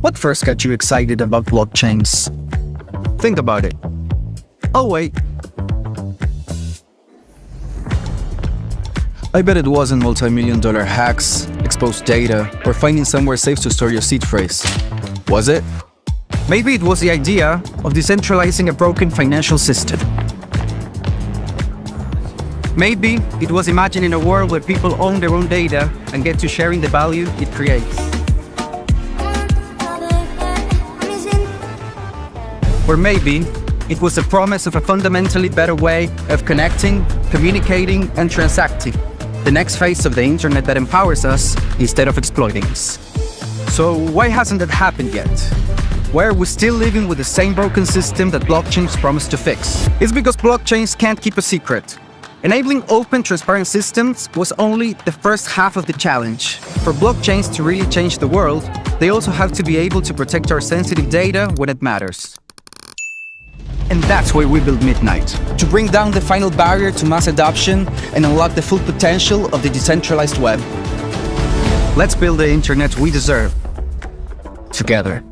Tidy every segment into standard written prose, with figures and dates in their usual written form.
What first got you excited about blockchains? Think about it. Oh wait. I bet it wasn't multi-million-dollar hacks, exposed data, or finding somewhere safe to store your seed phrase. Was it? Maybe it was the idea of decentralizing a broken financial system. Maybe it was imagining a world where people own their own data and get to sharing the value it creates. Or maybe it was the promise of a fundamentally better way of connecting, communicating, and transacting. The next phase of the internet that empowers us instead of exploiting us. So why hasn't that happened yet? Why are we still living with the same broken system that blockchains promise to fix? It's because blockchains can't keep a secret. Enabling open, transparent systems was only the first half of the challenge. For blockchains to really change the world, they also have to be able to protect our sensitive data when it matters. And that's why we built Midnight, to bring down the final barrier to mass adoption and unlock the full potential of the decentralized web. Let's build the internet we deserve, together.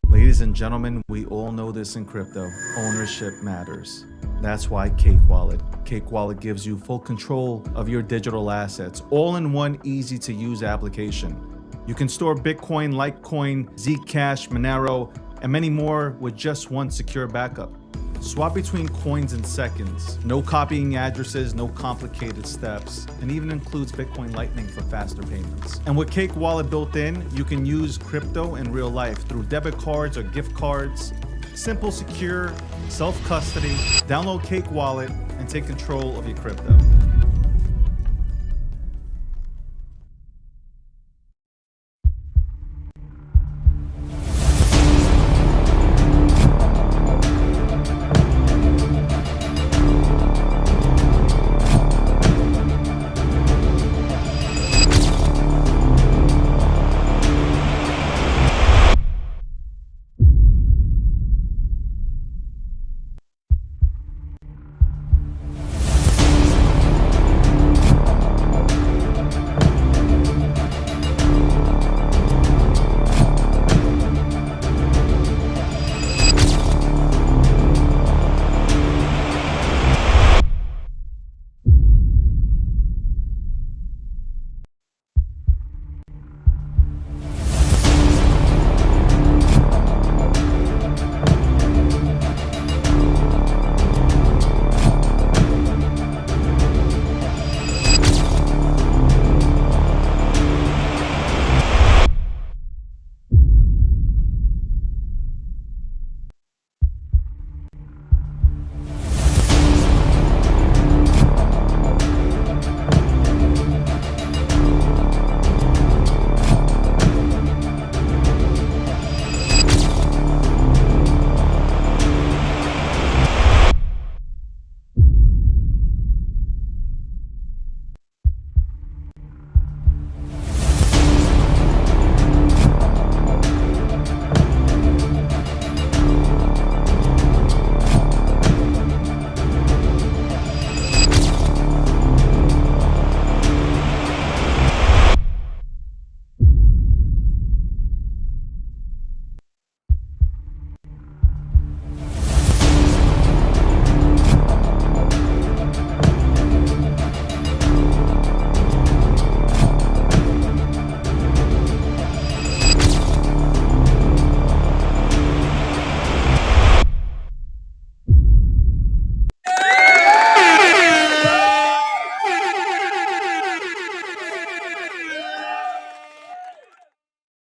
Ladies and gentlemen, we all know this in crypto. Ownership matters. That's why Cake Wallet. Cake Wallet gives you full control of your digital assets, all in one easy-to-use application. You can store Bitcoin, Litecoin, Zcash, Monero, and many more with just one secure backup. Swap between coins in seconds. No copying addresses, no complicated steps, and even includes Bitcoin Lightning for faster payments. And with Cake Wallet built in, you can use crypto in real life through debit cards or gift cards. Simple, secure, self-custody. Download Cake Wallet and take control of your crypto.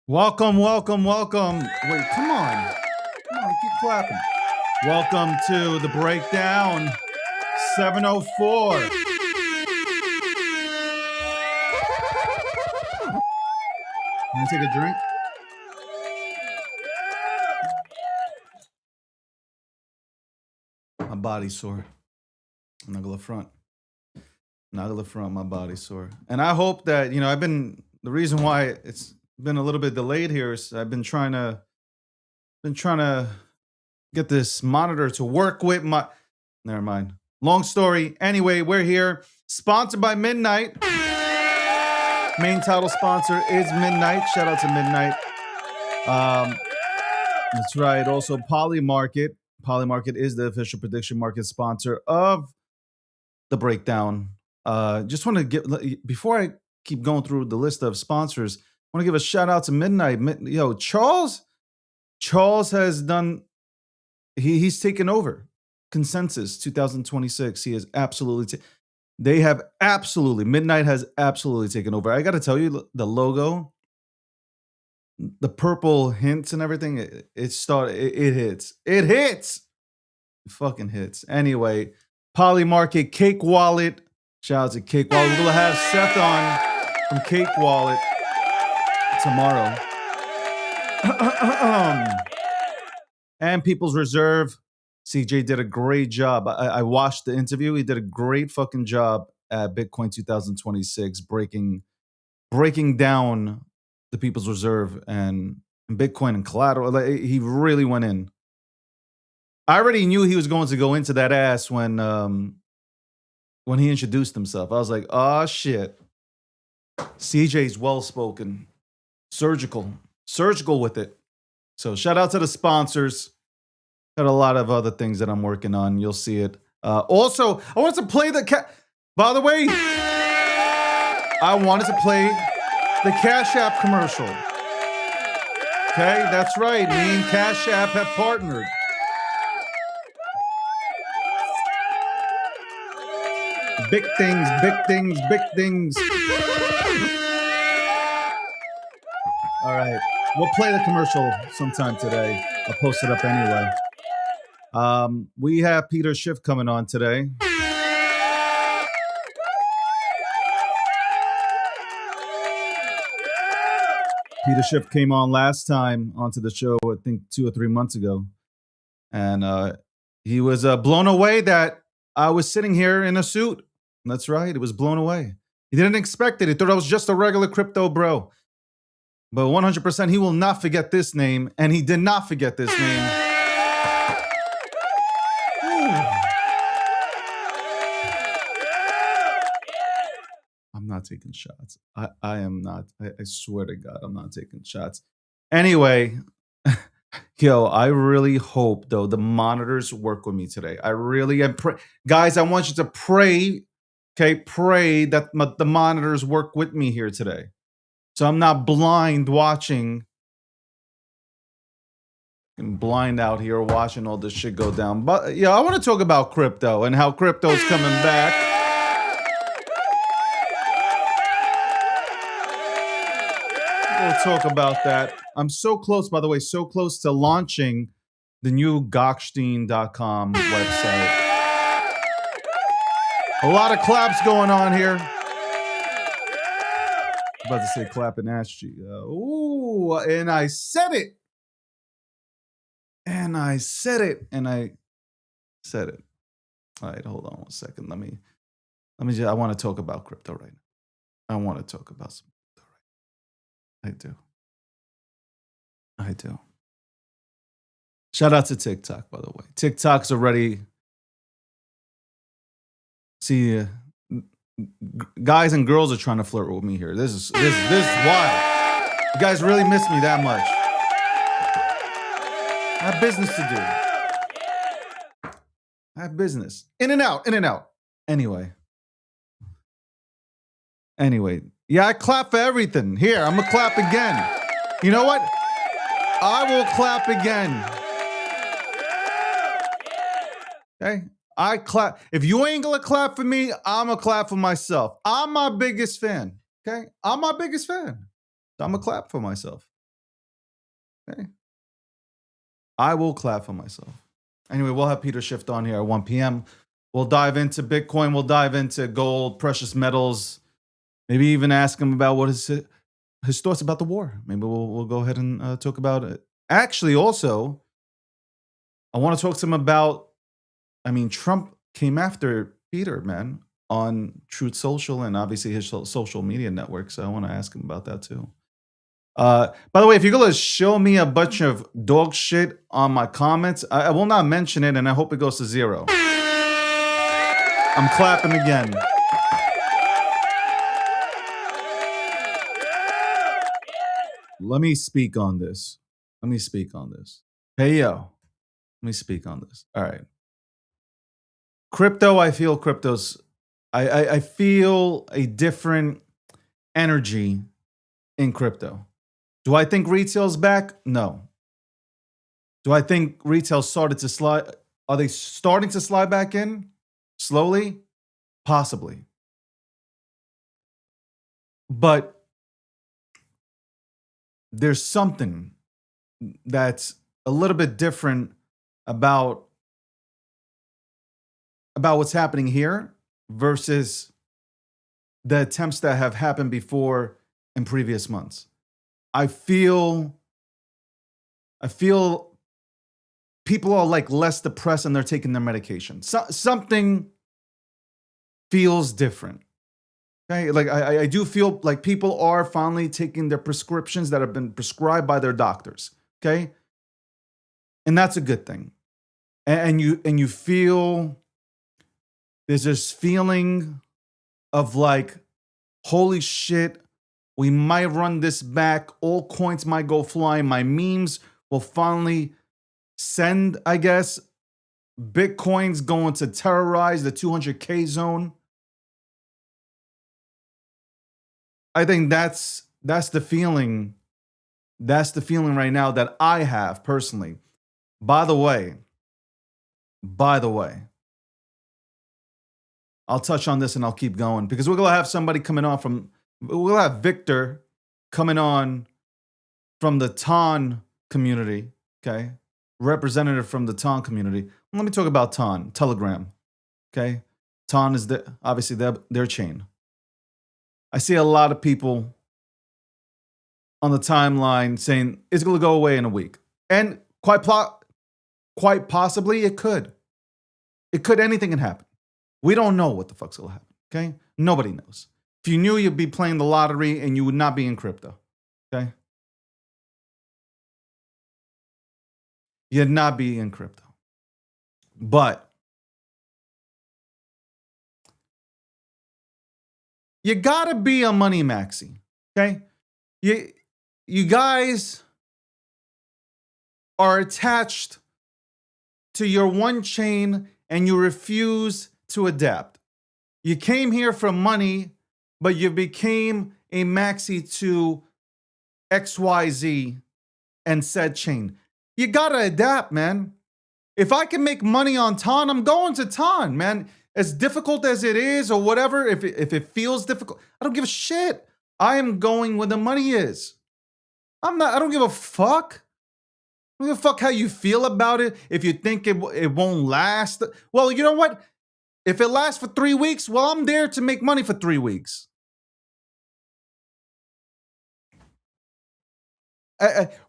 Welcome. Wait, come on, keep clapping. Welcome to the breakdown, 704. Want to take a drink? My body's sore. I'm not gonna front. My body's sore. And I hope that, the reason why it's been a little bit delayed here is I've been trying to get this monitor to work with my, never mind. Long story. Anyway, we're here, sponsored by Midnight. Main title sponsor is Midnight. Shout out to Midnight. That's right. Also, Polymarket. Polymarket is the official prediction market sponsor of the breakdown. Just want to get, before I keep going through the list of sponsors, I want to give a shout out to Midnight. Yo, Charles has done, he's taken over Consensus 2026. He is absolutely, Midnight has absolutely taken over. I got to tell you, the logo, the purple hints and everything, it hits. It hits. It fucking hits. Anyway, Polymarket, Cake Wallet. Shout out to Cake Wallet. We're going to have Seth on from Cake Wallet tomorrow. And People's Reserve. CJ did a great job. I watched the interview. He did a great fucking job at Bitcoin 2026, breaking down the People's Reserve and Bitcoin and collateral. He really went in. I already knew he was going to go into that ass when he introduced himself. I was like, oh shit. CJ's well-spoken, surgical with it. So shout out to the sponsors. Got a lot of other things that I'm working on. You'll see it. Also, I wanted to play by the way, I wanted to play the Cash App commercial. Okay, that's right. Me and Cash App have partnered. Big things, big things, big things. All right. We'll play the commercial sometime today. I'll post it up anyway. We have Peter Schiff coming on today. Peter Schiff came on last time onto the show, I think 2 or 3 months ago. And he was blown away that I was sitting here in a suit. That's right. It was blown away. He didn't expect it. He thought I was just a regular crypto bro. But 100%, he will not forget this name. And he did not forget this name. I'm not taking shots. I am not. I swear to God, I'm not taking shots. Anyway, yo, I really hope, though, the monitors work with me today. I really am. Guys, I want you to pray. Okay, pray that the monitors work with me here today. So I'm not blind watching. I'm blind out here watching all this shit go down. But yeah, I want to talk about crypto and how crypto's coming back. We'll talk about that. I'm so close, by the way, so close to launching the new Gokhstein.com website. A lot of claps going on here. About to say clap and ass cheek. Ooh, and I said it. And I said it. And I said it. All right, hold on one second. Let me just, I want to talk about crypto right now. I want to talk about some crypto right now. I do. Shout out to TikTok, by the way. TikTok's already, see, guys and girls are trying to flirt with me here. This is wild. You guys really miss me that much. I have business to do. I have business. In and out, in and out. Anyway. Yeah, I clap for everything. Here, I'm gonna clap again. You know what? I will clap again. Okay? I clap. If you ain't gonna clap for me, I'm gonna clap for myself. I'm my biggest fan. Okay? I'm my biggest fan. So I'm gonna clap for myself. Okay? I will clap for myself. Anyway, we'll have Peter Schiff on here at 1 p.m. We'll dive into Bitcoin. We'll dive into gold, precious metals. Maybe even ask him about what his thoughts about the war. Maybe we'll go ahead and talk about it. Actually, also, I want to talk to him about, Trump came after Peter, man, on Truth Social and obviously his social media network. So I want to ask him about that too. By the way, if you're going to show me a bunch of dog shit on my comments, I will not mention it, and I hope it goes to 0. I'm clapping again. let me speak on this. Let me speak on this. Hey, yo, let me speak on this. All right. Crypto, I feel crypto's, I feel a different energy in crypto. Do I think retail's back? No. Do I think retail started to slide? Are they starting to slide back in slowly? Possibly. But there's something that's a little bit different about what's happening here versus the attempts that have happened before in previous months. I feel people are like less depressed and they're taking their medication. Something feels different. Okay, like I do feel like people are finally taking their prescriptions that have been prescribed by their doctors. Okay, and that's a good thing. And you feel there's this feeling of like, holy shit, we might run this back. All coins might go flying. My memes will finally send, I guess. Bitcoin's going to terrorize the 200K zone. I think that's the feeling. That's the feeling right now that I have personally. By the way, I'll touch on this and I'll keep going because we're gonna have somebody coming on we'll have Victor coming on from the TON community, okay? Representative from the TON community. Let me talk about TON, Telegram, okay? TON is obviously their chain. I see a lot of people on the timeline saying it's going to go away in a week. And quite possibly it could. It could, anything can happen. We don't know what the fuck's going to happen, okay? Nobody knows. If you knew, you'd be playing the lottery and you would not be in crypto, okay? You'd not be in crypto. But you gotta be a money maxi, okay? You guys are attached to your one chain and you refuse to adapt. You came here for money, but you became a maxi to XYZ and said chain. You gotta adapt, man. If I can make money on TON, I'm going to TON, man. As difficult as it is or whatever, if it feels difficult, I don't give a shit. I am going where the money is. I don't give a fuck. I don't give a fuck how you feel about it. If you think it won't last. Well, you know what? If it lasts for 3 weeks, well, I'm there to make money for 3 weeks.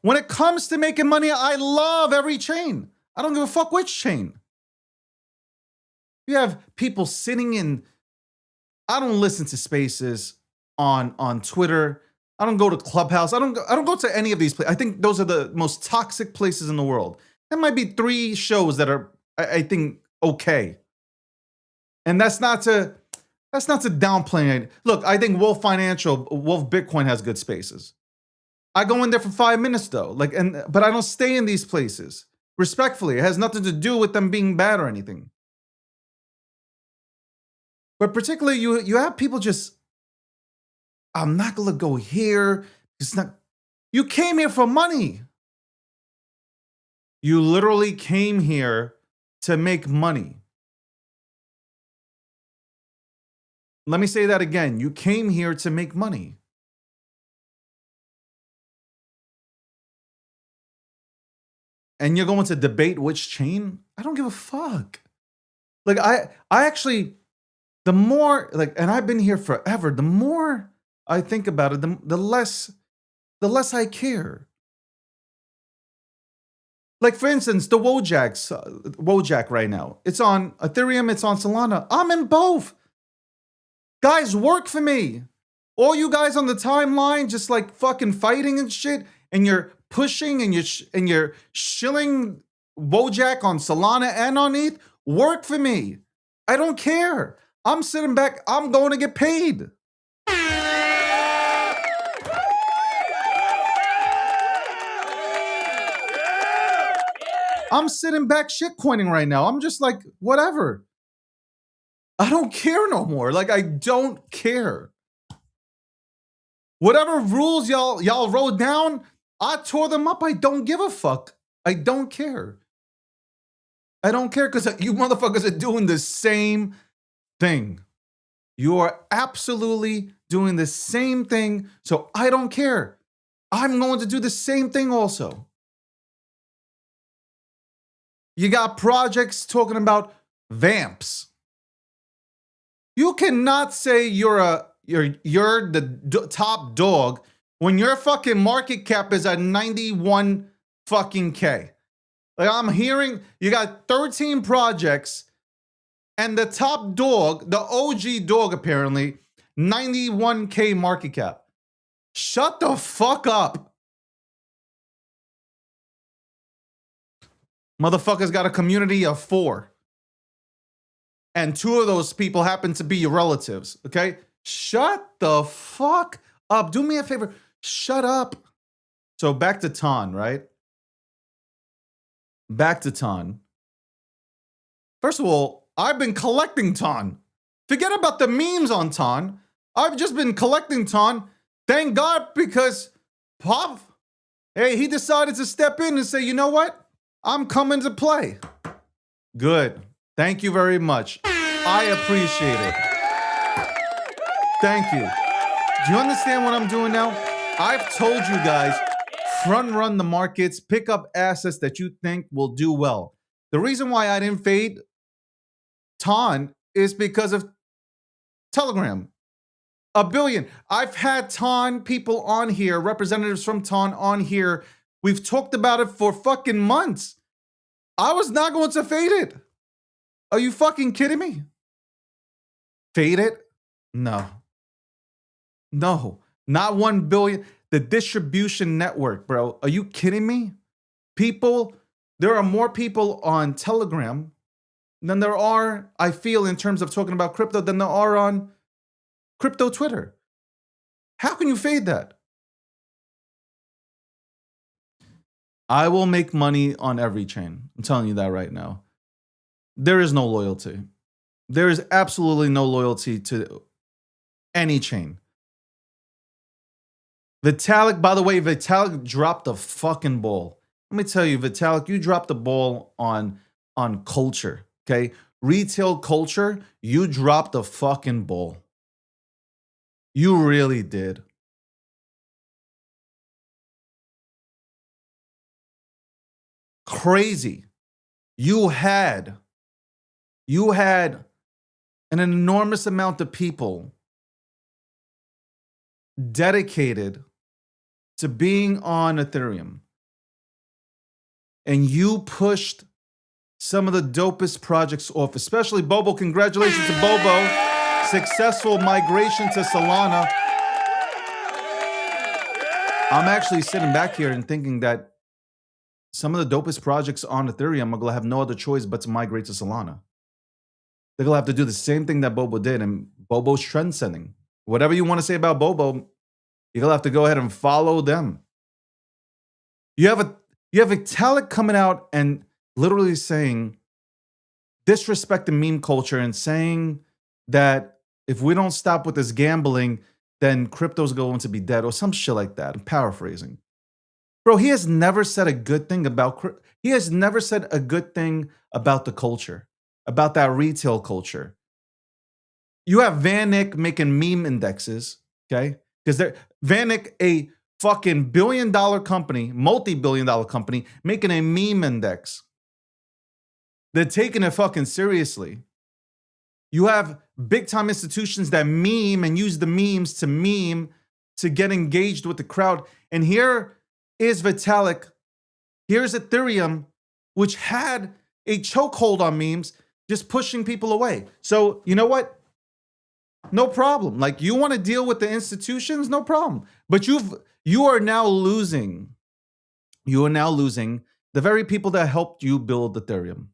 When it comes to making money, I love every chain. I don't give a fuck which chain. You have people sitting in. I don't listen to spaces on Twitter. I don't go to Clubhouse. I don't go to any of these places. I think those are the most toxic places in the world. There might be 3 shows that are, I think, okay. And that's not to downplay it. Look, I think Wolf Bitcoin has good spaces. I go in there for 5 minutes though. But I don't stay in these places. Respectfully, it has nothing to do with them being bad or anything. But particularly, you have people just, I'm not gonna go here. It's not. You came here for money. You literally came here to make money. Let me say that again. You came here to make money. And you're going to debate which chain? I don't give a fuck. Like I actually, the more and I've been here forever, the more I think about it, the less I care. Like for instance, the Wojak right now. It's on Ethereum, it's on Solana. I'm in both. Guys, work for me. All you guys on the timeline just like fucking fighting and shit, and you're pushing and you're shilling Wojak on Solana and on ETH, work for me. I don't care. I'm sitting back, I'm going to get paid. I'm sitting back shitcoining right now. I'm just like, whatever. I don't care no more. Like, I don't care. Whatever rules y'all wrote down, I tore them up. I don't give a fuck. I don't care. I don't care because you motherfuckers are doing the same thing. You are absolutely doing the same thing. So I don't care. I'm going to do the same thing also. You got projects talking about vamps. You cannot say you're the top dog when your fucking market cap is at 91 fucking K. Like, I'm hearing you got 13 projects and the top dog, the OG dog apparently, 91K market cap. Shut the fuck up. Motherfuckers got a community of 4. And 2 of those people happen to be your relatives, okay? Shut the fuck up. Do me a favor. Shut up. So back to Ton, right? Back to Ton. First of all, I've been collecting Ton. Forget about the memes on Ton. I've just been collecting Ton. Thank God, because Pop, hey, he decided to step in and say, you know what? I'm coming to play. Good. Thank you very much. I appreciate it. Thank you. Do you understand what I'm doing now? I've told you guys, front run the markets, pick up assets that you think will do well. The reason why I didn't fade Ton is because of Telegram. $1 billion. I've had Ton people on here, representatives from Ton on here. We've talked about it for fucking months. I was not going to fade it. Are you fucking kidding me? Fade it? No. No. Not 1 billion. The distribution network, bro. Are you kidding me? People, there are more people on Telegram than there are, I feel, in terms of talking about crypto, than there are on crypto Twitter. How can you fade that? I will make money on every chain. I'm telling you that right now. There is no loyalty. There is absolutely no loyalty to any chain. Vitalik, by the way, Vitalik dropped the fucking ball. Let me tell you, Vitalik, you dropped the ball on culture, okay? Retail culture, you dropped the fucking ball. You really did. Crazy. You had an enormous amount of people dedicated to being on Ethereum. And you pushed some of the dopest projects off, especially Bobo. Congratulations to Bobo. Successful migration to Solana. I'm actually sitting back here and thinking that some of the dopest projects on Ethereum are going to have no other choice but to migrate to Solana. They're going to have to do the same thing that Bobo did, and Bobo's trend setting. Whatever you want to say about Bobo, you're going to have to go ahead and follow them. You have Vitalik coming out and literally saying, disrespecting meme culture and saying that if we don't stop with this gambling, then crypto's going to be dead or some shit like that. I'm paraphrasing. Bro, he has never said a good thing about he has never said a good thing about the culture, about that retail culture. You have VanEck making meme indexes, okay? Because VanEck, a fucking billion-dollar company, multi-billion-dollar company, making a meme index. They're taking it fucking seriously. You have big-time institutions that meme and use the memes to meme to get engaged with the crowd. And here is Vitalik. Here's Ethereum, which had a chokehold on memes, just pushing people away. So, you know what? No problem. Like, you want to deal with the institutions? No problem. But you are now losing. You are now losing the very people that helped you build Ethereum.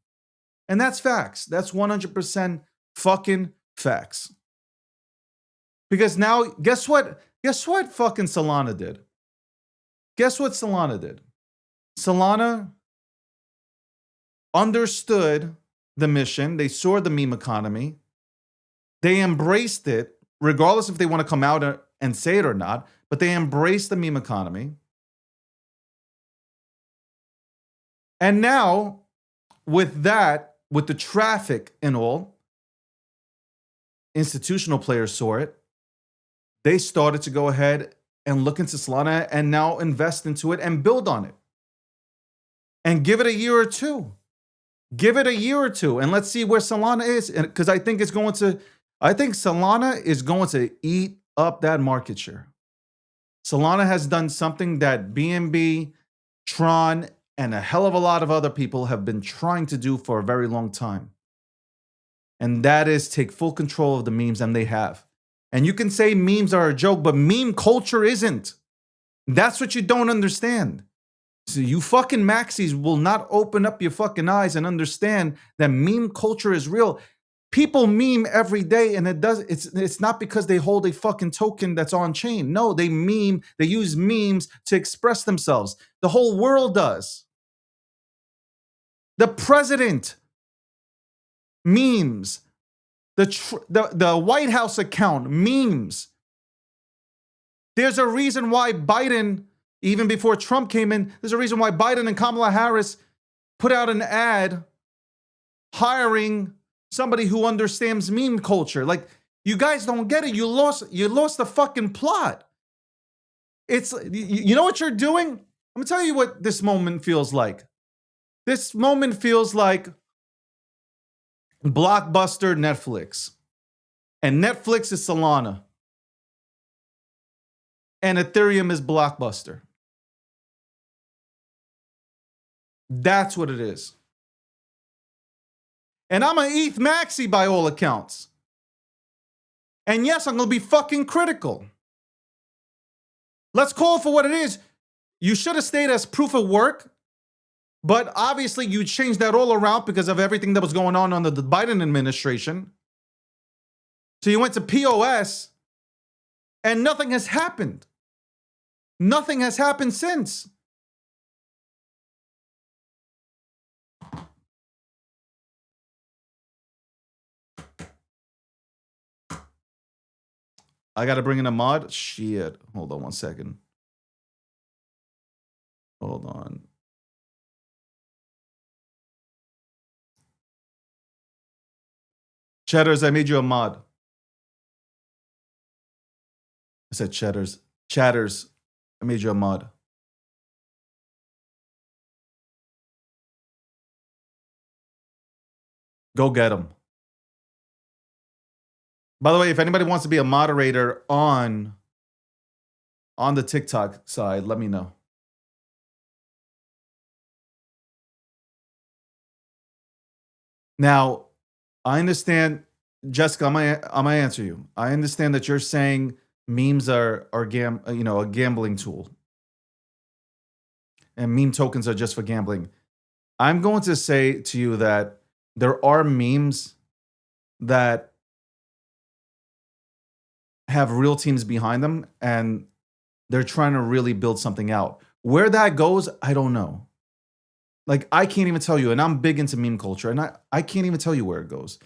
And that's facts. That's 100% fucking facts. Because now, guess what? Guess what fucking Solana did? Guess what Solana did? Solana understood the mission. They saw the meme economy. They embraced it, regardless if they want to come out and say it or not, but they embraced the meme economy. And now, with that, with the traffic and all, institutional players saw it. They started to go ahead and look into Solana and now invest into it and build on it. And give it a year or two. Give it a year or two and let's see where Solana is. Because I think Solana is going to eat up that market share. Solana has done something that BNB, Tron, and a hell of a lot of other people have been trying to do for a very long time. And that is take full control of the memes, and they have. And you can say memes are a joke, but meme culture isn't. That's what you don't understand. So you fucking maxis will not open up your fucking eyes and understand that meme culture is real. People meme every day, and it's not because they hold a fucking token that's on chain. No, they meme, they use memes to express themselves. The whole world does. The president memes. The White House account memes. There's a reason why Biden, even before Trump came in, there's a reason why Biden and Kamala Harris put out an ad hiring somebody who understands meme culture. Like, you guys don't get it. You lost the fucking plot. It's, you know what you're doing? I'm gonna tell you what this moment feels like. This moment feels like Blockbuster Netflix. And Netflix is Solana. And Ethereum is Blockbuster. That's what it is. And I'm an ETH maxi by all accounts. And yes, I'm going to be fucking critical. Let's call it for what it is. You should have stayed as proof of work. But obviously, you changed that all around because of everything that was going on under the Biden administration. So you went to POS, and nothing has happened. Nothing has happened since. I got to bring in a mod? Shit. Hold on one second. Hold on. Cheddars, I made you a mod. I said Cheddars. Chatters, I made you a mod. Go get them. By the way, if anybody wants to be a moderator on the TikTok side, let me know. Now, I understand, Jessica, I'm gonna answer you. I understand that you're saying memes are a gambling tool. And meme tokens are just for gambling. I'm going to say to you that there are memes that have real teams behind them, and they're trying to really build something out. Where that goes, I don't know. Like, I can't even tell you, and I'm big into meme culture, and I can't even tell you where it goes.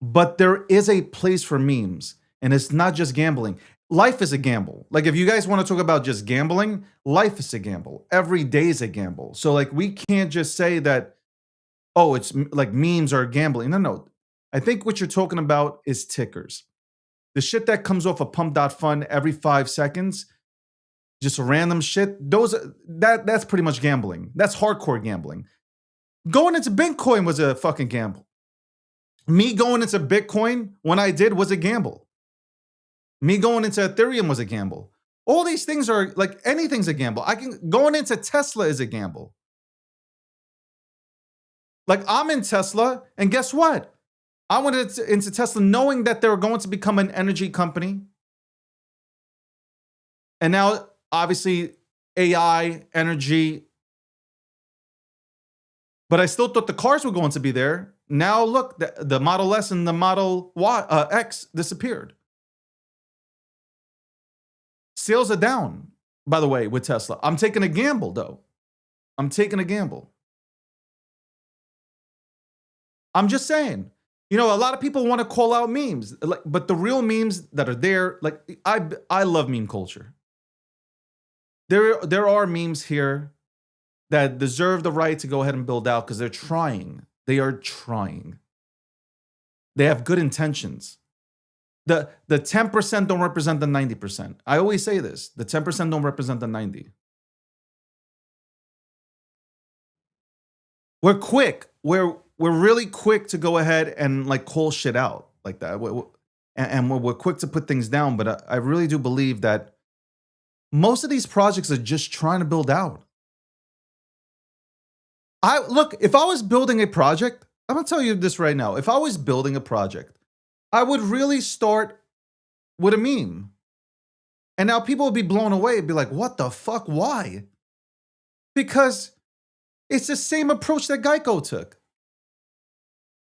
But there is a place for memes, and it's not just gambling. Life is a gamble. Like, if you guys want to talk about just gambling, life is a gamble. Every day is a gamble. So, like, we can't just say that, oh, it's like memes are gambling. No. I think what you're talking about is tickers. The shit that comes off of pump.fun every 5 seconds, just random shit, that's pretty much gambling. That's hardcore gambling. Going into Bitcoin was a fucking gamble. Me going into Bitcoin when I did was a gamble. Me going into Ethereum was a gamble. All these things are, like, anything's a gamble. Going into Tesla is a gamble. Like, I'm in Tesla, and guess what? I went into Tesla knowing that they were going to become an energy company. And now, obviously, AI, energy. But I still thought the cars were going to be there. Now, look, the Model S and the Model X disappeared. Sales are down, by the way, with Tesla. I'm taking a gamble, though. I'm taking a gamble. I'm just saying. You know, a lot of people want to call out memes, like, but the real memes that are there, like I love meme culture. There are memes here that deserve the right to go ahead and build out because they're trying. They are trying. They have good intentions. The 10% don't represent the 90%. I always say this. The 10% don't represent the 90. We're quick. We're really quick to go ahead and like call shit out like that. We're quick to put things down, but I really do believe that most of these projects are just trying to build out. If I was building a project, I'm gonna tell you this right now. If I was building a project, I would really start with a meme. And now people would be blown away, be like, what the fuck? Why? Because it's the same approach that Geico took.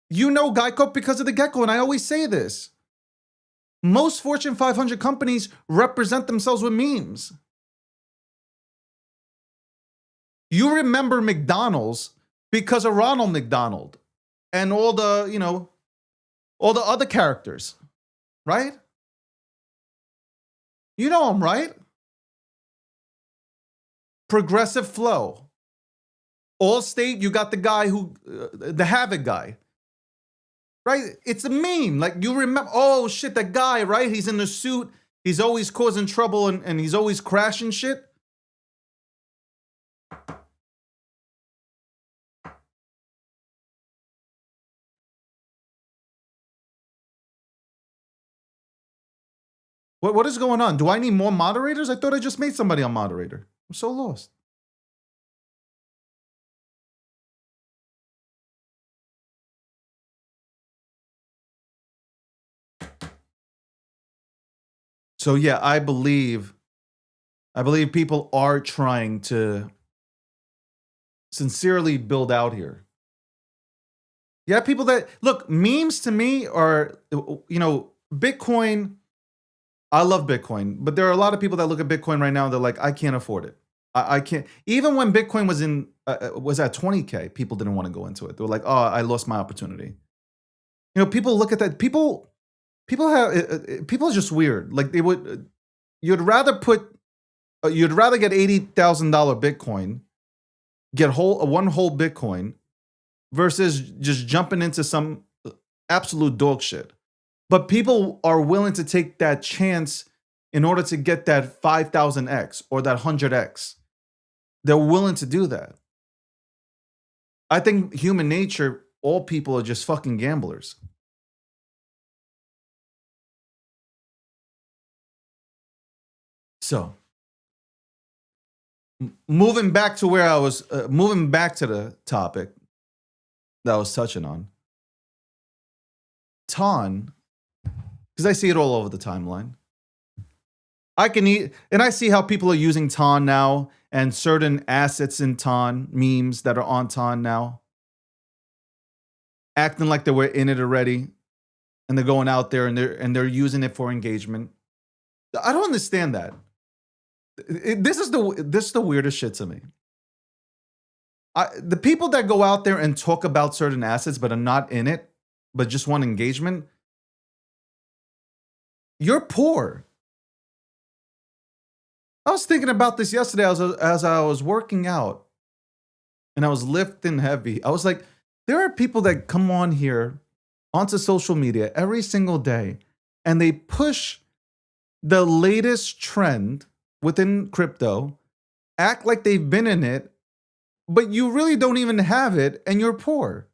You know Geico because of the gecko, and I always say this. Most Fortune 500 companies represent themselves with memes. You remember McDonald's because of Ronald McDonald and all the, you know, all the other characters, right? You know them, right? Progressive Flow. Allstate, you got the guy who, the Havoc guy, right? It's a meme. Like you remember, oh shit, that guy, right? He's in the suit. He's always causing trouble and he's always crashing shit. What is going on? Do I need more moderators? I thought I just made somebody a moderator. I'm so lost. So yeah, I believe people are trying to sincerely build out here. Yeah, people that look, memes to me are, you know, Bitcoin. I love Bitcoin, but there are a lot of people that look at Bitcoin right now and they're like, I can't afford it. I can't. Even when Bitcoin was at 20K, people didn't want to go into it. They were like, oh, I lost my opportunity. You know, people look at that. People are just weird. Like you'd rather get $80,000 Bitcoin, get one whole Bitcoin, versus just jumping into some absolute dog shit. But people are willing to take that chance in order to get that 5,000x or that 100x. They're willing to do that. I think human nature, all people are just fucking gamblers. So, moving back to where I was, moving back to the topic that I was touching on. Ton, because I see it all over the timeline. And I see how people are using Ton now and certain assets in Ton, memes that are on Ton now, acting like they were in it already, and they're going out there and they're using it for engagement. I don't understand that. This is the weirdest shit to me. The people that go out there and talk about certain assets but are not in it, but just want engagement, you're poor. I was thinking about this yesterday as I was working out and I was lifting heavy. I was like, there are people that come on here onto social media every single day and they push the latest trend within crypto, act like they've been in it, but you really don't even have it and you're poor.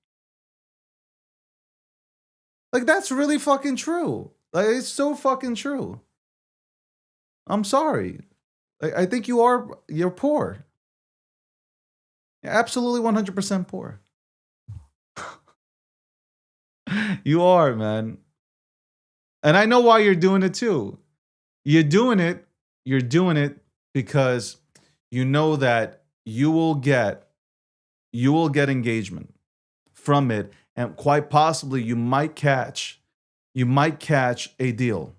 Like, that's really fucking true. Like, it's so fucking true. I'm sorry. I think you're poor. You're absolutely 100% poor. You are, man. And I know why you're doing it too. You're doing it because you know that you will get engagement from it, and quite possibly you might catch a deal.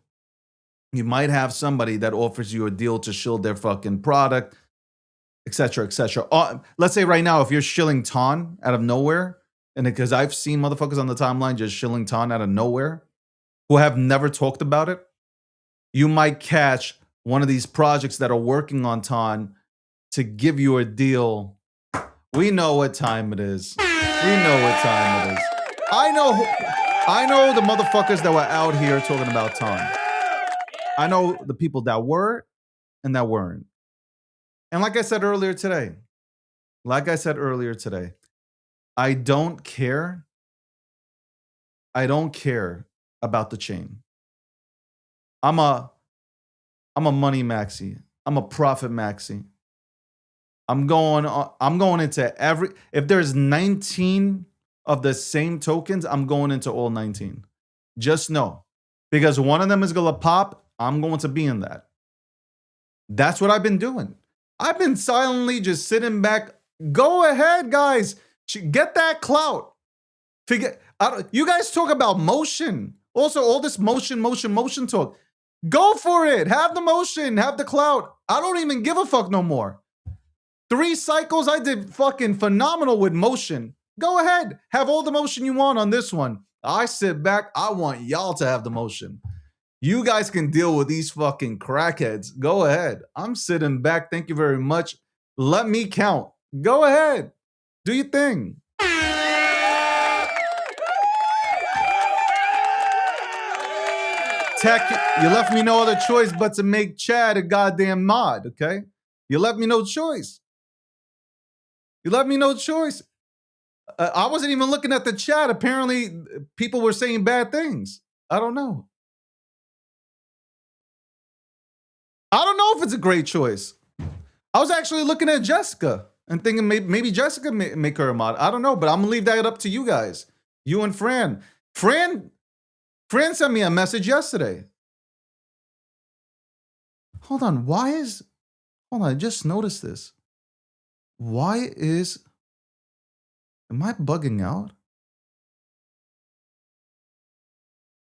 You might have somebody that offers you a deal to shield their fucking product, etc., etc. Let's say right now, if you're shilling Ton out of nowhere, and because I've seen motherfuckers on the timeline just shilling Ton out of nowhere who have never talked about it, you might catch one of these projects that are working on Ton to give you a deal. We know what time it is. We know what time it is. I know the motherfuckers that were out here talking about Ton. I know the people that were and that weren't. And like I said earlier today, I don't care. I don't care about the chain. I'm a money maxi. I'm a profit maxi. I'm going into every, if there's 19 of the same tokens, I'm going into all 19. Just know. Because one of them is gonna pop, I'm going to be in that. That's what I've been doing. I've been silently just sitting back. Go ahead, guys. Get that clout. You guys talk about motion. Also, all this motion talk. Go for it. Have the motion. Have the clout. I don't even give a fuck no more. 3 cycles, I did fucking phenomenal with motion. Go ahead. Have all the motion you want on this one. I sit back. I want y'all to have the motion. You guys can deal with these fucking crackheads. Go ahead. I'm sitting back. Thank you very much. Let me count. Go ahead. Do your thing. Tech, you left me no other choice but to make Chad a goddamn mod, okay? You left me no choice. You left me no choice. I wasn't even looking at the chat. Apparently, people were saying bad things. I don't know. I don't know if it's a great choice. I was actually looking at Jessica and thinking maybe Jessica make her a mod. I don't know, but I'm going to leave that up to you guys. You and Fran. Fran sent me a message yesterday. Hold on. Hold on. I just noticed this. Am I bugging out?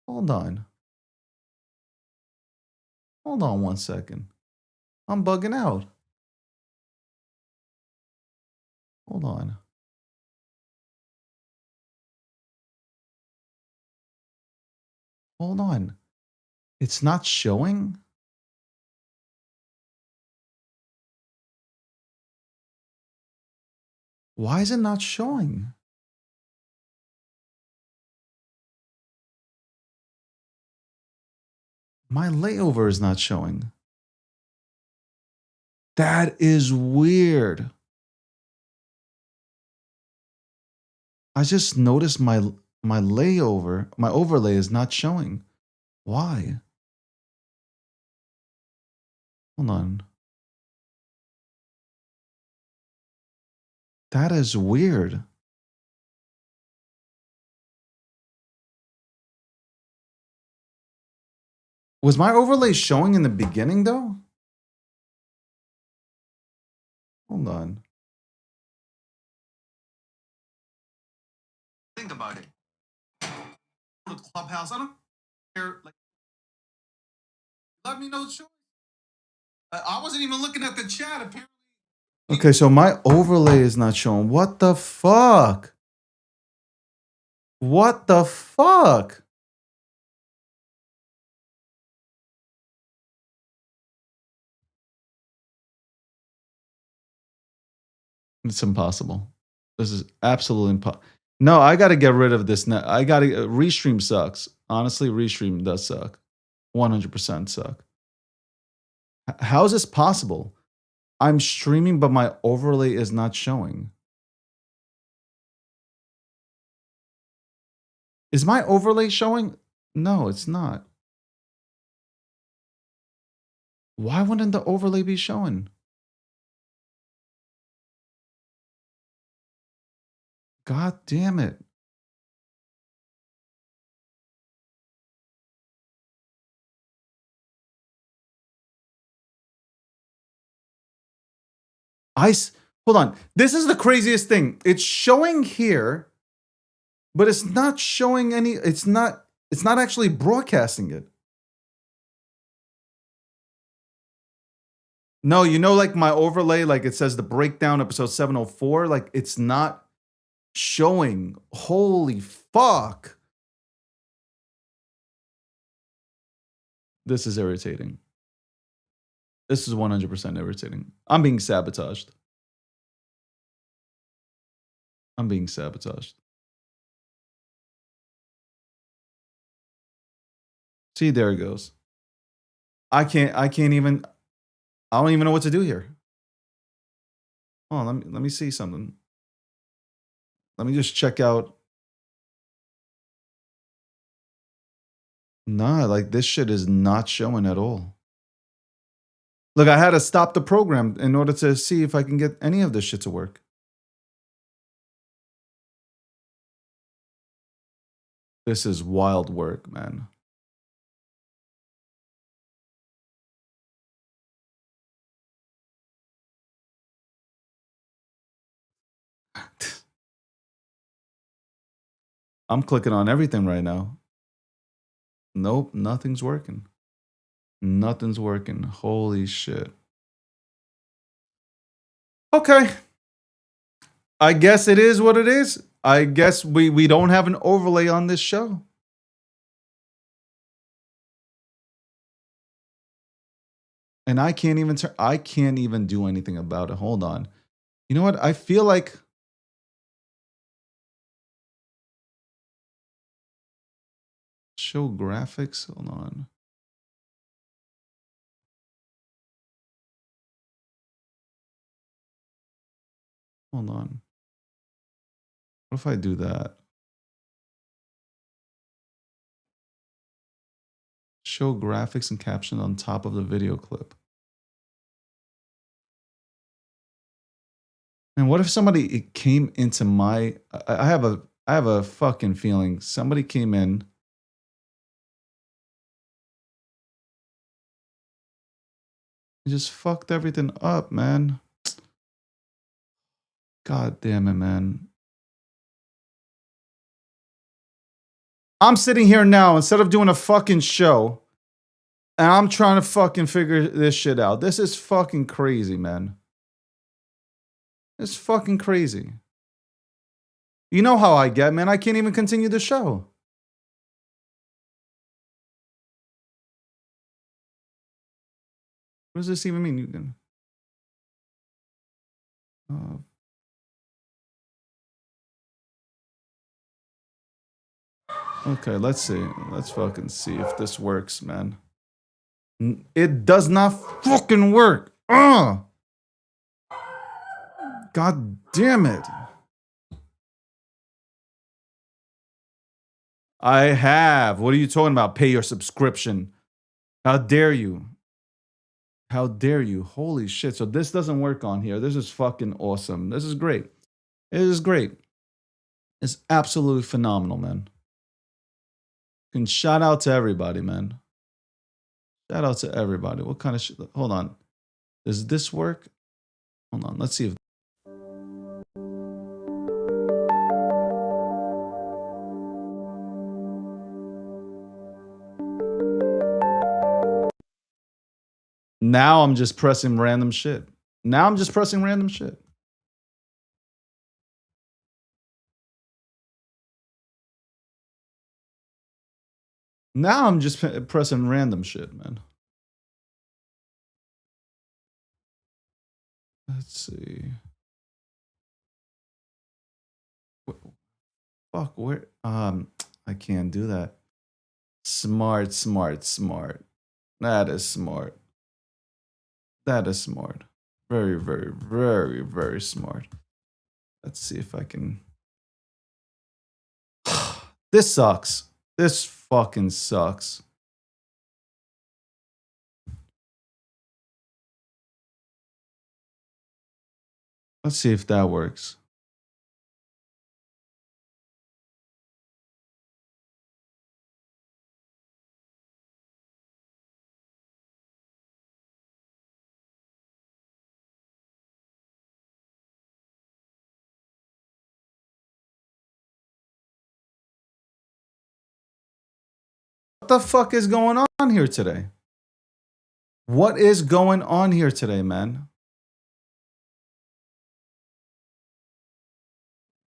Hold on. Hold on 1 second. I'm bugging out. Hold on. Hold on. It's not showing? Why is it not showing? My layover is not showing. That is weird. I just noticed my layover, my overlay is not showing. Why? Hold on. That is weird. Was my overlay showing in the beginning though? Hold on. Think about it. Clubhouse, I don't care. Like, let me know the choice. I wasn't even looking at the chat. Apparently. Okay, so my overlay is not showing. What the fuck? What the fuck? It's impossible. This is absolutely impossible. No, I got to get rid of this. I got to. Restream sucks. Honestly, Restream does suck. 100% suck. How is this possible? I'm streaming, but my overlay is not showing. Is my overlay showing? No, it's not. Why wouldn't the overlay be showing? God damn it. Hold on. This is the craziest thing. It's showing here, but it's not showing any. It's not actually broadcasting it. No, you know, like my overlay, like it says the breakdown episode 704, like it's not showing. Holy fuck. This is irritating. This is 100% irritating. I'm being sabotaged. I'm being sabotaged. See, there it goes. I don't even know what to do here. Oh, let me see something. Let me just check out. Nah, like this shit is not showing at all. Look, I had to stop the program in order to see if I can get any of this shit to work. This is wild work, man. I'm clicking on everything right now. Nope, nothing's working. Nothing's working. Holy shit. Okay. I guess it is what it is. I guess we don't have an overlay on this show. And I can't even do anything about it. Hold on. You know what? I feel like show graphics. Hold on. Hold on. What if I do that? Show graphics and caption on top of the video clip. And what if somebody came into my I have a fucking feeling somebody came in and just fucked everything up, man. God damn it, man. I'm sitting here now instead of doing a fucking show and I'm trying to fucking figure this shit out. This is fucking crazy, man. It's fucking crazy. You know how I get, man. I can't even continue the show. What does this even mean? You can. Okay, let's see. Let's fucking see if this works, man. It does not fucking work. Ugh. God damn it. I have. What are you talking about? Pay your subscription. How dare you? How dare you? Holy shit. So this doesn't work on here. This is fucking awesome. This is great. It is great. It's absolutely phenomenal, man. And shout out to everybody, man. Shout out to everybody. What kind of shit? Hold on. Does this work? Hold on. Let's see if. Now I'm just pressing random shit. Now I'm just pressing random shit. Now I'm just pressing random shit, man. Let's see. Fuck, where? I can't do that. Smart, smart, smart. That is smart. That is smart. Very, very, very, very smart. Let's see if I can. This sucks. This fucking sucks. Let's see if that works. What the fuck is going on here today? What is going on here today, man?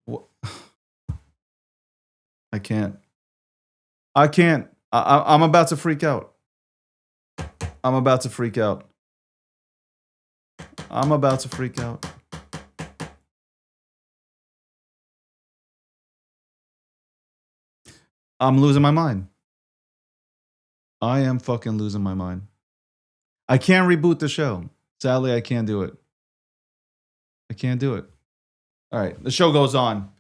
Wha- I can't. I can't. I'm about to freak out. I'm about to freak out. I'm about to freak out. I'm losing my mind. I am fucking losing my mind. I can't reboot the show. Sadly, I can't do it. I can't do it. All right, the show goes on.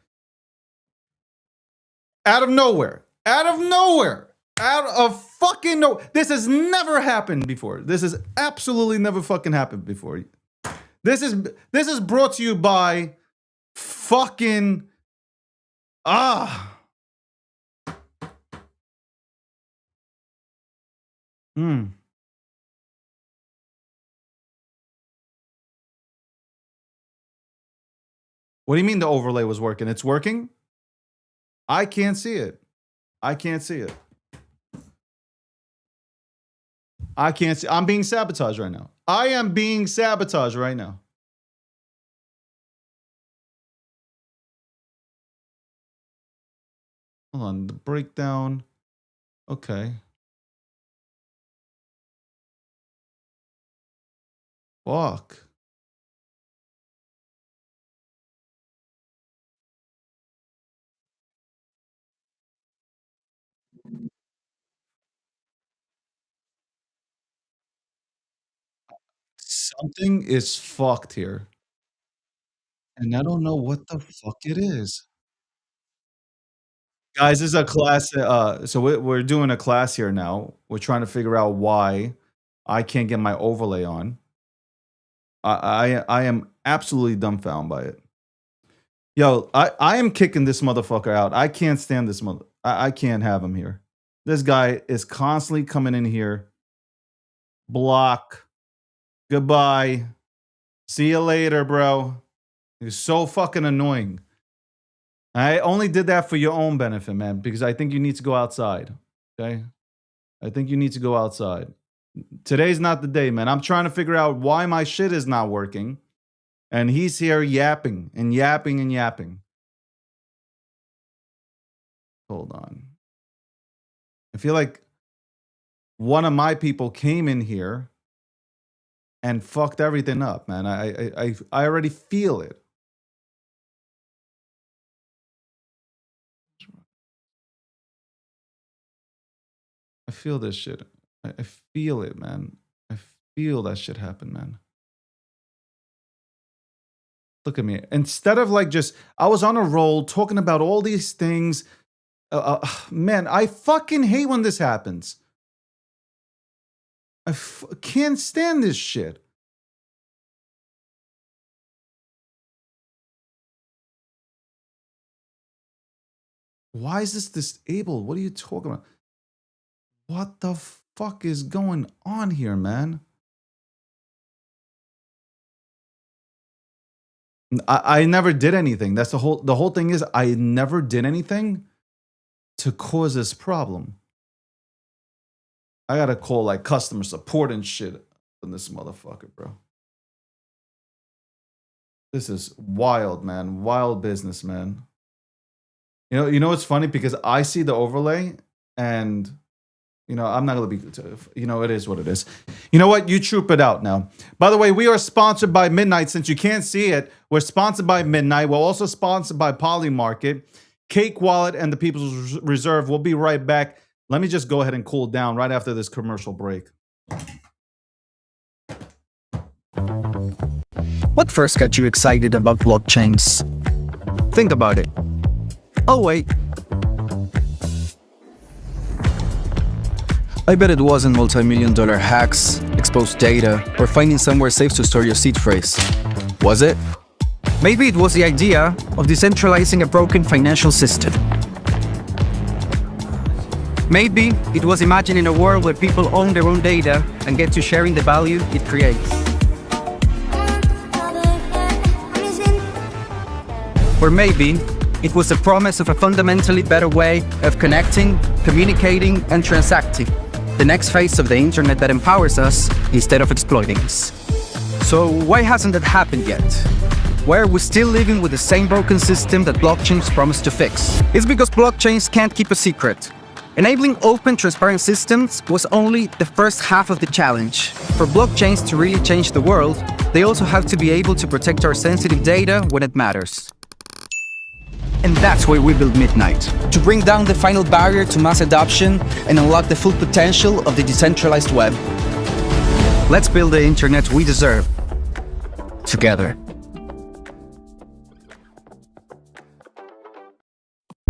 Out of nowhere. Out of nowhere. Out of fucking no. This has never happened before. This has absolutely never fucking happened before. This is brought to you by fucking What do you mean the overlay was working? It's working? I can't see it. I can't see it. I can't see. I'm being sabotaged right now. I am being sabotaged right now. Hold on. The breakdown. Okay. Fuck. Something is fucked here. And I don't know what the fuck it is. Guys, this is a class. So we're doing a class here now. We're trying to figure out why I can't get my overlay on. I am absolutely dumbfounded by it. Yo, I am kicking this motherfucker out. I can't stand this mother. I can't have him here. This guy is constantly coming in here. Block. Goodbye. See you later, bro. He's so fucking annoying. I only did that for your own benefit, man, because I think you need to go outside. Okay? I think you need to go outside. Today's not the day, man. I'm trying to figure out why my shit is not working. And he's here yapping and yapping and yapping. Hold on. I feel like one of my people came in here and fucked everything up, man. I already feel it. I feel this shit. I feel it, man. I feel that shit happen, man. Look at me. Instead of like just, I was on a roll talking about all these things. Man, I fucking hate when this happens. I can't stand this shit. Why is this disabled? What are you talking about? What the fuck is going on here, man? I never did anything. That's the whole thing is I never did anything to cause this problem. I gotta call like customer support and shit on this motherfucker, bro. This is wild, man. Wild business, man. You know what's funny? Because I see the overlay and I'm not going to be, it is what it is. You know what? You troop it out now. By the way, we are sponsored by Midnight. Since you can't see it, we're sponsored by Midnight. We're also sponsored by Poly Market, Cake Wallet, and the People's Reserve. We'll be right back. Let me just go ahead and cool down right after this commercial break. What first got you excited about blockchains? Think about it. Oh, wait. I bet it wasn't multi-million-dollar hacks, exposed data, or finding somewhere safe to store your seed phrase. Was it? Maybe it was the idea of decentralizing a broken financial system. Maybe it was imagining a world where people own their own data and get to sharing the value it creates. Or maybe it was the promise of a fundamentally better way of connecting, communicating, and transacting. The next phase of the internet that empowers us instead of exploiting us. So why hasn't that happened yet? Why are we still living with the same broken system that blockchains promised to fix? It's because blockchains can't keep a secret. Enabling open, transparent systems was only the first half of the challenge. For blockchains to really change the world, they also have to be able to protect our sensitive data when it matters. And that's why we built Midnight, to bring down the final barrier to mass adoption and unlock the full potential of the decentralized web. Let's build the internet we deserve, together.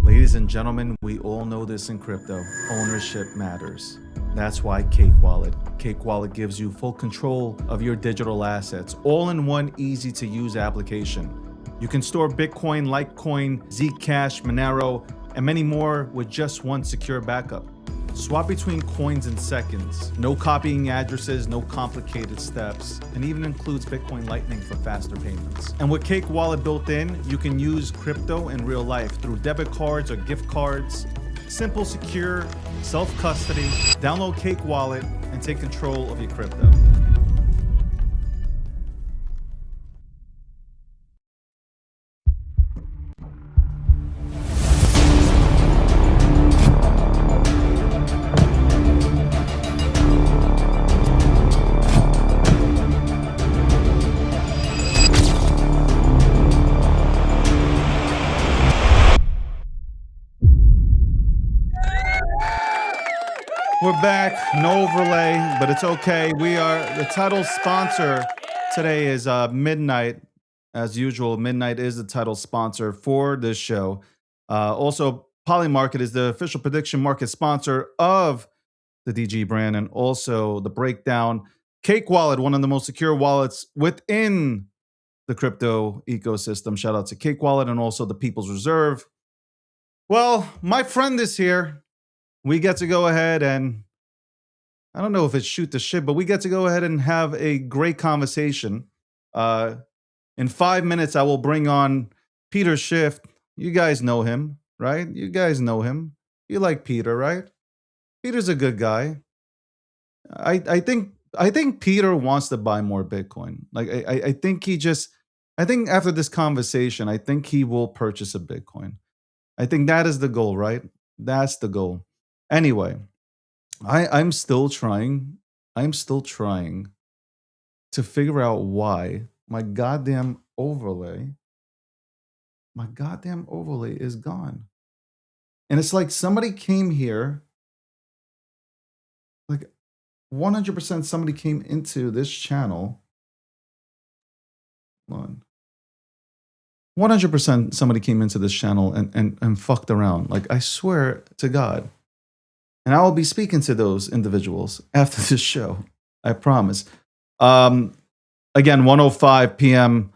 Ladies and gentlemen, we all know this in crypto. Ownership matters. That's why Cake Wallet. Cake Wallet gives you full control of your digital assets, all in one easy-to-use application. You can store Bitcoin, Litecoin, Zcash, Monero, and many more with just one secure backup. Swap between coins in seconds. No copying addresses, no complicated steps, and even includes Bitcoin Lightning for faster payments. And with Cake Wallet built in, you can use crypto in real life through debit cards or gift cards. Simple, secure, self-custody. Download Cake Wallet and take control of your crypto. We're back, no overlay, but it's okay. The title sponsor today is Midnight. As usual, Midnight is the title sponsor for this show. Also, Polymarket is the official prediction market sponsor of the DG brand, and also the breakdown. Cake Wallet, one of the most secure wallets within the crypto ecosystem. Shout out to Cake Wallet and also the People's Reserve. Well, my friend is here. We get to go ahead and, I don't know if it's shoot the shit, but we get to go ahead and have a great conversation. In 5 minutes, I will bring on Peter Schiff. You guys know him, right? You guys know him. You like Peter, right? Peter's a good guy. I think Peter wants to buy more Bitcoin. Like I think after this conversation, I think he will purchase a Bitcoin. I think that is the goal, right? That's the goal. Anyway, I'm still trying to figure out why my goddamn overlay is gone. And it's like somebody came here, like 100% somebody came into this channel. Hold on. 100% somebody came into this channel and fucked around. Like, I swear to God. And I will be speaking to those individuals after this show. I promise. Again, 1:05 p.m.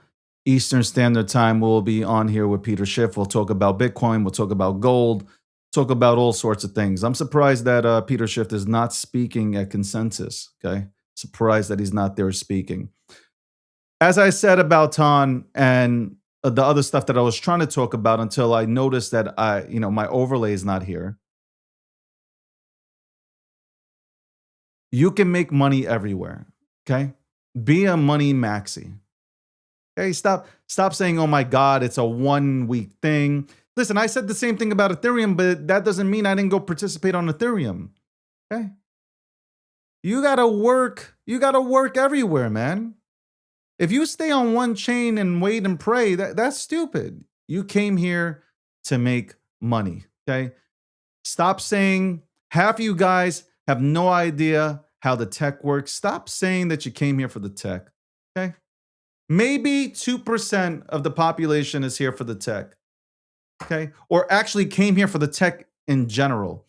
Eastern Standard Time, we'll be on here with Peter Schiff. We'll talk about Bitcoin. We'll talk about gold. Talk about all sorts of things. I'm surprised that Peter Schiff is not speaking at Consensus. Okay, surprised that he's not there speaking. As I said about Ton and the other stuff that I was trying to talk about until I noticed that my overlay is not here. You can make money everywhere, okay? Be a money maxi. Okay, stop saying, oh my God, it's a 1 week thing. Listen, I said the same thing about Ethereum, but that doesn't mean I didn't go participate on Ethereum, okay? You gotta work everywhere, man. If you stay on one chain and wait and pray, that's stupid. You came here to make money, okay? Stop saying, half of you guys have no idea how the tech works. Stop saying that you came here for the tech, okay? Maybe 2% of the population is here for the tech, okay? Or actually came here for the tech in general.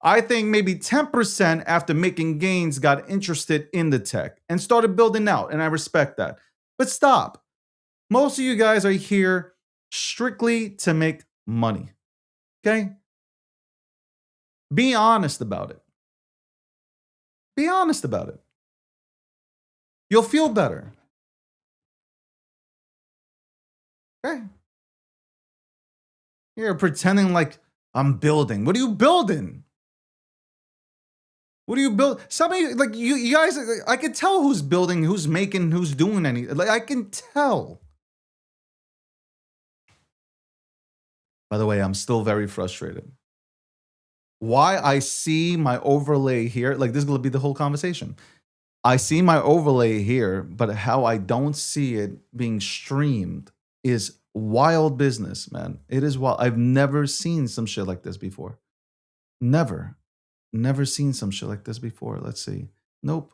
I think maybe 10% after making gains got interested in the tech and started building out, and I respect that. But stop. Most of you guys are here strictly to make money, okay? Be honest about it. Be honest about it. You'll feel better. Okay? You're pretending like I'm building. What are you building? What do you build? Somebody like you guys, I can tell who's building, who's making, who's doing anything. Like I can tell. By the way, I'm still very frustrated. Why I see my overlay here, like this is gonna be the whole conversation. I see my overlay here, but how I don't see it being streamed is wild business, man. It is wild. I've never seen some shit like this before. Never. Never seen some shit like this before. Let's see. Nope.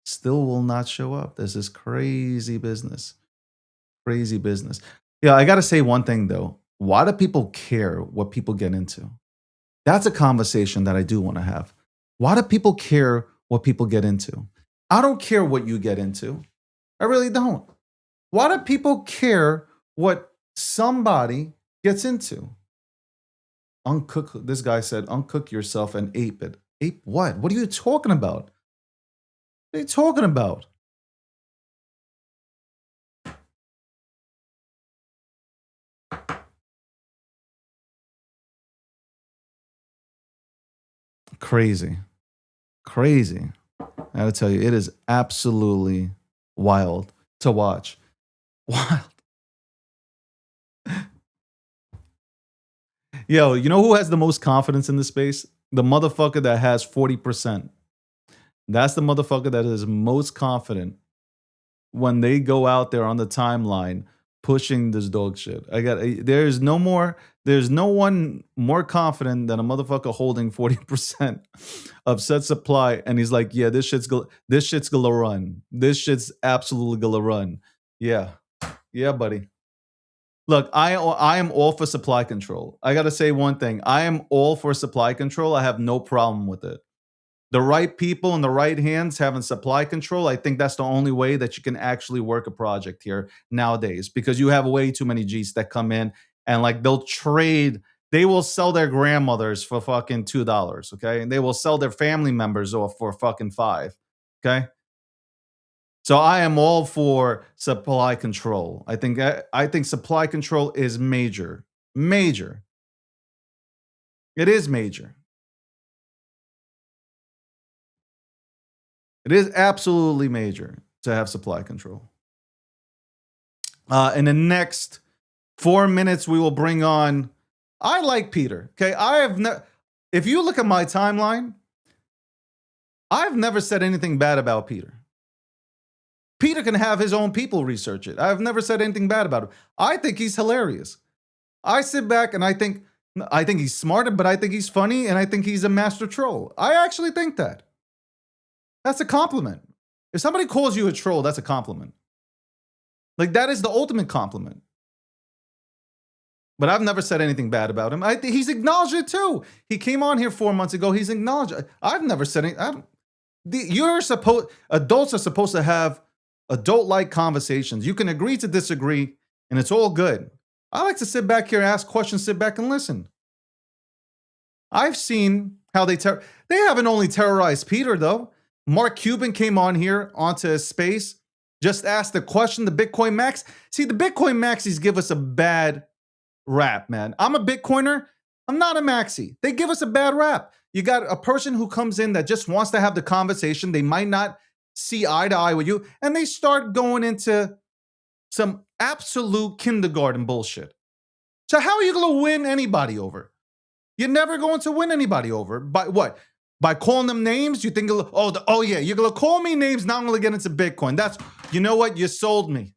Still will not show up. This is crazy business. Crazy business. Yeah, I gotta say one thing though. Why do people care what people get into? That's a conversation that I do want to have. Why do people care what people get into? I don't care what you get into. I really don't. Why do people care what somebody gets into? Uncook, this guy said, uncook yourself and ape it. Ape what? What are you talking about? What are you talking about? Crazy. Crazy. I gotta tell you, it is absolutely wild to watch. Wild. Yo, you know who has the most confidence in this space? The motherfucker that has 40%. That's the motherfucker that is most confident when they go out there on the timeline pushing this dog shit. There's no one more confident than a motherfucker holding 40% of set supply, and he's like, yeah, this shit's gonna run. This shit's absolutely gonna run. Yeah, buddy. Look, I am all for supply control. I gotta say one thing. I am all for supply control. I have no problem with it. The right people in the right hands having supply control, I think that's the only way that you can actually work a project here nowadays, because you have way too many G's that come in and like they will sell their grandmothers for fucking $2, okay? And they will sell their family members off for fucking $5, okay? So I am all for supply control. I think supply control is major. Major. It is major. It is absolutely major to have supply control. In the next 4 minutes, we will bring on. I like Peter. Okay, if you look at my timeline, I've never said anything bad about Peter. Peter can have his own people research it. I've never said anything bad about him. I think he's hilarious. I sit back and I think he's smart, but I think he's funny, and I think he's a master troll. I actually think that. That's a compliment. If somebody calls you a troll, that's a compliment. Like, that is the ultimate compliment. But I've never said anything bad about him. He's acknowledged it too. He came on here 4 months ago. He's acknowledged it. I've never said anything. Adults are supposed to have adult-like conversations. You can agree to disagree, and it's all good. I like to sit back here, ask questions, sit back and listen. I've seen how they haven't only terrorized Peter, though. Mark Cuban came on here onto his space, just asked the question, the Bitcoin Max. See, the Bitcoin Maxis give us a bad rap, man. I'm a Bitcoiner. I'm not a Maxi. They give us a bad rap. You got a person who comes in that just wants to have the conversation. They might not see eye to eye with you, and they start going into some absolute kindergarten bullshit. So how are you going to win anybody over? You're never going to win anybody over. By what? By calling them names? You think, oh yeah, you're going to call me names, now I'm going to get into Bitcoin. You know what? You sold me.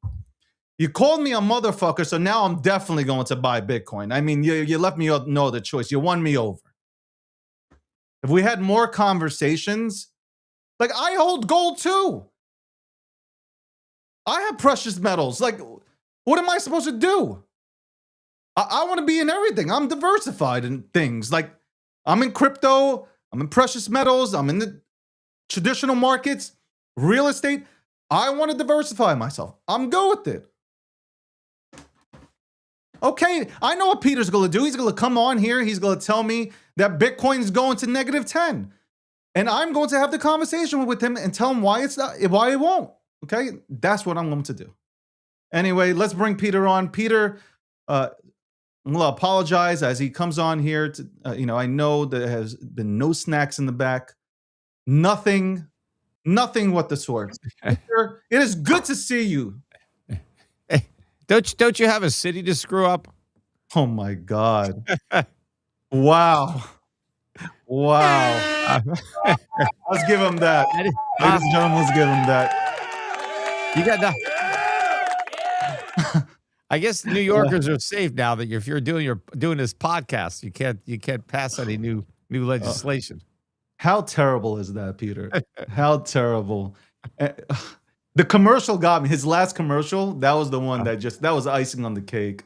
You called me a motherfucker, so now I'm definitely going to buy Bitcoin. I mean, you left me no other choice. You won me over. If we had more conversations, like, I hold gold too. I have precious metals. Like, what am I supposed to do? I want to be in everything. I'm diversified in things. Like, I'm in crypto. I'm in precious metals. I'm in the traditional markets, real estate. I want to diversify myself. I'm good with it. Okay, I know what Peter's going to do. He's going to come on here. He's going to tell me that Bitcoin's going to -10. And I'm going to have the conversation with him and tell him why it won't. Okay, that's what I'm going to do. Anyway, let's bring Peter on. Peter, I'm going to apologize as he comes on here. I know there has been no snacks in the back. Nothing what the sort. Peter, it is good to see you. Hey, don't you have a city to screw up? Oh my God. Wow. Wow. Uh, Let's give him that. that is- Ladies and gentlemen, let's give him that. you got the. I guess New Yeah. Yorkers are safe now that if you're doing this podcast, you can't pass any new legislation. How terrible is that, Peter? How terrible. Eh, The commercial got me. His last commercial, that was the one that was icing on the cake.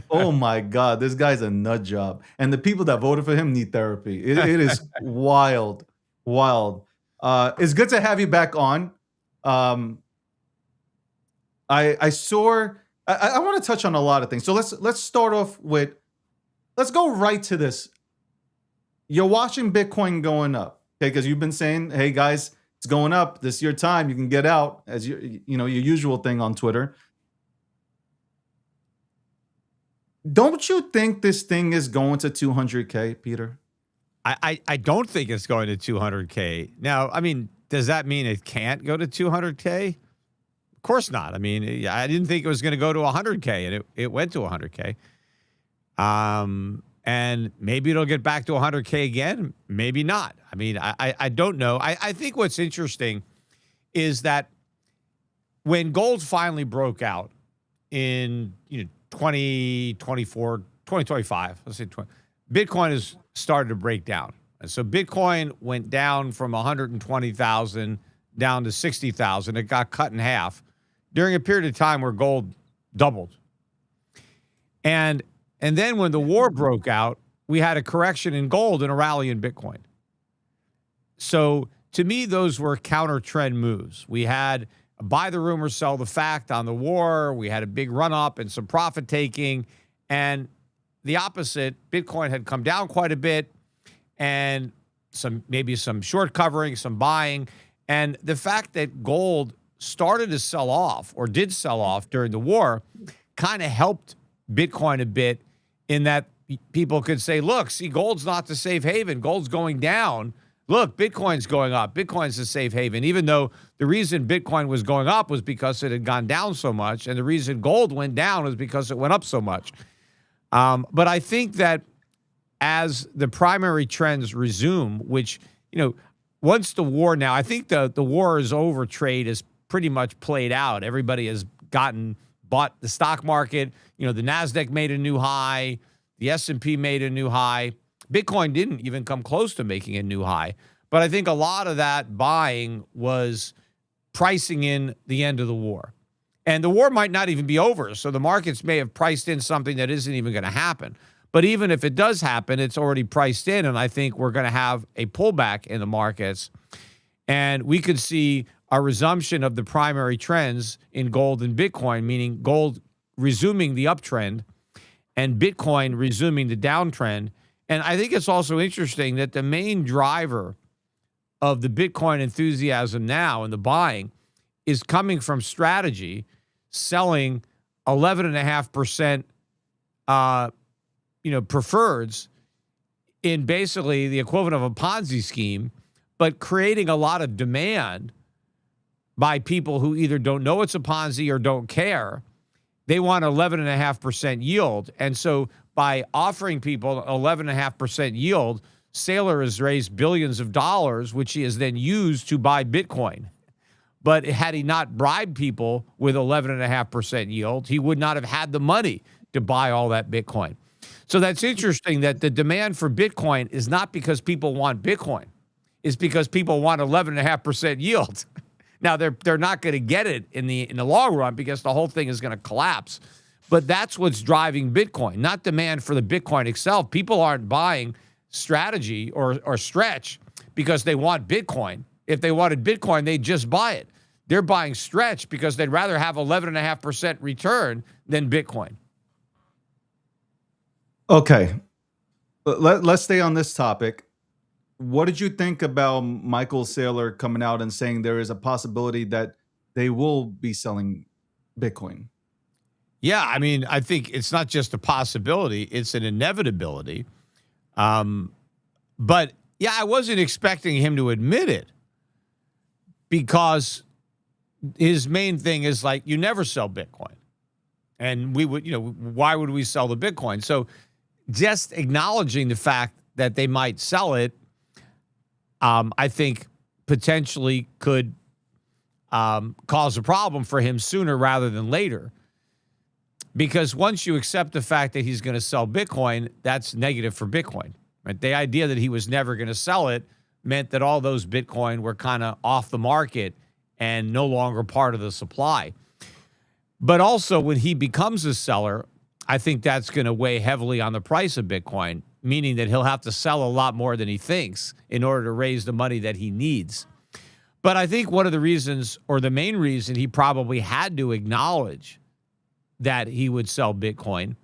Oh my God, this guy's a nut job. And the people that voted for him need therapy. It is wild, wild. It's good to have you back on. Um, I saw. I want to touch on a lot of things. So let's start off with. Let's go right to this. You're watching Bitcoin going up, okay? Because you've been saying, "Hey guys, it's going up. This is your time. You can get out," as your your usual thing on Twitter. Don't you think this thing is going to 200K, Peter? I don't think it's going to 200K. Now, I mean, does that mean it can't go to 200K? Of course not. I mean, I didn't think it was going to go to 100K, and it went to 100K. And maybe it'll get back to 100K again. Maybe not. I mean, I don't know. I think what's interesting is that when gold finally broke out in 2024, 2025, let's say 20, Bitcoin has started to break down. And so Bitcoin went down from 120,000 down to 60,000. It got cut in half during a period of time where gold doubled. And then when the war broke out, we had a correction in gold and a rally in Bitcoin. So to me, those were counter trend moves. We had a buy the rumor, sell the fact on the war. We had a big run up and some profit taking. And the opposite, Bitcoin had come down quite a bit and maybe some short covering, some buying. And the fact that gold started to sell off or did sell off during the war kind of helped Bitcoin a bit in that people could say, look, see, gold's not the safe haven. Gold's going down. Look, Bitcoin's going up. Bitcoin's the safe haven, even though the reason Bitcoin was going up was because it had gone down so much. And the reason gold went down was because it went up so much. But I think that as the primary trends resume, which, once the war now, I think the war is over, trade is pretty much played out. Everybody has bought the stock market. The NASDAQ made a new high. The S&P made a new high. Bitcoin didn't even come close to making a new high. But I think a lot of that buying was pricing in the end of the war. And the war might not even be over. So the markets may have priced in something that isn't even going to happen. But even if it does happen, it's already priced in. And I think we're going to have a pullback in the markets. And we could see a resumption of the primary trends in gold and Bitcoin, meaning gold resuming the uptrend and Bitcoin resuming the downtrend. And I think it's also interesting that the main driver of the Bitcoin enthusiasm now and the buying is coming from strategy, selling 11.5%, preferreds in basically the equivalent of a Ponzi scheme, but creating a lot of demand by people who either don't know it's a Ponzi or don't care. They want 11.5% yield. And so by offering people 11.5% yield, Saylor has raised billions of dollars, which he has then used to buy Bitcoin. But had he not bribed people with 11.5% yield, he would not have had the money to buy all that Bitcoin. So that's interesting that the demand for Bitcoin is not because people want Bitcoin. It's because people want 11.5% yield. Now, they're not going to get it in the long run because the whole thing is going to collapse. But that's what's driving Bitcoin, not demand for the Bitcoin itself. People aren't buying strategy or stretch because they want Bitcoin. If they wanted Bitcoin, they'd just buy it. They're buying stretch because they'd rather have 11.5% return than Bitcoin. Okay. Let's stay on this topic. What did you think about Michael Saylor coming out and saying there is a possibility that they will be selling Bitcoin? Yeah, I mean, I think it's not just a possibility, it's an inevitability. But yeah, I wasn't expecting him to admit it because his main thing is like, you never sell Bitcoin. And we would, why would we sell the Bitcoin? So just acknowledging the fact that they might sell it, I think potentially could cause a problem for him sooner rather than later. Because once you accept the fact that he's going to sell Bitcoin, that's negative for Bitcoin. Right? The idea that he was never going to sell it meant that all those Bitcoin were kind of off the market and no longer part of the supply. But also, when he becomes a seller, I think that's going to weigh heavily on the price of Bitcoin, meaning that he'll have to sell a lot more than he thinks in order to raise the money that he needs. But I think one of the reasons, or the main reason, he probably had to acknowledge that he would sell Bitcoin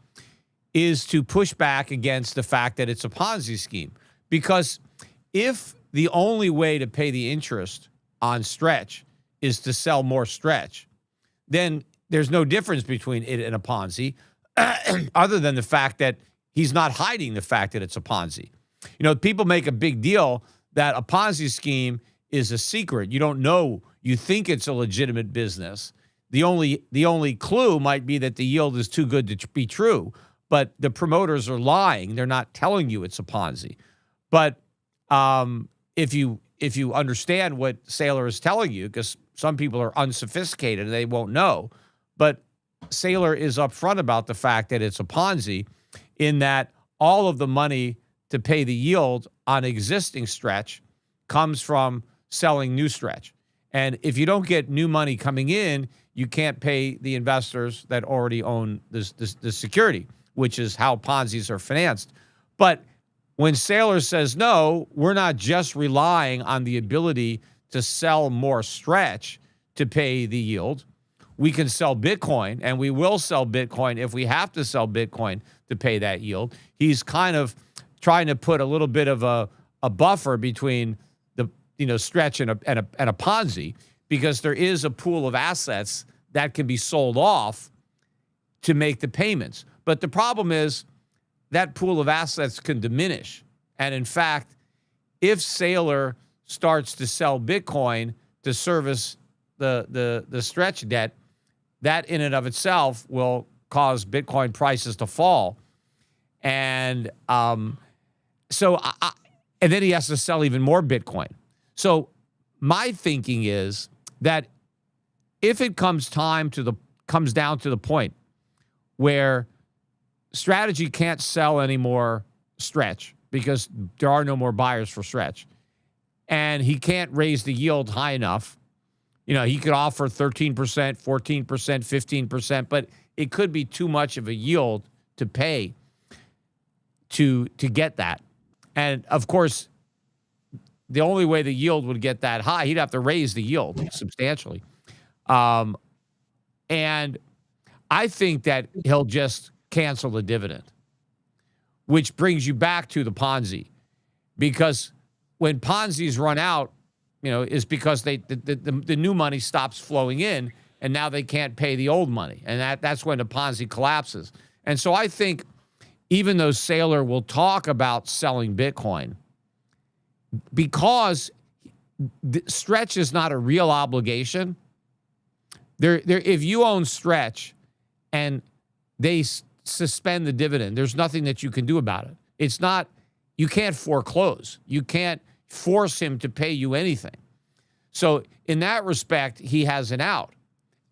is to push back against the fact that it's a Ponzi scheme. Because if the only way to pay the interest on Stretch is to sell more Stretch, then there's no difference between it and a Ponzi other than the fact that he's not hiding the fact that it's a Ponzi. People make a big deal that a Ponzi scheme is a secret. You don't know. You think it's a legitimate business. The only clue might be that the yield is too good to be true, but the promoters are lying. They're not telling you it's a Ponzi. But if you understand what Saylor is telling you, because some people are unsophisticated and they won't know, but Saylor is upfront about the fact that it's a Ponzi, in that all of the money to pay the yield on existing Stretch comes from selling new Stretch. And if you don't get new money coming in, you can't pay the investors that already own this security, which is how Ponzi's are financed. But when Saylor says, no, we're not just relying on the ability to sell more Stretch to pay the yield. We can sell Bitcoin, and we will sell Bitcoin if we have to sell Bitcoin to pay that yield. He's kind of trying to put a little bit of a buffer between the Stretch and a Ponzi, because there is a pool of assets that can be sold off to make the payments. But the problem is that pool of assets can diminish. And in fact, if Saylor starts to sell Bitcoin to service the Stretch debt, that in and of itself will cause Bitcoin prices to fall. And and then he has to sell even more Bitcoin. So my thinking is that if it comes down to the point where Strategy can't sell any more Stretch because there are no more buyers for Stretch, and he can't raise the yield high enough, he could offer 13%, 14%, 15%, but it could be too much of a yield to pay to get that. And of course, the only way the yield would get that high, he'd have to raise the yield substantially. And I think that he'll just cancel the dividend, which brings you back to the Ponzi. Because when Ponzi's run out, is because the new money stops flowing in, and now they can't pay the old money. And that's when the Ponzi collapses. And so I think even though Saylor will talk about selling Bitcoin, because Stretch is not a real obligation, if you own Stretch and they suspend the dividend, there's nothing that you can do about it. It's not, you can't foreclose. You can't force him to pay you anything. So in that respect, he has an out.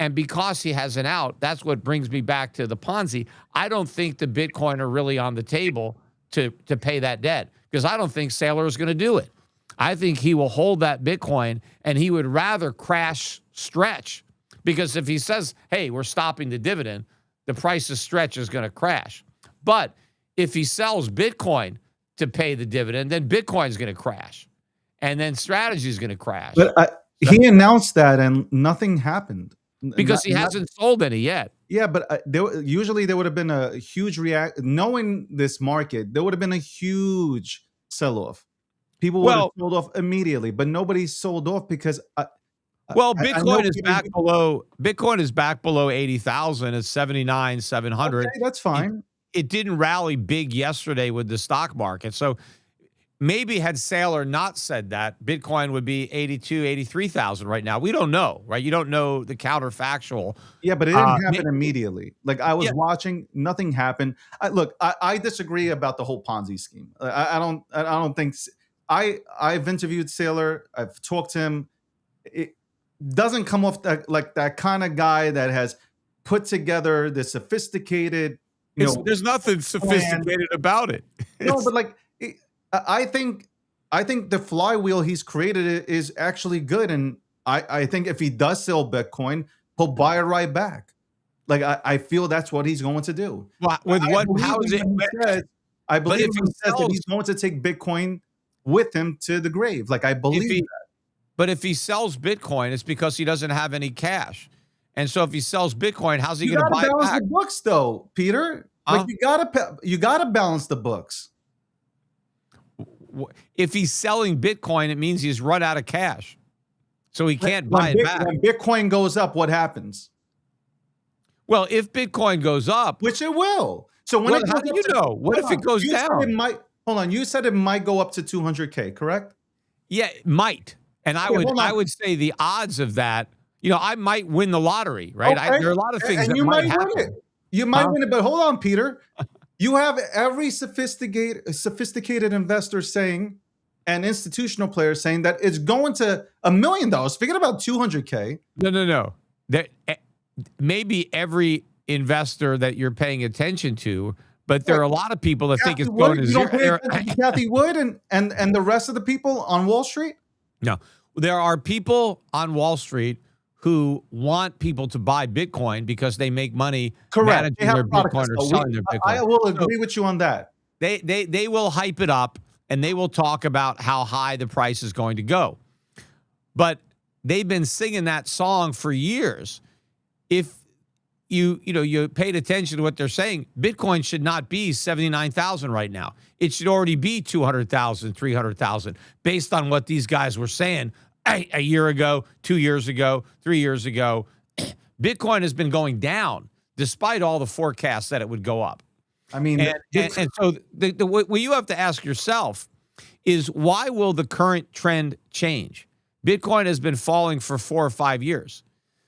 And because he has an out, that's what brings me back to the Ponzi. I don't think the Bitcoin are really on the table to pay that debt, because I don't think Saylor is going to do it. I think he will hold that Bitcoin, and he would rather crash Stretch, because if he says, hey, we're stopping the dividend, the price of Stretch is going to crash. But if he sells Bitcoin to pay the dividend, then Bitcoin's going to crash, and then Strategy is going to crash. But he announced that, and nothing happened. Because he hasn't sold any yet. Yeah, but usually there would have been a huge knowing this market, there would have been a huge sell-off. People would have sold off immediately, but nobody sold off because Bitcoin is back below. Bitcoin is back below 80,000. It's 79,700. Okay, that's fine. It didn't rally big yesterday with the stock market. So maybe had Saylor not said that, Bitcoin would be 82, 83,000 right now. We don't know, right? You don't know the counterfactual. Yeah, but it didn't happen immediately. Like I was Yeah. watching, nothing happened. Look, I disagree about the whole Ponzi scheme. I don't think. I've interviewed Saylor. I've talked to him. It doesn't come off like that kind of guy that has put together this sophisticated. There's nothing sophisticated about it. No, but like I think the flywheel he's created is actually good, and I think if he does sell Bitcoin, he'll buy it right back. Like I feel that's what he's going to do. Well, with what? How is it? I believe if he says that he's going to take Bitcoin with him to the grave. Like I believe that. But if he sells Bitcoin, it's because he doesn't have any cash. And so if he sells Bitcoin, how's he going to buy it back? You got to balance the books, though, Peter. Like you got to balance the books. If he's selling Bitcoin, it means he's run out of cash, so he can't buy it back. When Bitcoin goes up, what happens? Well, if Bitcoin goes up, which it will. So when how do you know? What if it goes down? Hold on. You said it might go up to 200K, correct? Yeah, it might. And I would say the odds of that, I might win the lottery, right? Okay. There are a lot of things and that you might win happen. it. You might win it, but hold on, Peter. You have every sophisticated investor saying, and institutional players saying that it's going to $1 million. Forget about 200K. No. Maybe every investor that you're paying attention to, but there are a lot of people that think it's going to zero. Kathy Wood and the rest of the people on Wall Street? No, there are people on Wall Street who want people to buy Bitcoin because they make money managing their Bitcoin or selling their Bitcoin. I will agree with you on that. They will hype it up and they will talk about how high the price is going to go. But they've been singing that song for years. If you paid attention to what they're saying, Bitcoin should not be 79,000 right now. It should already be 200,000, 300,000 based on what these guys were saying a year ago, 2 years ago, 3 years ago. Bitcoin has been going down despite all the forecasts that it would go up. I mean, and so what you have to ask yourself is, why will the current trend change? Bitcoin has been falling for 4 or 5 years.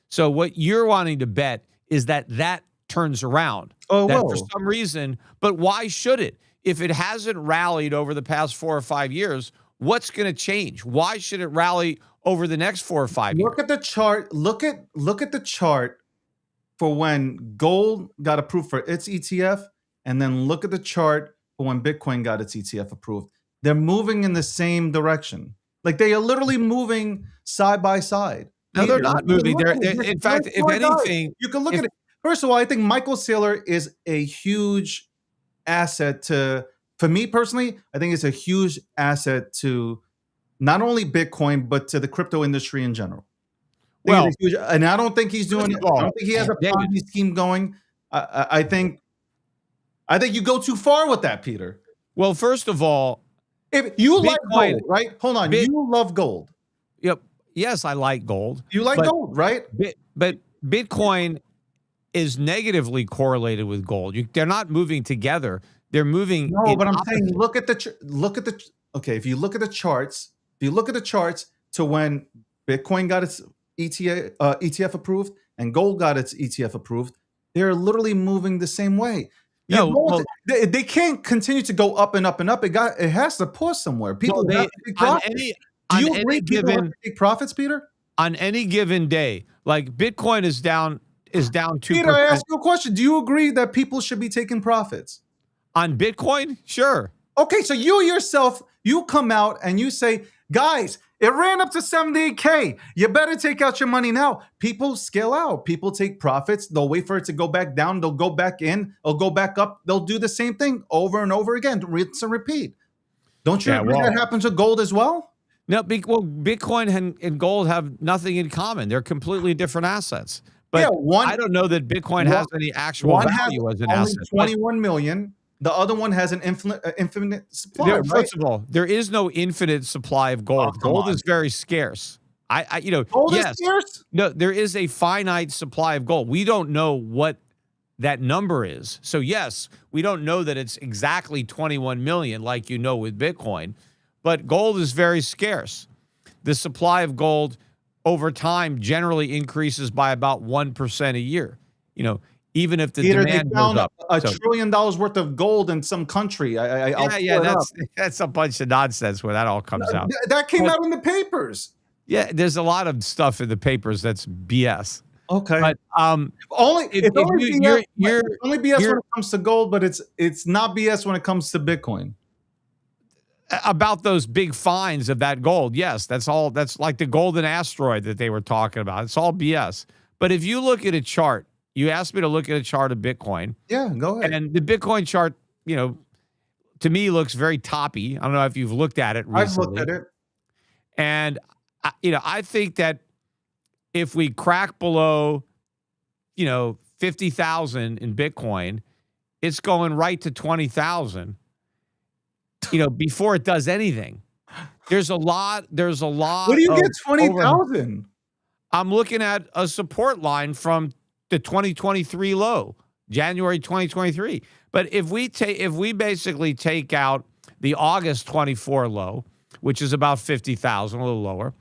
So what you're wanting to bet is that turns around. For some reason, but why should it? If it hasn't rallied over the past 4 or 5 years, what's going to change? Why should it rally over the next 4 or 5 years? Look at the chart. Look at the chart for when gold got approved for its ETF, and then look at the chart for when Bitcoin got its ETF approved. They're moving in the same direction. Like they are literally moving side by side. No, they're not moving. In fact, if anything, you can look at it. First of all, I think Michael Saylor is a huge asset for me personally. I think it's a huge asset to not only Bitcoin, but to the crypto industry in general. And I don't think he's doing it. I don't think he has a Ponzi scheme going. I think you go too far with that, Peter. Well, first of all, if you like gold, right? Hold on. You love gold. Yep. Yes, I like gold. You like gold, right? But Bitcoin is negatively correlated with gold. They're not moving together. They're moving. No, but I'm saying look at the okay. If you look at the charts, to when Bitcoin got its ETF approved and gold got its ETF approved, they're literally moving the same way. They can't continue to go up and up and up. It has to pause somewhere. People have to take profits. Do you agree people have to take profits, Peter? On any given day, like Bitcoin is down 2%. Peter, I ask you a question. Do you agree that people should be taking profits? On Bitcoin? Sure. Okay, so you yourself, you come out and you say, guys, it ran up to 78K. You better take out your money now. People scale out. People take profits. They'll wait for it to go back down. They'll go back in. They'll go back up. They'll do the same thing over and over again. Rinse and repeat. Don't you agree that happens with gold as well? No, Bitcoin and gold have nothing in common. They're completely different assets. But I don't know that Bitcoin has any actual value as an asset. 21 million. The other one has an infinite supply. First of all, there is no infinite supply of gold. Gold is very scarce. Gold is scarce? No, there is a finite supply of gold. We don't know what that number is. So yes, we don't know that it's exactly 21 million like with Bitcoin. but gold is very scarce. The supply of gold over time generally increases by about 1% a year. Even if the Peter, they demand goes found up. $1 trillion worth of gold in some country. I'll pull it up. That's a bunch of nonsense where that all comes out. That came But- out in the papers. Yeah, there's a lot of stuff in the papers that's BS. Okay. But Only if it's only you- BS, you're- it's only BS when you're- it comes to gold, but it's not BS when it comes to Bitcoin. about those big finds of that gold, yes, that's like the golden asteroid that they were talking about. It's all BS. But if you look at a chart, you asked me to look at a chart of Bitcoin. Yeah, go ahead. And the Bitcoin chart, to me looks very toppy. I don't know if you've looked at it recently. I've looked at it. And I think that if we crack below, 50,000 in Bitcoin, it's going right to 20,000. Before it does anything. There's a lot. Where do you get 20,000? I'm looking at a support line from the 2023 low, January 2023. But if we basically take out the August 24 low, which is about 50,000, a little lower,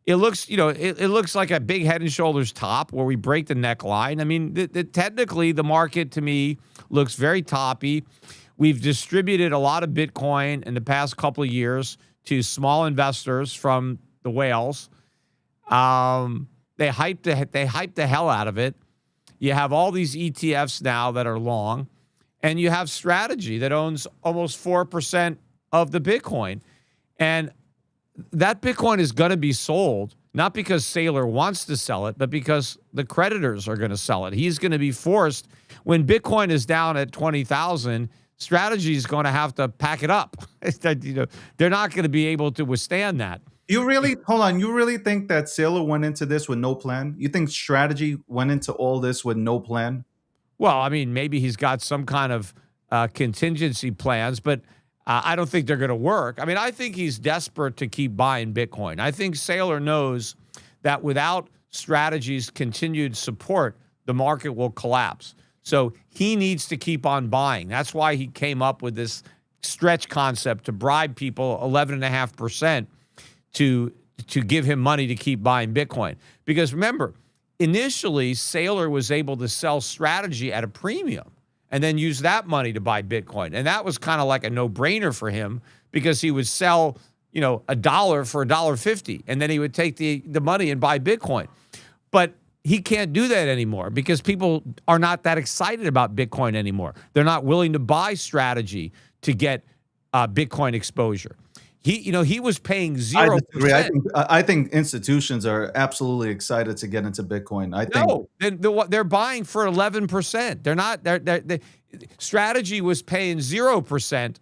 it looks, it looks like a big head and shoulders top where we break the neckline. I mean, technically the market to me looks very toppy. We've distributed a lot of Bitcoin in the past couple of years to small investors from the whales. They hyped the hell out of it. You have all these ETFs now that are long, and you have Strategy that owns almost 4% of the Bitcoin. And that Bitcoin is going to be sold, not because Saylor wants to sell it, but because the creditors are going to sell it. He's going to be forced. When Bitcoin is down at 20,000, Strategy is going to have to pack it up. They're not going to be able to withstand that. You really think that Saylor went into this with no plan? You think Strategy went into all this with no plan? Well, I mean, maybe he's got some kind of contingency plans, but I don't think they're going to work. I mean, I think he's desperate to keep buying Bitcoin. I think Saylor knows that without Strategy's continued support, the market will collapse. So he needs to keep on buying. That's why he came up with this stretch concept to bribe people 11.5% to give him money to keep buying Bitcoin. Because remember, initially, Saylor was able to sell Strategy at a premium and then use that money to buy Bitcoin. And that was kind of like a no-brainer for him because he would sell, $1 for $1.50, and then he would take the money and buy Bitcoin. But he can't do that anymore because people are not that excited about Bitcoin anymore. They're not willing to buy Strategy to get Bitcoin exposure. He was paying 0%. I disagree. I think institutions are absolutely excited to get into Bitcoin. They're buying for 11%. They're not. Strategy was paying 0%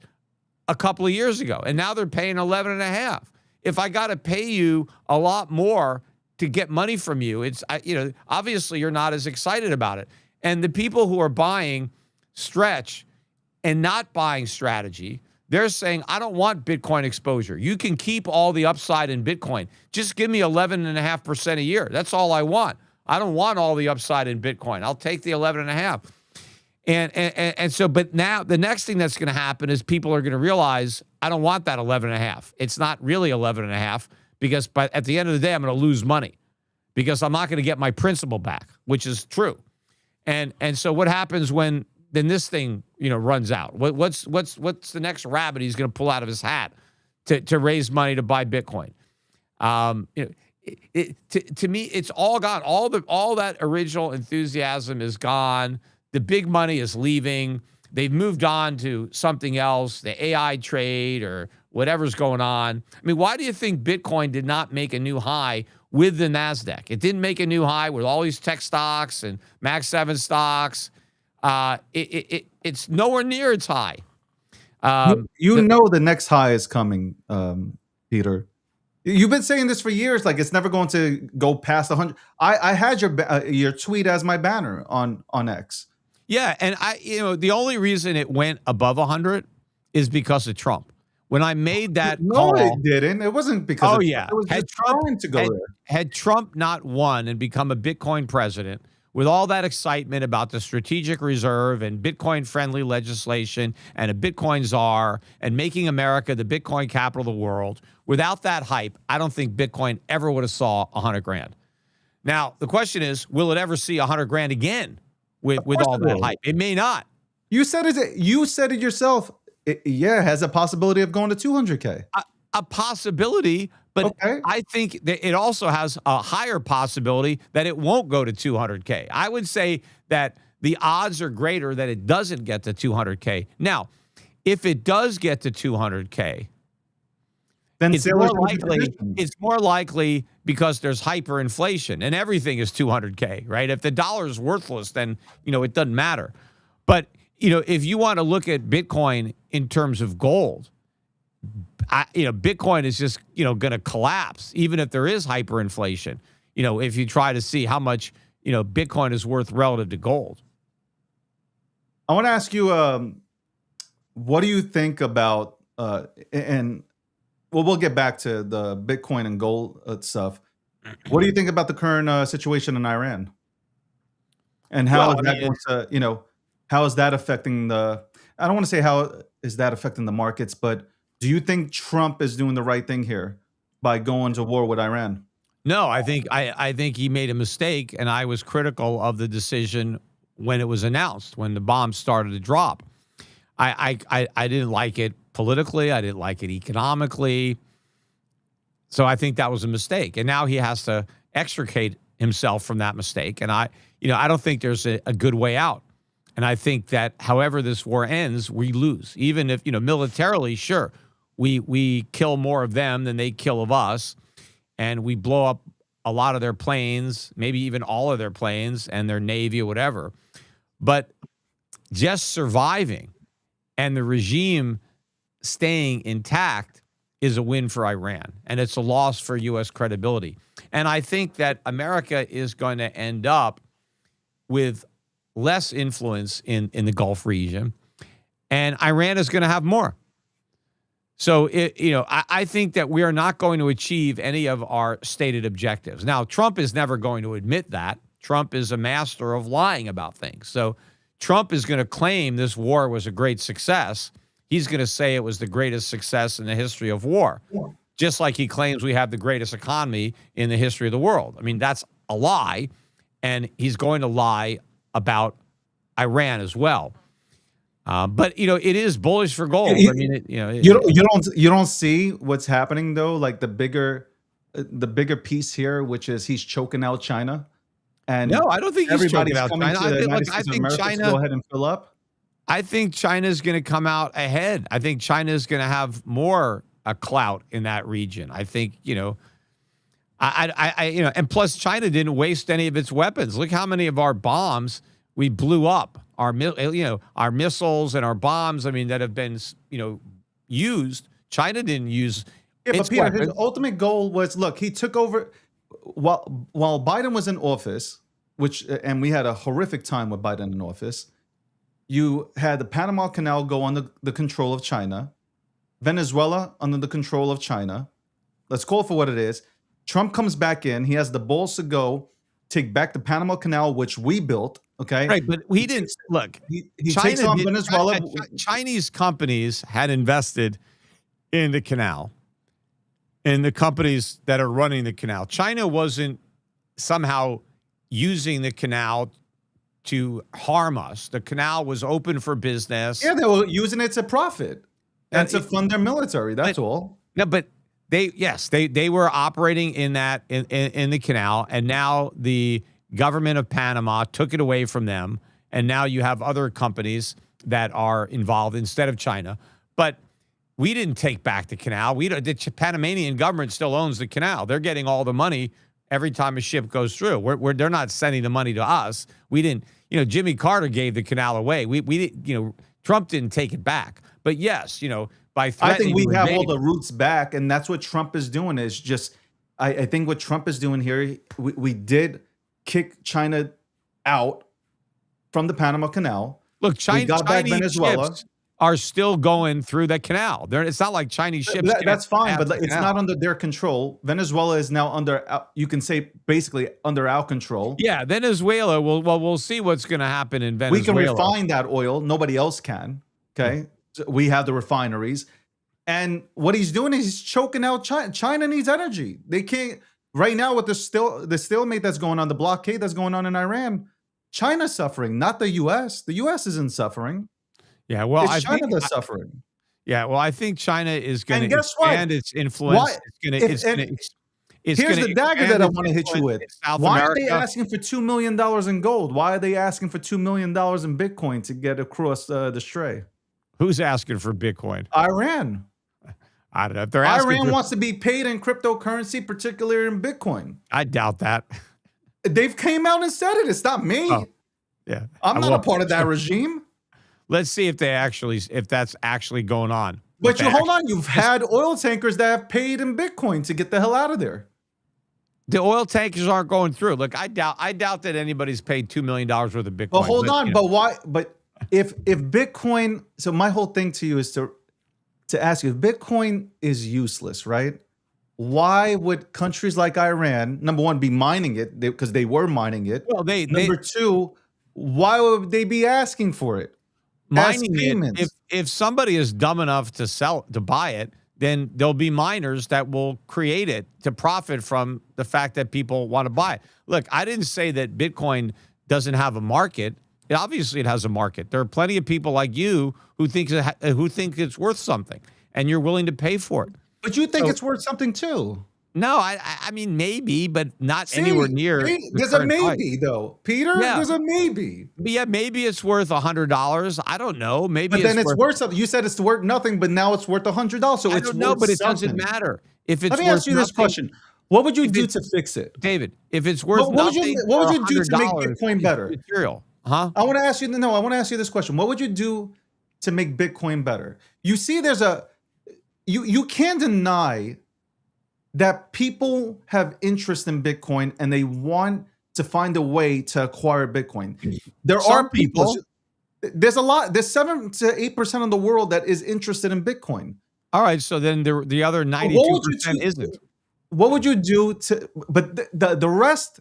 a couple of years ago, and now they're paying 11.5%. If I got to pay you a lot more to get money from you, obviously you're not as excited about it. And the people who are buying Stretch and not buying Strategy, they're saying, I don't want Bitcoin exposure. You can keep all the upside in Bitcoin. Just give me 11.5% a year. That's all I want. I don't want all the upside in Bitcoin. I'll take the 11.5. And so, but now the next thing that's going to happen is people are going to realize, I don't want that 11.5. It's not really 11.5 because at the end of the day, I'm going to lose money because I'm not going to get my principal back, which is true. And so what happens when then this thing, runs out? What's the next rabbit he's going to pull out of his hat to raise money to buy Bitcoin? To me, it's all gone. All that original enthusiasm is gone. The big money is leaving. They've moved on to something else, the AI trade or whatever's going on. I mean, why do you think Bitcoin did not make a new high with the NASDAQ? It didn't make a new high with all these tech stocks and Mag 7 stocks. It's nowhere near its high. The next high is coming, Peter. You've been saying this for years, like it's never going to go past 100. I had your tweet as my banner on X. Yeah, and the only reason it went above 100 is because of Trump. When I made that call, it didn't. It wasn't because. Oh yeah, it was just trying to go there. Had Trump not won and become a Bitcoin president, with all that excitement about the strategic reserve and Bitcoin-friendly legislation and a Bitcoin czar and making America the Bitcoin capital of the world, without that hype, I don't think Bitcoin ever would have saw 100 grand. Now, the question is, will it ever see 100 grand again with all that hype? It may not. You said it. You said it yourself. It has a possibility of going to 200K. A possibility, but Okay. I think that it also has a higher possibility that it won't go to 200K. I would say that the odds are greater that it doesn't get to 200K. Now, if it does get to 200K, Then it's more likely because there's hyperinflation and everything is 200K, right? If the dollar is worthless, then, it doesn't matter. But, if you want to look at Bitcoin in terms of gold, Bitcoin is just, going to collapse, even if there is hyperinflation, if you try to see how much, Bitcoin is worth relative to gold. I want to ask you, what do you think about, we'll get back to the Bitcoin and gold stuff. What do you think about the current situation in Iran? And how is that going to, how is that affecting I don't want to say how is that affecting the markets, but do you think Trump is doing the right thing here by going to war with Iran? No, I think he made a mistake, and I was critical of the decision when it was announced, when the bombs started to drop. I didn't like it politically. I didn't like it economically. So I think that was a mistake, and now he has to extricate himself from that mistake. And I don't think there's a good way out. And I think that however this war ends, we lose. Even if, militarily, sure, we kill more of them than they kill of us, and we blow up a lot of their planes, maybe even all of their planes and their Navy or whatever. But just surviving and the regime staying intact is a win for Iran, and it's a loss for U.S. credibility. And I think that America is going to end up with less influence in the Gulf region, and Iran is going to have more. So, I think that we are not going to achieve any of our stated objectives. Now, Trump is never going to admit that. Trump is a master of lying about things. So Trump is going to claim this war was a great success. He's going to say it was the greatest success in the history of war, just like he claims we have the greatest economy in the history of the world. I mean, that's a lie, and he's going to lie about Iran as well. But it is bullish for gold. I mean, you don't see what's happening though. Like the bigger piece here, which is he's choking out China. And no, I don't think he's choking out China. I think China go ahead and fill up. I think China's going to come out ahead. I think China is going to have more clout in that region. I think and plus China didn't waste any of its weapons. Look how many of our bombs we blew up. Our missiles and our bombs, that have been, used. China didn't use. Yeah, but Peter, his ultimate goal was, look, he took over while Biden was in office, and we had a horrific time with Biden in office. You had the Panama Canal go under the control of China, Venezuela under the control of China. Let's call it for what it is. Trump comes back in. He has the balls to go take back the Panama Canal, which we built. Okay. Right, but he didn't look. He takes on Venezuela. Chinese companies had invested in the canal, in the companies that are running the canal. China wasn't somehow using the canal to harm us. The canal was open for business. Yeah, they were using it to profit and to fund their military. That's all. No, but they were operating in that in the canal, and now the government of Panama took it away from them, and now you have other companies that are involved instead of China. But we didn't take back the canal. The Panamanian government still owns the canal. They're getting all the money every time a ship goes through. They're not sending the money to us. We didn't. Jimmy Carter gave the canal away. We didn't. Trump didn't take it back. But yes, by threatening, I think we have all the roots back, and that's what Trump is doing. Is just, I think what Trump is doing here. We did kick China out from the Panama Canal. Look, we got back Venezuela. Ships are still going through the canal. It's not like Chinese ships. That's fine, but it's canal. not under their control. Venezuela is now under, you can say, basically under our control. Yeah, Venezuela. We'll see what's going to happen in Venezuela. We can refine that oil. Nobody else can. Okay, so we have the refineries, and what he's doing is he's choking out China. China needs energy. They can't right now with the stalemate that's going on, the blockade that's going on in Iran. China's suffering, not the U.S. The U.S. isn't suffering. Yeah, well, it's China that's suffering. Yeah, well, I think China is going to expand its influence. Why? Here's the dagger that I want to hit you with. Why are they asking for $2 million in gold? Why are they asking for $2 million in Bitcoin to get across the strait? Who's asking for Bitcoin? Iran. I don't know. If they're asking Iran wants to be paid in cryptocurrency, particularly in Bitcoin. I doubt that. They've came out and said it. It's not me. Oh, yeah, I'm not a part of that regime. Let's see if that's actually going on. But hold on, you've had oil tankers that have paid in Bitcoin to get the hell out of there. The oil tankers aren't going through. Look, I doubt that anybody's paid $2 million worth of Bitcoin. But hold on, but why? But if Bitcoin, so my whole thing to you is to ask you, if Bitcoin is useless, right? Why would countries like Iran, number one, be mining it because they were mining it? Well, number two, why would they be asking for it? Mining it. If somebody is dumb enough to buy it, then there'll be miners that will create it to profit from the fact that people want to buy it. Look, I didn't say that Bitcoin doesn't have a market. Obviously, it has a market. There are plenty of people like you who think it's worth something, and you're willing to pay for it. But you think it's worth something too? No, I mean maybe, but not anywhere near. There's a maybe though, Peter. Yeah. There's a maybe. Yeah, maybe it's worth $100. I don't know. Maybe, but then it's worth something. You said it's worth nothing, but now it's worth $100. So it's worth but it something. doesn't matter. If it's Let me ask you this question: what would you do to fix it, David? If it's worth nothing, what would you do to make Bitcoin better? Material, huh? I want to ask you. No, I want to ask you this question: what would you do to make Bitcoin better? You see, you can't deny that people have interest in Bitcoin and they want to find a way to acquire Bitcoin. There are people. There's a lot. There's 7 to 8% of the world that is interested in Bitcoin. All right. So then the other 92% isn't. What would you do to? But the rest.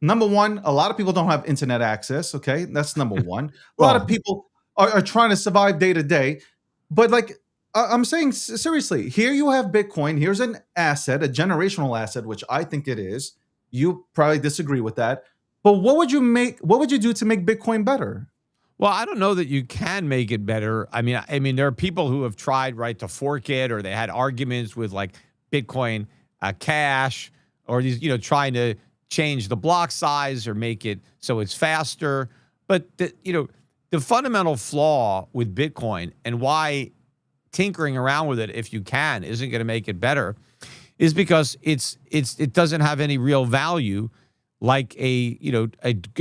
Number one, a lot of people don't have internet access. Okay, that's number one. A lot of people are trying to survive day to day, but like. I'm saying seriously, here you have Bitcoin. Here's an asset, a generational asset, which I think it is. You probably disagree with that. But what would you do to make Bitcoin better? Well, I don't know that you can make it better. I mean, there are people who have tried, right, to fork it, or they had arguments with like Bitcoin Cash, or these, trying to change the block size or make it so it's faster. But the fundamental flaw with Bitcoin and why tinkering around with it, if you can, isn't going to make it better, is because it doesn't have any real value like a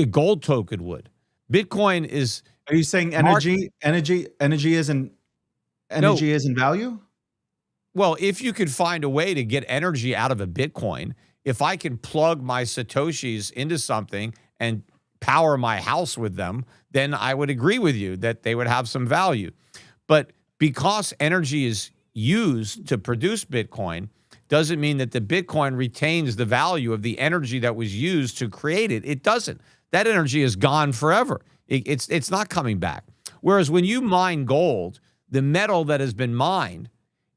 gold token would. Bitcoin is. Are you saying energy isn't value? Well, if you could find a way to get energy out of a Bitcoin, if I can plug my Satoshis into something and power my house with them, then I would agree with you that they would have some value. But because energy is used to produce Bitcoin, doesn't mean that the Bitcoin retains the value of the energy that was used to create it. It doesn't. That energy is gone forever. It's not coming back. Whereas when you mine gold, the metal that has been mined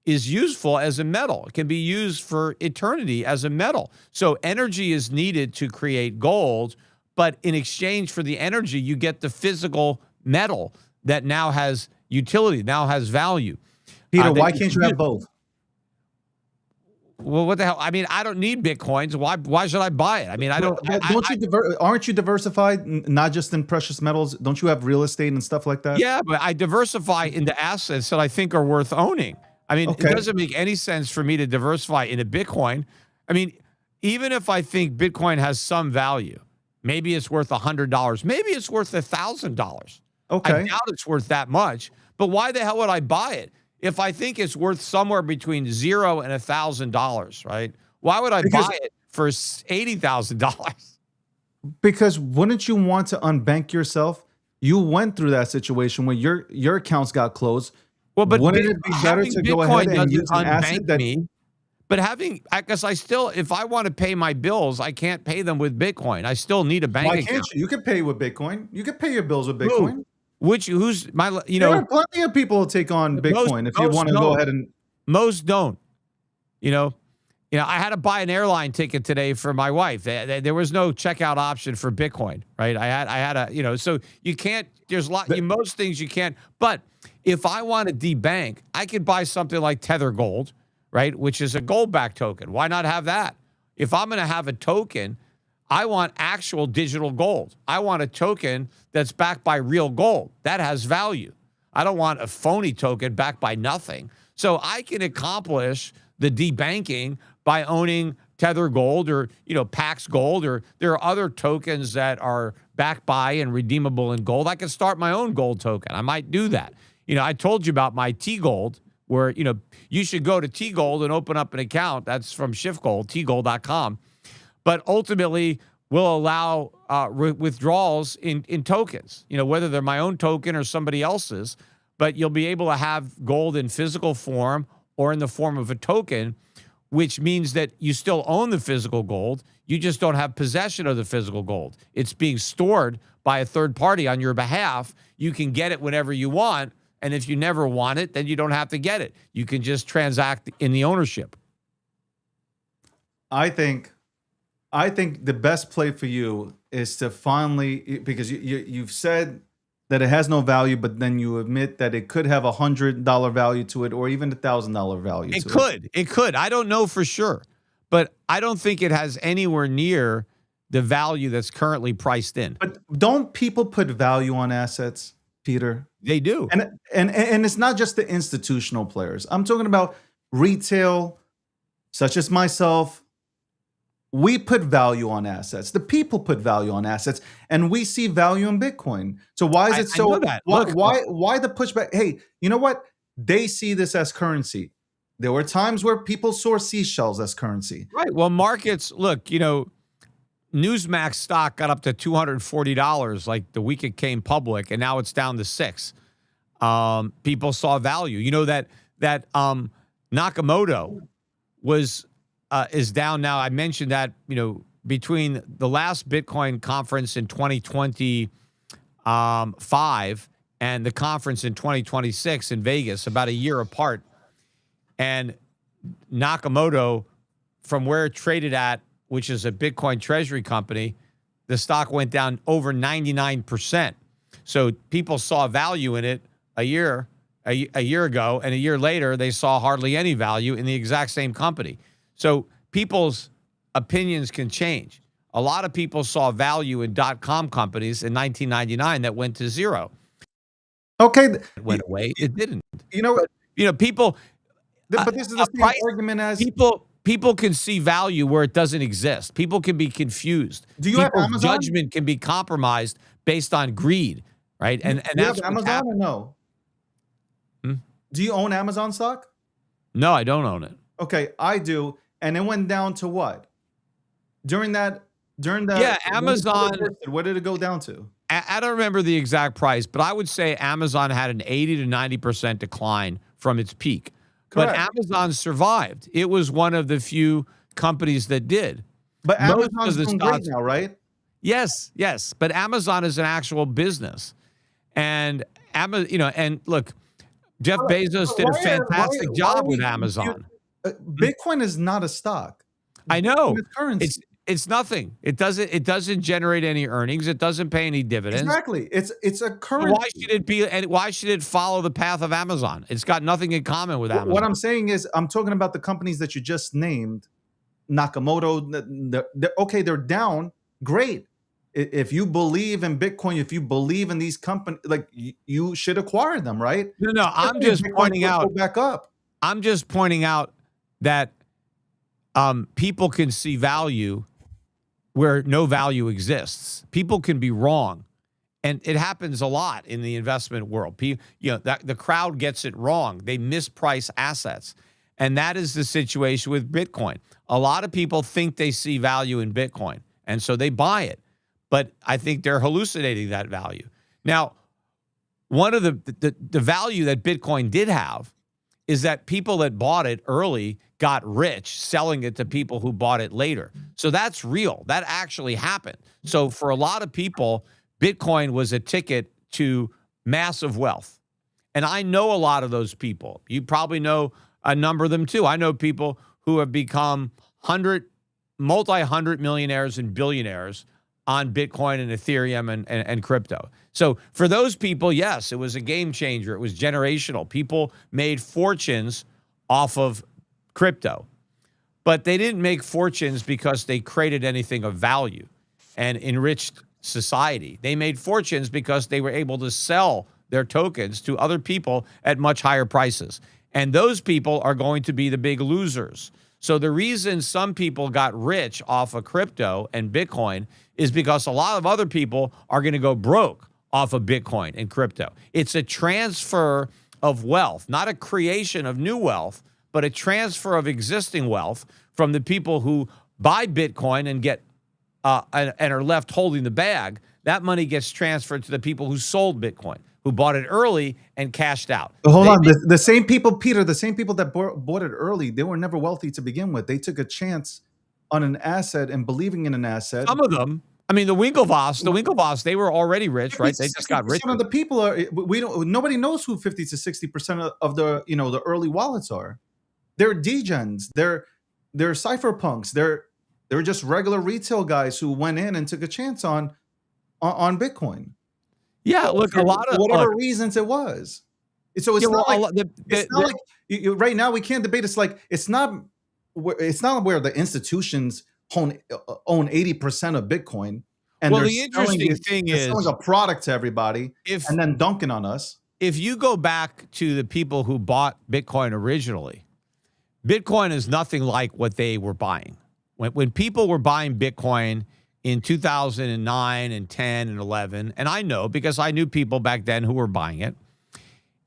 is useful as a metal. It can be used for eternity as a metal. So energy is needed to create gold, but in exchange for the energy, you get the physical metal that now has utility, now has value. Peter, why can't you have both? Well, what the hell? I mean, I don't need Bitcoins. Why should I buy it? I mean, I don't. Aren't you diversified, not just in precious metals? Don't you have real estate and stuff like that? Yeah, but I diversify into assets that I think are worth owning. I mean, It doesn't make any sense for me to diversify into Bitcoin. I mean, even if I think Bitcoin has some value, maybe it's worth $100. Maybe it's worth $1,000. Okay. I doubt it's worth that much. But why the hell would I buy it if I think it's worth somewhere between $0 and $1,000, right? Why would I buy it for $80,000? Because wouldn't you want to unbank yourself? You went through that situation where your accounts got closed. Well, but Wouldn't it be better having to go ahead Bitcoin and doesn't use an asset unbank that me. But I guess I still, if I want to pay my bills, I can't pay them with Bitcoin. I still need a bank why can't account. you? You can pay with Bitcoin. You can pay your bills with Who? Bitcoin. Who's my, There are plenty of people who take on most, Bitcoin if you most want to go don't. ahead and Most don't. You know, I had to buy an airline ticket today for my wife. There was no checkout option for Bitcoin, right? I had a, so you can't, there's most things you can't, but if I want to debank, I could buy something like Tether Gold, right? Which is a gold backed token. Why not have that? If I'm going to have a token, I want actual digital gold. I want a token that's backed by real gold. That has value. I don't want a phony token backed by nothing. So I can accomplish the debanking by owning Tether Gold or, Pax Gold, or there are other tokens that are backed by and redeemable in gold. I can start my own gold token. I might do that. I told you about my T Gold, where, you should go to T Gold and open up an account. That's from Schiff Gold, tgold.com. But ultimately will allow withdrawals in tokens, whether they're my own token or somebody else's, but you'll be able to have gold in physical form or in the form of a token, which means that you still own the physical gold. You just don't have possession of the physical gold. It's being stored by a third party on your behalf. You can get it whenever you want. And if you never want it, then you don't have to get it. You can just transact in the ownership. I think the best play for you is to finally, because you've said that it has no value, but then you admit that it could have $100 value to it, or even $1,000 value to it. It could. I don't know for sure, but I don't think it has anywhere near the value that's currently priced in. But don't people put value on assets, Peter? They do. And it's not just the institutional players. I'm talking about retail, such as myself. We put value on assets. The people put value on assets, and we see value in Bitcoin. So why is it so? I know that. Why the pushback? Hey, you know what? They see this as currency. There were times where people saw seashells as currency. Right. Well, markets, look, Newsmax stock got up to $240 like the week it came public, and now it's down to $6. People saw value. You know that Nakamoto is down now. I mentioned that, between the last Bitcoin conference in 2025 and the conference in 2026 in Vegas, about a year apart. And Nakamoto, from where it traded at, which is a Bitcoin treasury company, the stock went down over 99%. So people saw value in it a year ago, and a year later, they saw hardly any value in the exact same company. So people's opinions can change. A lot of people saw value in .com companies in 1999 that went to zero. Okay, It went away. It didn't. People. People. But this is the same argument as people can see value where it doesn't exist. People can be confused. Do you have Amazon? Judgment can be compromised based on greed, right? And that's have Amazon or no? Do you own Amazon stock? No, I don't own it. Okay, I do. And it went down to what? During that. Yeah, Amazon. What did it go down to? I don't remember the exact price, but I would say Amazon had an 80 to 90% decline from its peak. Correct. But Amazon survived. It was one of the few companies that did. But Amazon's doing great now, right? Yes. But Amazon is an actual business. And and look, Jeff Bezos did a fantastic job with Amazon. Bitcoin is not a stock. I know. It's currency. It's nothing. It doesn't generate any earnings. It doesn't pay any dividends. Exactly. It's a currency. Why should it be? And why should it follow the path of Amazon? It's got nothing in common with Amazon. What I'm saying is, I'm talking about the companies that you just named. Nakamoto. They're down. Great. If you believe in Bitcoin, if you believe in these companies, like you should acquire them, right? No. I'm just pointing out. Go back up. I'm just pointing out that people can see value where no value exists. People can be wrong. And it happens a lot in the investment world. The crowd gets it wrong. They misprice assets. And that is the situation with Bitcoin. A lot of people think they see value in Bitcoin, and so they buy it. But I think they're hallucinating that value. Now, one of the value that Bitcoin did have is that people that bought it early got rich selling it to people who bought it later. So that's real. That actually happened. So for a lot of people, Bitcoin was a ticket to massive wealth. And I know a lot of those people. You probably know a number of them too. I know people who have become multi-hundred millionaires and billionaires on Bitcoin and Ethereum and crypto. So for those people, yes, it was a game changer. It was generational. People made fortunes off of crypto, but they didn't make fortunes because they created anything of value and enriched society. They made fortunes because they were able to sell their tokens to other people at much higher prices. And those people are going to be the big losers. So the reason some people got rich off of crypto and Bitcoin is because a lot of other people are going to go broke off of Bitcoin and crypto. It's a transfer of wealth, not a creation of new wealth, but a transfer of existing wealth from the people who buy Bitcoin and get and are left holding the bag. That money gets transferred to the people who sold Bitcoin, who bought it early and cashed out. But hold on, the same people, Peter, the same people that bought it early, they were never wealthy to begin with. They took a chance on an asset and believing in an asset. Some of them, I mean, the Winklevoss, they were already rich, right? They just got rich. Of the people are, nobody knows who 50 to 60% of the, the early wallets are. They're degens. They're cypherpunks. They're just regular retail guys who went in and took a chance on Bitcoin. Yeah, look, for a lot of whatever reasons it was. So it's not like right now we can't debate. It's not where the institutions own 80% of Bitcoin, and well, the interesting thing is selling a product to everybody and then dunking on us. If you go back to the people who bought Bitcoin originally, Bitcoin is nothing like what they were buying. When people were buying Bitcoin in 2009 and 10 and 11, and I know because I knew people back then who were buying it,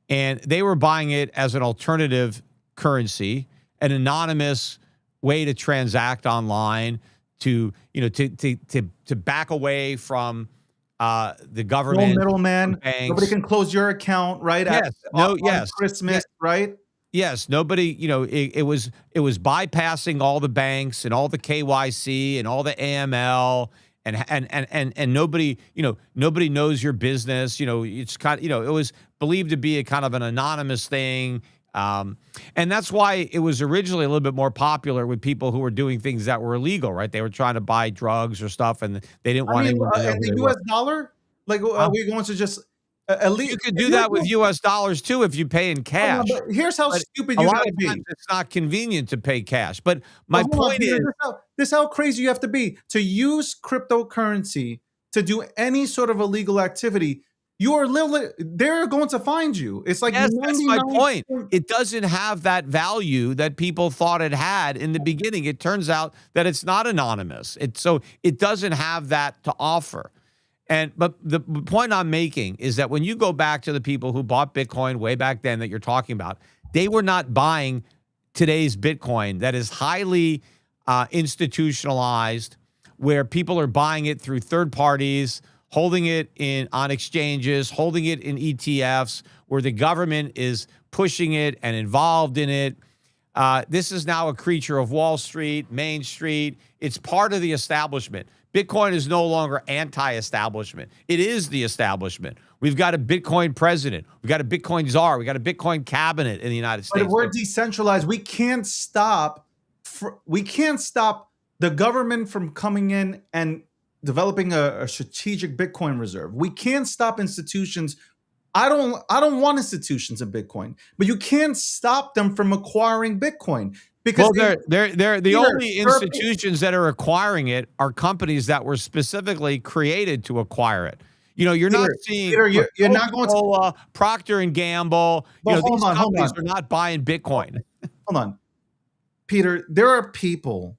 and they were buying it as an alternative currency, an anonymous way to transact online, to back away from the government. No middleman. Nobody can close your account, right? Yes. On Christmas, yes. Right? Yes, nobody, it was bypassing all the banks and all the KYC and all the AML and nobody, nobody knows your business. It's kind of, it was believed to be a kind of an anonymous thing. And that's why it was originally a little bit more popular with people who were doing things that were illegal, right? They were trying to buy drugs or stuff and they didn't want anyone to know and the US dollar? Like, are we going to just you could do that with U.S. dollars too if you pay in cash. But here's how stupid you gotta be. It's not convenient to pay cash. But my point is, this is how crazy you have to be to use cryptocurrency to do any sort of illegal activity. You are literally, they're going to find you. It's like, yes, that's my point. It doesn't have that value that people thought it had in the beginning. It turns out that it's not anonymous. So it doesn't have that to offer. But the point I'm making is that when you go back to the people who bought Bitcoin way back then that you're talking about, they were not buying today's Bitcoin that is highly institutionalized, where people are buying it through third parties, holding it on exchanges, holding it in ETFs, where the government is pushing it and involved in it. This is now a creature of Wall Street, Main Street. It's part of the establishment. Bitcoin is no longer anti-establishment. It is the establishment. We've got a Bitcoin president. We've got a Bitcoin czar. We've got a Bitcoin cabinet in the United States. But we're decentralized. We can't stop the government from coming in and developing a strategic Bitcoin reserve. We can't stop institutions. I don't want institutions in Bitcoin, but you can't stop them from acquiring Bitcoin. Because they're the only institutions that are acquiring it are companies that were specifically created to acquire it. You're not seeing you're not going to Procter and Gamble. These companies are not buying Bitcoin. Hold on, Peter. There are people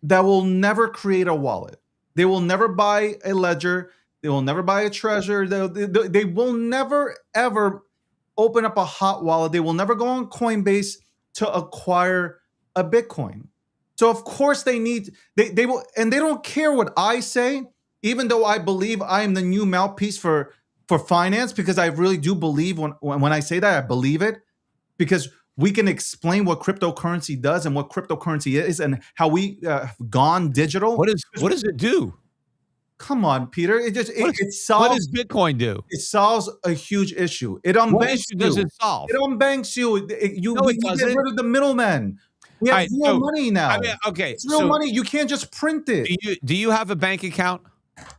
that will never create a wallet. They will never buy a ledger. They will never buy a treasure. They will never ever open up a hot wallet. They will never go on Coinbase to acquire a Bitcoin. So of course they will, and they don't care what I say, even though I believe I am the new mouthpiece for for finance, because I really do believe when I say that, I believe it, because we can explain what cryptocurrency does and what cryptocurrency is and how we have gone digital. What does it do? Come on, Peter. It just What does Bitcoin do? it solves a huge issue. It What unbanks issue does you. it solve? It unbanks you. No, We it get doesn't. rid of the middlemen. We have All right, real so, money now. I mean, okay, It's real so money. You can't just print it. do you have a bank account?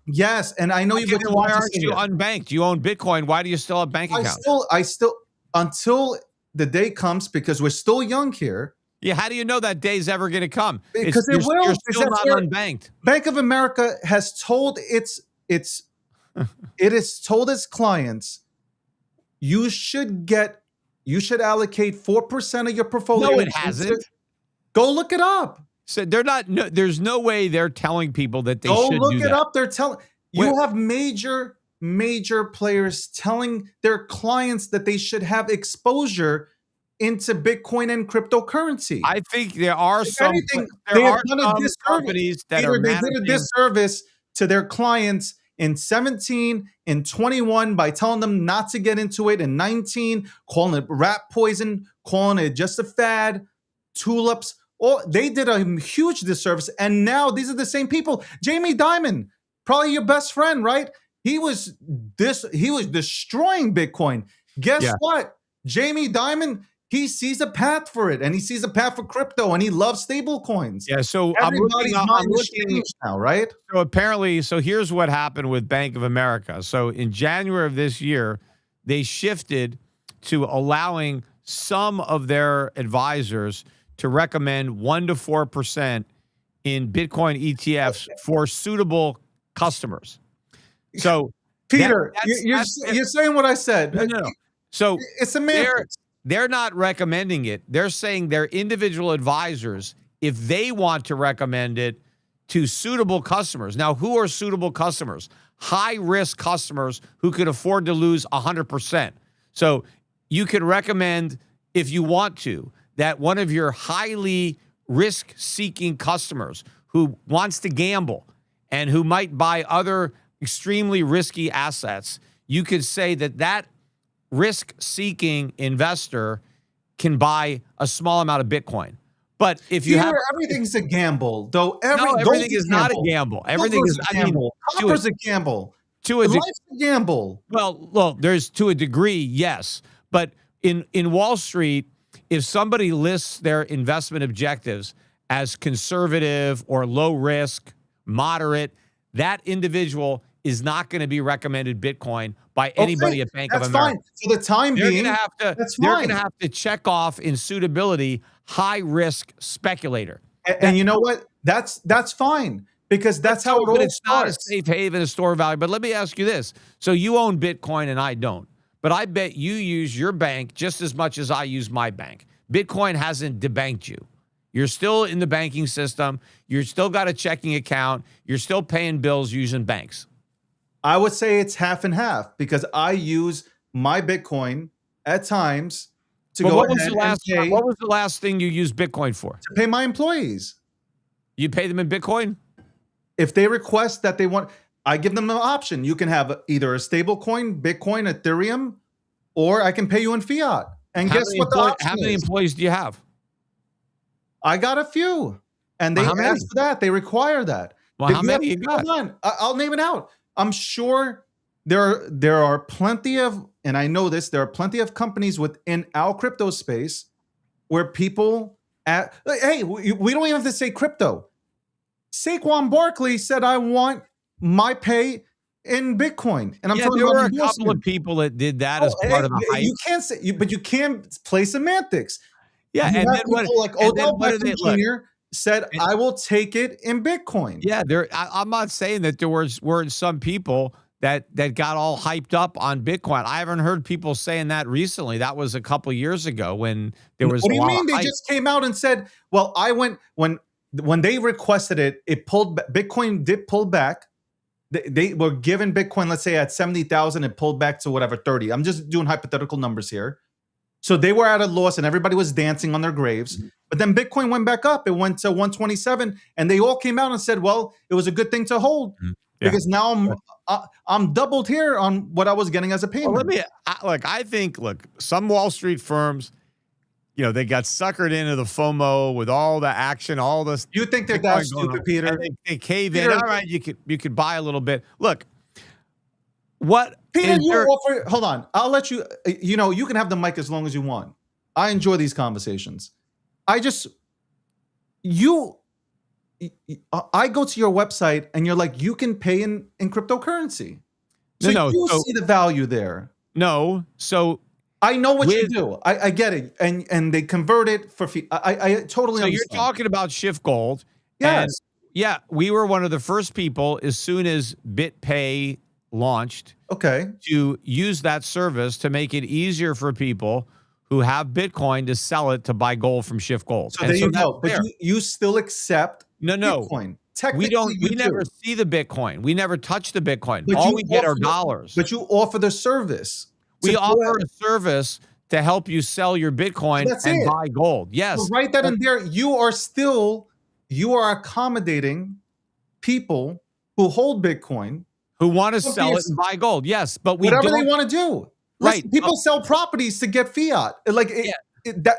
Yes, and I know Okay, you. then why aren't you unbanked? You own Bitcoin. Why do you still have a bank account? I still, until the day comes, because we're still young here. Yeah, how do you know that day's ever going to come? Because it will. You're Because still that's not where unbanked. Bank of America has told it has told its clients, you should allocate 4% of your portfolio. No, it hasn't. Go look it up. So they're not. No, there's no way they're telling people that they Go should look do it that. up. They're telling you have major players telling their clients that they should have exposure into Bitcoin and cryptocurrency. I think there are If some. anything, There they have are done a some disservice. companies that Peter, are they did a managing. disservice to their clients in 17, in 21 by telling them not to get into it, in 19 calling it rat poison, calling it just a fad, tulips. Oh, they did a huge disservice, and now these are the same people. Jamie Dimon, probably your best friend, right? He was destroying Bitcoin. Guess Yeah. what? Jamie Dimon, he sees a path for it, and he sees a path for crypto, and he loves stable coins. Yeah. So Everybody's I'm mind is looking changed now, right? So apparently, so here's what happened with Bank of America. So in January of this year, they shifted to allowing some of their advisors to recommend 1 to 4% in Bitcoin ETFs for suitable customers. So Peter, that's you're saying what I said. no. So It's semantics. they're not recommending it. They're saying their individual advisors, if they want to recommend it to suitable customers. Now, who are suitable customers? High risk customers who could afford to lose 100%. So you can recommend, if you want to, that one of your highly risk seeking customers who wants to gamble and who might buy other extremely risky assets, you could say that risk-seeking investor can buy a small amount of Bitcoin. But if you have everything's a gamble, though. everything is not a gamble. Everything is a gamble. Copper's a gamble. Life's a gamble. Well, there's to a degree, yes. But in Wall Street, if somebody lists their investment objectives as conservative or low risk, moderate, that individual is not going to be recommended Bitcoin by anybody at Bank of America. Fine. For the time being, they're going to have to check off in suitability high risk speculator. And you know what? That's fine, because that's how it all it's not a starts. safe haven, a store of value. But let me ask you this. So you own Bitcoin and I don't. But I bet you use your bank just as much as I use my bank. Bitcoin hasn't debanked you. You're still in the banking system. You're still got a checking account. You're still paying bills using banks. I would say it's half and half, because I use my Bitcoin at times to go ahead and pay. What was the last thing you used Bitcoin for? To pay my employees. You pay them in Bitcoin? If they request that they want, I give them an option. You can have either a stable coin, Bitcoin, Ethereum, or I can pay you in fiat. And guess what the option How many is? employees do you have? I got a few. And they How many? ask for that. They require that. Well, But how many you got? Hold on. I'll name it out. I'm sure there are plenty of, and I know this, there are plenty of companies within our crypto space where people hey, we don't even have to say crypto. Saquon Barkley said, I want my pay in Bitcoin. And I'm talking there about were a endorsement. couple of people that did that as part of the hype. You can't say, but you can play semantics. Yeah, You and have then what? people like and then Odell what do Beckham they look? Jr. said, I will take it in Bitcoin. Yeah, I'm not saying that there weren't some people that got all hyped up on Bitcoin. I haven't heard people saying that recently. That was a couple years ago when there was. What do you mean? They hype. just came out and said, "Well, I went when they requested it. It pulled. Bitcoin did pull back. They were given Bitcoin, let's say at 70,000, it pulled back to whatever 30. I'm just doing hypothetical numbers here. So they were at a loss, and everybody was dancing on their graves. Mm-hmm. But then Bitcoin went back up. It went to 127, and they all came out and said, "Well, it was a good thing to hold." Mm-hmm. because now I'm doubled here on what I was getting as a payment. Well, I think some Wall Street firms, they got suckered into the FOMO with all the action, all this. You think they're that stupid, Peter? And they cave in. All right, you could buy a little bit. Look, what Peter, offer. Hold on, I'll let you. You can have the mic as long as you want. I enjoy these conversations. I go to your website and you're like, you can pay in cryptocurrency. So you see the value there. No, so I know what you do. I get it, and they convert it for fee. I totally understand. You're talking about Schiff Gold. Yes. Yeah, we were one of the first people as soon as BitPay launched. Okay. To use that service to make it easier for people who have Bitcoin to sell it to buy gold from Schiff Gold. So there you go. But you still accept Bitcoin. Technically, we never see the Bitcoin. We never touch the Bitcoin. All we get are dollars. But you offer the service. We offer a service to help you sell your Bitcoin and buy gold. Yes. So write that in there. You are accommodating people who hold Bitcoin who want to sell it and buy gold. Yes, but whatever they want to do. Listen, people sell properties to get fiat.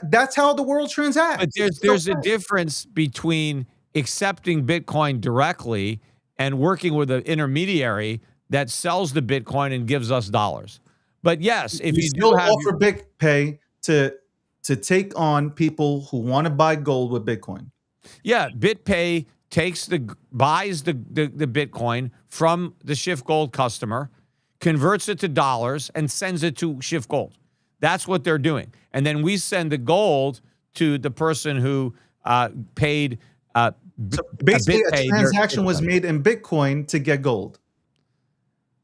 That's how the world transacts. But there's a difference between accepting Bitcoin directly and working with an intermediary that sells the Bitcoin and gives us dollars. But yes, if you still offer BitPay to take on people who want to buy gold with Bitcoin. Yeah, BitPay buys the Bitcoin from the Schiff Gold customer, converts it to dollars, and sends it to Schiff Gold. That's what they're doing. And then we send the gold to the person who paid. So basically, a transaction was made in Bitcoin to get gold.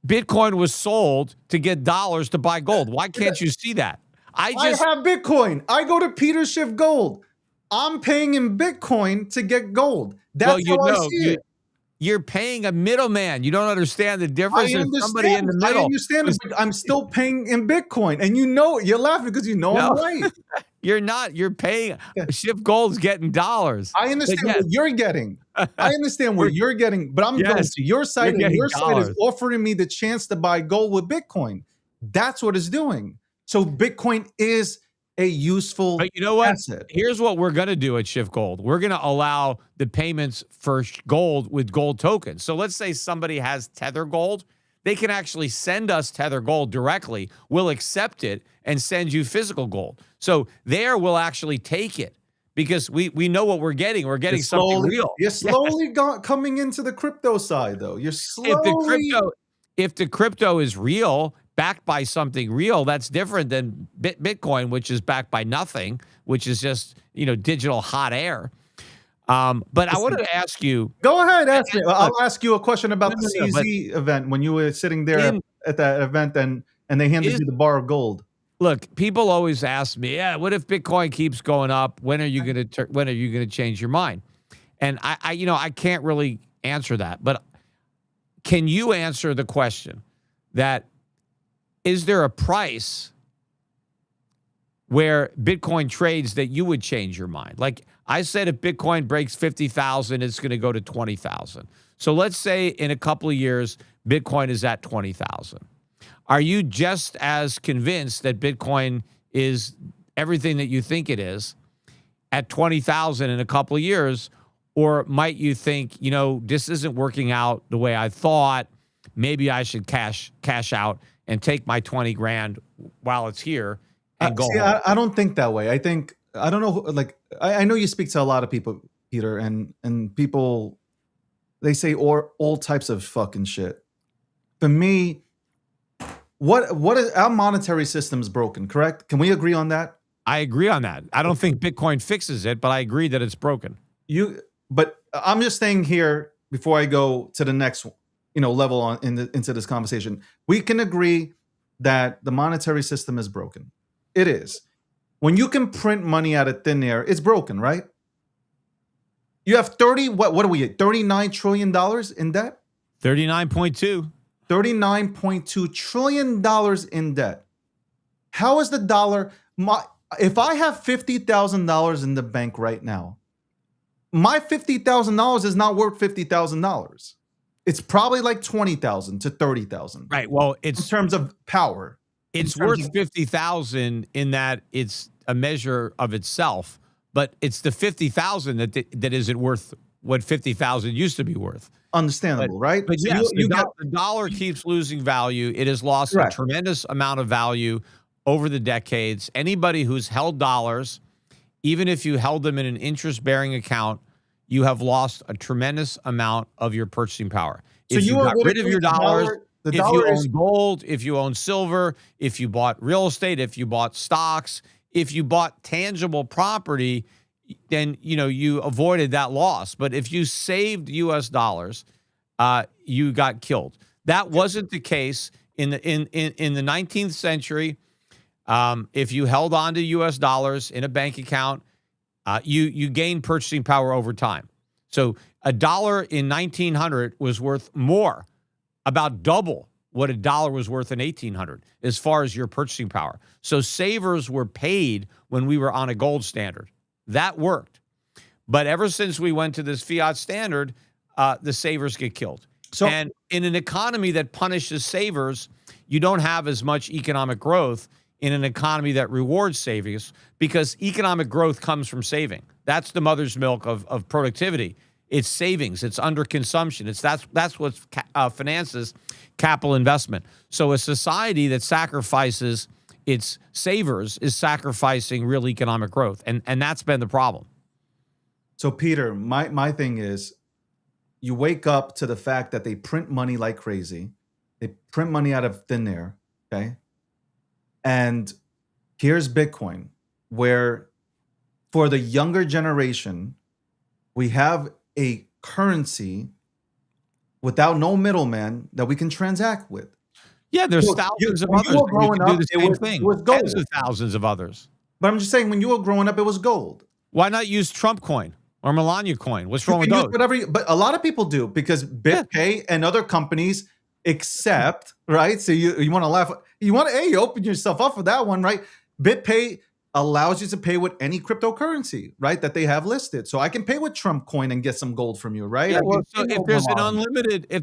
Bitcoin was sold to get dollars to buy gold. Why can't you see that? I have Bitcoin. I go to Peter Schiff Gold. I'm paying in Bitcoin to get gold. That's how I see it. You're paying a middleman. You don't understand the difference. There's somebody in the middle. I understand, but I'm still paying in Bitcoin. And you're laughing because I'm right. You're not. You're paying. Schiff Gold's getting dollars. I understand what you're getting. I understand what you're getting, but I'm going to your site, and your site is offering me the chance to buy gold with Bitcoin. That's what it's doing. So Bitcoin is a useful but you know what? asset. Here's what we're going to do at Schiff Gold. We're going to allow the payments for gold with gold tokens. So let's say somebody has Tether Gold. They can actually send us Tether Gold directly. We'll accept it and send you physical gold. So there we'll actually take it because we know what we're getting. We're getting something real. You're slowly coming into the crypto side, though. You're slowly. If the crypto is real, backed by something real, that's different than Bitcoin, which is backed by nothing, which is just digital hot air. But I wanted to ask you. Go ahead, ask me. I'll ask you a question about the CZ event when you were sitting there at that event and they handed you the bar of gold. Look, people always ask me, what if Bitcoin keeps going up? When are you going to change your mind? And I can't really answer that. But can you answer the question that is there a price where Bitcoin trades that you would change your mind? Like I said, if Bitcoin breaks 50,000, it's going to go to 20,000. So let's say in a couple of years, Bitcoin is at 20,000. Are you just as convinced that Bitcoin is everything that you think it is at 20,000 in a couple of years? Or might you think, this isn't working out the way I thought. Maybe I should cash out and take my 20 grand while it's here and go home. I don't think that way. I don't know. Like, I know you speak to a lot of people, Peter, and people, they say all types of fucking shit. For me, what is our monetary system's broken, correct? Can we agree on that? I agree on that. I don't think Bitcoin fixes it, but I agree that it's broken. But I'm just saying here before I go to the next level into this conversation, we can agree that the monetary system is broken. It is. When you can print money out of thin air, it's broken, right? You have what are we at? $39 trillion in debt? 39.2. $39.2 trillion in debt. How is the dollar? If I have $50,000 in the bank right now, my $50,000 is not worth $50,000. It's probably like 20,000 to 30,000 Right. Well, in terms of power. it's in terms worth of- 50,000 in that it's a measure of itself, but it's the 50,000 that isn't worth what 50,000 used to be worth. Understandable, right? But So yes, you get the dollar keeps losing value. It has lost a correct. tremendous amount of value over the decades. Anybody who's held dollars, even if you held them in an interest-bearing account, you have lost a tremendous amount of your purchasing power. So If you you got rid of agree your the dollars, the if you dollar is own gold, if you own silver, if you bought real estate, if you bought stocks, if you bought tangible property, then you avoided that loss. But if you saved U.S. dollars, you got killed. That wasn't the case in the 19th century. If you held on to U.S. dollars in a bank account, you gained purchasing power over time. So a dollar in 1900 was worth more, about double what a dollar was worth in 1800 as far as your purchasing power. So savers were paid when we were on a gold standard. That worked. But ever since we went to this fiat standard, the savers get killed. And in an economy that punishes savers, you don't have as much economic growth in an economy that rewards savings, because economic growth comes from saving. That's the mother's milk of productivity. It's savings. It's under consumption. That's what finances capital investment. So a society that sacrifices its savers is sacrificing real economic growth, and that's been the problem. So Peter, my thing is, you wake up to the fact that they print money like crazy. They print money out of thin air, okay? And here's Bitcoin, where for the younger generation, we have a currency without no middleman that we can transact with. Yeah, there's Look, thousands of when others you were that you growing can do up, the it same was- thing. it was Tens gold. of thousands of others. But I'm just saying, when you were growing up, it was gold. Why not use Trump coin or Melania coin? What's You wrong with can use those? whatever, but a lot of people do, because BitPay and other companies accept, right? So you want to laugh, you open yourself up for that one, right? BitPay allows you to pay with any cryptocurrency, right? That they have listed. So I can pay with Trump coin and get some gold from you, right? Yeah, I well, can so pay if with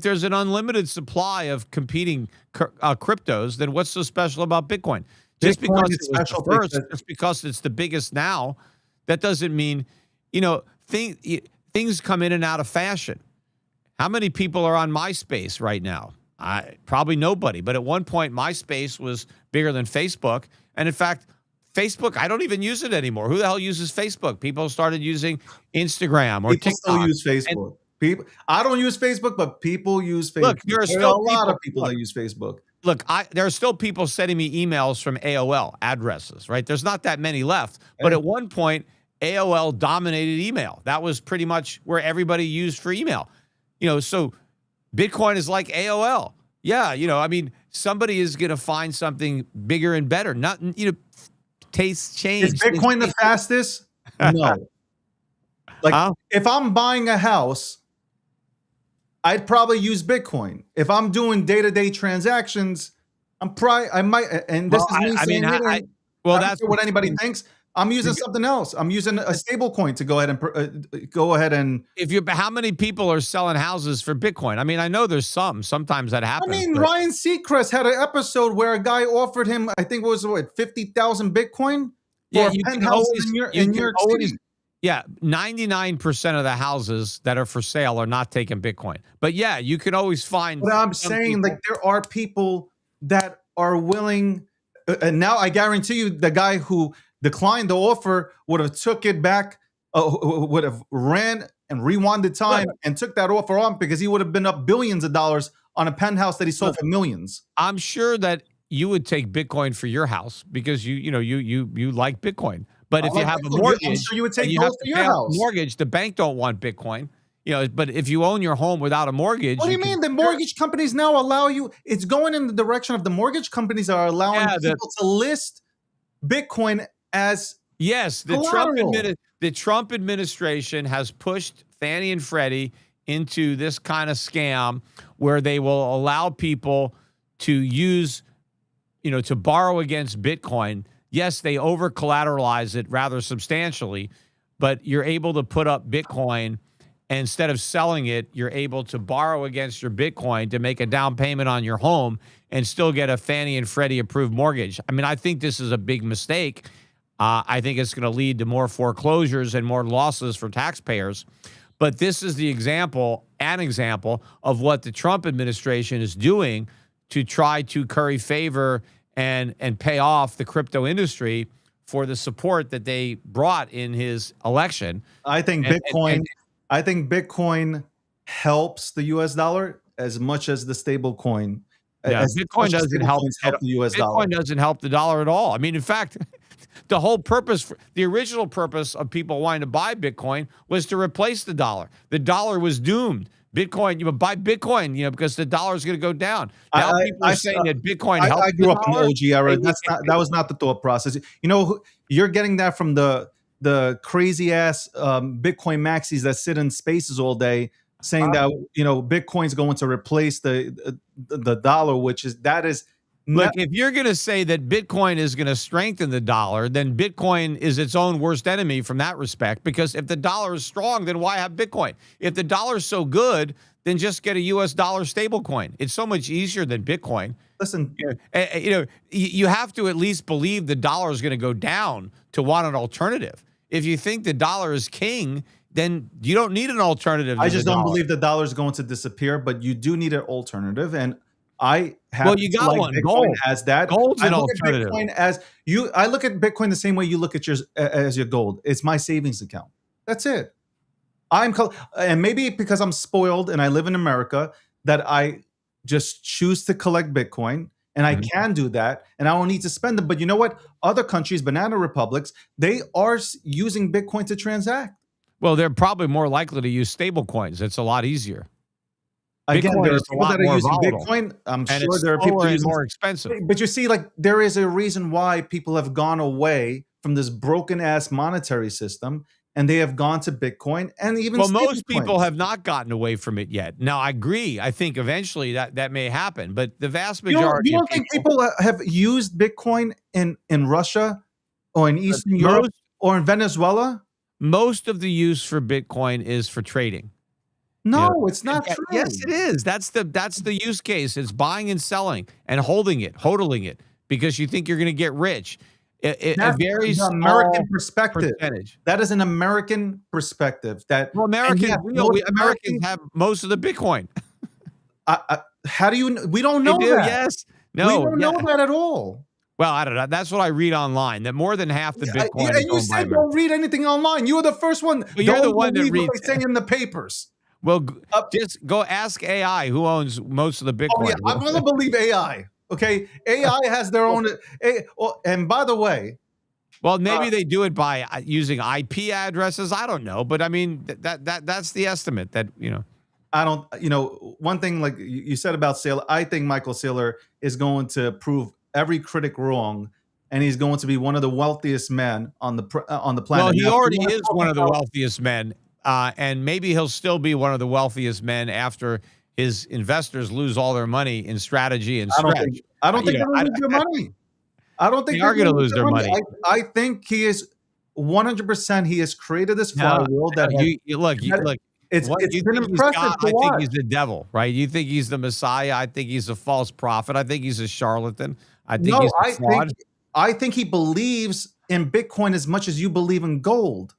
there's an unlimited supply of competing cryptos, then what's so special about Bitcoin? Just Bitcoin because is it was special the first, because- just because it's the biggest now, that doesn't mean, things come in and out of fashion. How many people are on MySpace right now? Probably nobody. But at one point, MySpace was bigger than Facebook. And in fact, Facebook, I don't even use it anymore. Who the hell uses Facebook? People started using Instagram or People TikTok. still use Facebook. I don't use Facebook, but people use Facebook. Look, there are still a lot of people- people that use Facebook. Look, there are still people sending me emails from AOL addresses, right? There's not that many left. But at one point, AOL dominated email. That was pretty much where everybody used for email. So Bitcoin is like AOL. Yeah, somebody is going to find something bigger and better. Tastes change. Is Bitcoin the fastest? No. If I'm buying a house, I'd probably use Bitcoin. If I'm doing day-to-day transactions, I might, and this is me saying I don't care what anybody thinks. I'm using something else. I'm using a stable coin to go ahead and How many people are selling houses for Bitcoin? I know there's sometimes that happens. But Ryan Seacrest had an episode where a guy offered him, I think it was 50,000 Bitcoin for a penthouse in New York City. Yeah, 99% of the houses that are for sale are not taking Bitcoin. But yeah, you can always find. But I'm saying, like, there are people that are willing, and now I guarantee you, the guy who declined the offer would have took it back, would have ran and rewinded time and took that offer on, because he would have been up billions of dollars on a penthouse that he sold for millions. I'm sure that you would take Bitcoin for your house because you like Bitcoin. But if you have a mortgage, I'm sure you would take and you gold have for to your pay off house. the mortgage, the bank don't want Bitcoin. But if you own your home without a mortgage, What do you mean? The mortgage companies now allow you? It's going in the direction of the mortgage companies are allowing people to list Bitcoin as yes. collateral. The Trump administration has pushed Fannie and Freddie into this kind of scam where they will allow people to use, to borrow against Bitcoin. Yes, they over collateralize it rather substantially, but you're able to put up Bitcoin And instead of selling it, you're able to borrow against your Bitcoin to make a down payment on your home and still get a Fannie and Freddie approved mortgage. I mean, I think this is a big mistake. I think it's going to lead to more foreclosures and more losses for taxpayers. But this is an example of what the Trump administration is doing to try to curry favor and pay off the crypto industry for the support that they brought in his election. I think Bitcoin helps the U.S. dollar as much as the stable coin. Yeah, Bitcoin doesn't help the U.S. dollar. Bitcoin doesn't help the dollar at all. I mean, in fact, the whole purpose, the original purpose of people wanting to buy Bitcoin was to replace the dollar. The dollar was doomed. Bitcoin, you buy Bitcoin, because the dollar is going to go down. Now people are saying that Bitcoin helps. I grew up in the OG era. That was not the thought process. You're getting that from the crazy ass Bitcoin maxis that sit in spaces all day, saying that Bitcoin's going to replace the dollar, that is. Look, if you're going to say that Bitcoin is going to strengthen the dollar, then Bitcoin is its own worst enemy from that respect. Because if the dollar is strong, then why have Bitcoin? If the dollar is so good, then just get a U.S. dollar stable coin. It's so much easier than Bitcoin. Listen, you have to at least believe the dollar is going to go down to want an alternative. If you think the dollar is king, then you don't need an alternative. I just don't believe the dollar is going to disappear, but you do need an alternative. And I have you got one. Bitcoin Gold. as that. Gold's an I alternative. I look at Bitcoin the same way you look at your gold. It's my savings account. That's it. And maybe because I'm spoiled and I live in America, that I just choose to collect Bitcoin, and I can do that, and I don't need to spend it. But you know what? Other countries, banana republics, they are using Bitcoin to transact. Well, they're probably more likely to use stable coins. It's a lot easier. Again, Bitcoin there are is a people lot that are more using volatile. Bitcoin. I'm And sure it's there are people slower and using more expensive. But you see, there is a reason why people have gone away from this broken ass monetary system, and they have gone to Bitcoin and even. Well, most people have not gotten away from it yet. Now, I agree. I think eventually that may happen, but the vast majority. You don't think people have used Bitcoin in Russia or in Eastern Europe or in Venezuela? Most of the use for Bitcoin is for trading. No, it's not true. Yes, it is. That's the use case. It's buying and selling and holding it, hodling it, because you think you're going to get rich. A very small American perspective. Percentage. That is an American perspective. Americans have most of the Bitcoin. How do you? We don't know that. Yes. No. We don't know that at all. Well, I don't know. That's what I read online. That more than half the Bitcoin. And you said don't read anything online. You were the first one. Well, you're the one that reads what they say in the papers. Well, just go ask AI who owns most of the Bitcoin. Oh, yeah, I'm going to believe AI. Okay, AI has their own. And by the way, well, maybe they do it by using IP addresses. I don't know, but I mean that's the estimate. I don't. One thing like you said about Saylor, I think Michael Saylor is going to prove every critic wrong, and he's going to be one of the wealthiest men on the planet. Well, he already is one of the wealthiest men. And maybe he'll still be one of the wealthiest men after his investors lose all their money in strategy and stretch. I don't think they're going to lose their money. I don't think they are going to lose their money. I think he is 100%. He has created this flywheel look. It's been impressive to watch. I think he's the devil, right? You think he's the Messiah. I think he's a false prophet. I think he's a charlatan. I think he's a fraud. I think he believes in Bitcoin as much as you believe in gold.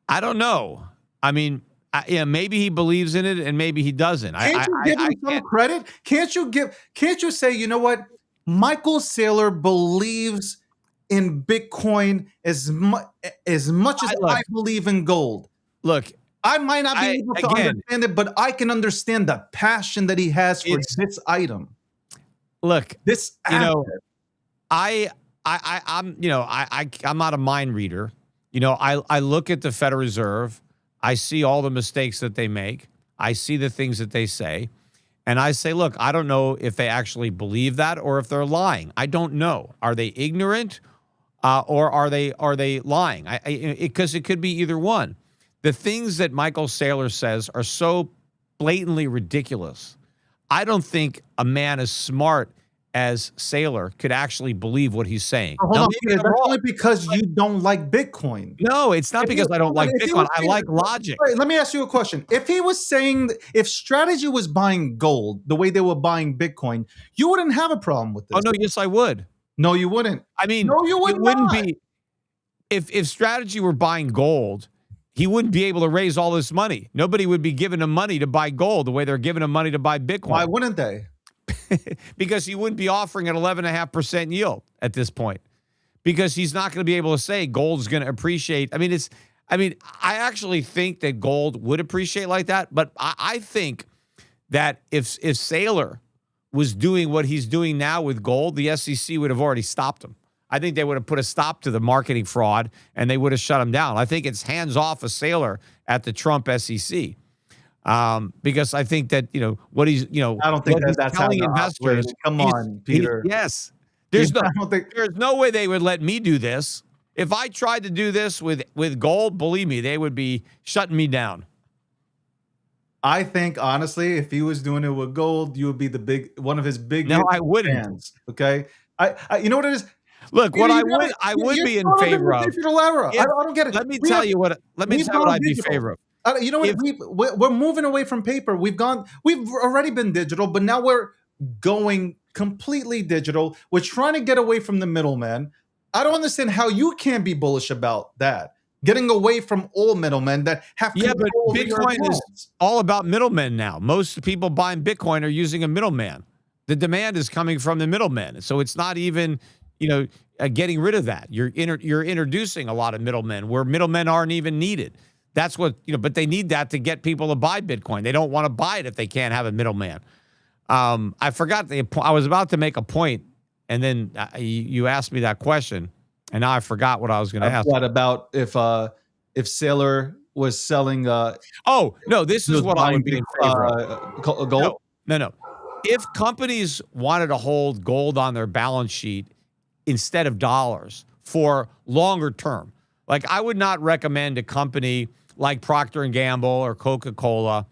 I don't know. I mean, maybe he believes in it and maybe he doesn't. Can't you give him some credit? Can't you say, you know what? Michael Saylor believes in Bitcoin as much as I believe in gold. Look, I might not be able to understand it, but I can understand the passion that he has for this item. Look, this I'm not a mind reader. I look at the Federal Reserve. I see all the mistakes that they make. I see the things that they say. And I say, look, I don't know if they actually believe that or if they're lying. I don't know. Are they ignorant or are they lying? Because it could be either one. The things that Michael Saylor says are so blatantly ridiculous. I don't think a man as smart as Saylor could actually believe what he's saying. Hold Now, on, maybe Peter, I'm that's wrong. only because you don't like Bitcoin. No, it's not If because you- I don't hold on, like if he Bitcoin. was I saying- like logic. Wait, let me ask you a question. If he was saying, if Strategy was buying gold the way they were buying Bitcoin, you wouldn't have a problem with this. Oh no, yes, I would. No, you wouldn't. I mean, No, you would it wouldn't not. be if Strategy were buying gold, he wouldn't be able to raise all this money. Nobody would be giving him money to buy gold the way they're giving him money to buy Bitcoin. Why wouldn't they? Because he wouldn't be offering an 11.5% yield at this point. Because he's not going to be able to say gold's going to appreciate. I actually think that gold would appreciate like that, but I think that if Saylor was doing what he's doing now with gold, the SEC would have already stopped him. I think they would have put a stop to the marketing fraud and they would have shut him down. I think it's hands off a Saylor at the Trump SEC. Because I think that, what he's, I don't think that's telling how investors. Come on, Peter. Yes. There's There's no way they would let me do this. If I tried to do this with gold, believe me, they would be shutting me down. I think honestly, if he was doing it with gold, you would be one of his biggest No, I wouldn't. fans. Okay, you know what it is. Look, Peter, what I would be in favor of. Digital era. I don't get it. Let me tell you what I'd be in favor of. You know what? We're moving away from paper. We've already been digital, but now we're going completely digital. We're trying to get away from the middleman. I don't understand how you can be bullish about that. Getting away from all middlemen that have but control over your Bitcoin is accounts. all about middlemen now. Most people buying Bitcoin are using a middleman. The demand is coming from the middlemen, so it's not even getting rid of that. You're introducing a lot of middlemen where middlemen aren't even needed. That's what but they need that to get people to buy Bitcoin. They don't want to buy it if they can't have a middleman. I forgot I was about to make a point, and then you asked me that question, and now I forgot what I was going to ask. What about if Saylor was selling? Oh no, this is what I would be in favor of. Gold. No. If companies wanted to hold gold on their balance sheet instead of dollars for longer term, like I would not recommend a company like Procter & Gamble or Coca-Cola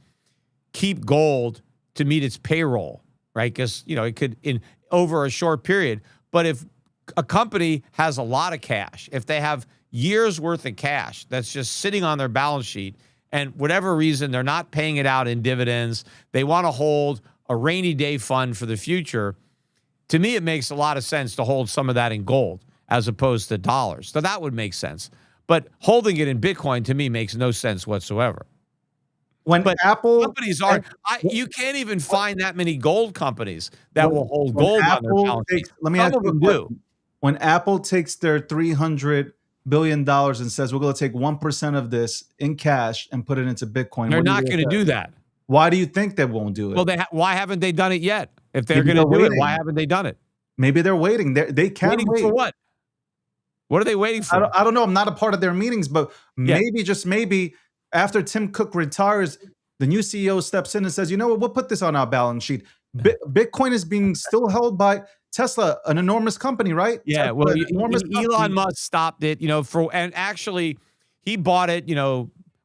keep gold to meet its payroll, right? Because, it could in over a short period. But if a company has a lot of cash, if they have years worth of cash that's just sitting on their balance sheet, and whatever reason they're not paying it out in dividends, they want to hold a rainy day fund for the future, to me, it makes a lot of sense to hold some of that in gold as opposed to dollars. So that would make sense. But holding it in Bitcoin, to me, makes no sense whatsoever. But Apple companies are, you can't even find that many gold companies that will hold gold on their balance sheet. Let me ask you a question. When Apple takes their $300 billion and says we're going to take 1% of this in cash and put it into Bitcoin, they're not going to do that. Why do you think they won't do it? Well, why haven't they done it yet? If they're going to do it, why haven't they done it? Maybe they're waiting. They can't waiting wait. For what? What are they waiting for? I don't know. I'm not a part of their meetings, but maybe, just maybe, after Tim Cook retires, the new CEO steps in and says, you know what, we'll put this on our balance sheet. Bitcoin is being still held by Tesla, an enormous company, right? Yeah, Tesla, well, Elon Musk stopped it, and actually he bought it,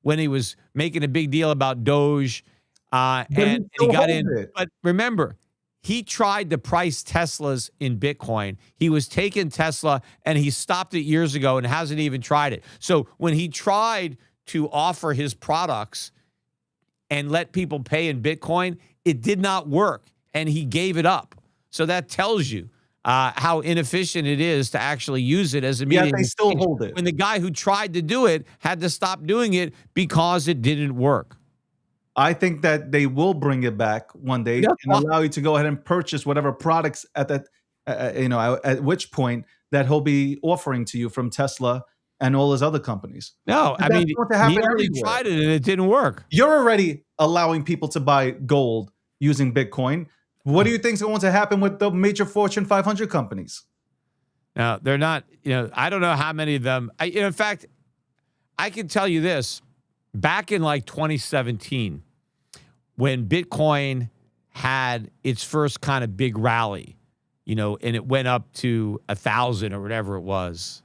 when he was making a big deal about Doge, and he got in. But remember, he tried to price Teslas in Bitcoin. He was taking Tesla, and he stopped it years ago and hasn't even tried it. So when he tried to offer his products and let people pay in Bitcoin, it did not work, and he gave it up. So that tells you how inefficient it is to actually use it as a medium. Yeah, they still hold it. When the guy who tried to do it had to stop doing it because it didn't work. I think that they will bring it back one day and allow you to go ahead and purchase whatever products at that, at which point that he'll be offering to you from Tesla and all his other companies. No, I mean, he already tried it and it didn't work. You're already allowing people to buy gold using Bitcoin. What do you think is going to happen with the major Fortune 500 companies? No, they're not, I don't know how many of them. In fact, I can tell you this. Back in like 2017, when Bitcoin had its first kind of big rally, and it went up to 1,000 or whatever it was.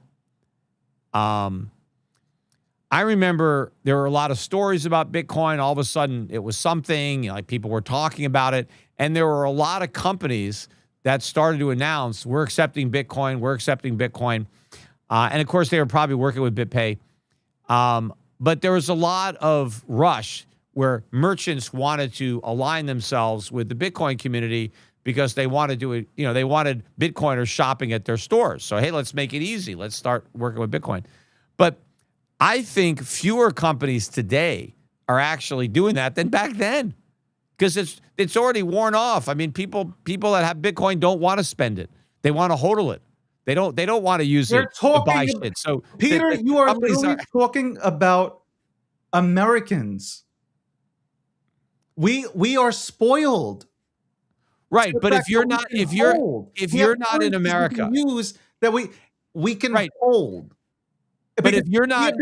I remember there were a lot of stories about Bitcoin. All of a sudden, it was something, like people were talking about it. And there were a lot of companies that started to announce we're accepting Bitcoin, and of course they were probably working with BitPay. But there was a lot of rush where merchants wanted to align themselves with the Bitcoin community because they wanted to, they wanted Bitcoiners shopping at their stores. So, hey, let's make it easy. Let's start working with Bitcoin. But I think fewer companies today are actually doing that than back then because it's already worn off. I mean, people that have Bitcoin don't want to spend it. They want to hodl it. They don't want to use it to buy shit. So, Peter, you are literally talking about Americans. We are spoiled. Right, but if you're not in America, use that we can hold. But if you're not,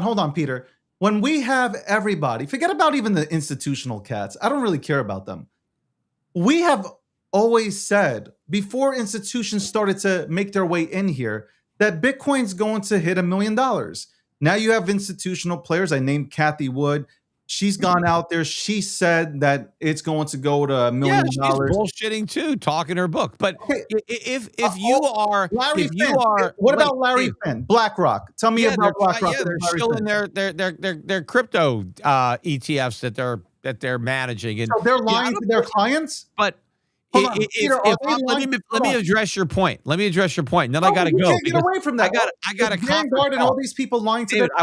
hold on, Peter. When we have everybody, forget about even the institutional cats. I don't really care about them. We have always said before institutions started to make their way in here that Bitcoin's going to hit $1 million. Now you have institutional players. I named Kathy Wood. She's gone out there. She said that it's going to go to $1 million. She's bullshitting too, talking her book. But if you are, Larry Finn, what about Larry Finn? BlackRock. Tell me about BlackRock. Yeah, they're still in their crypto ETFs that they're managing, and so they're lying to their clients. But let me address your point. And then I got to go. Can't get away from that. I got to Vanguard and all these people lying to their clients.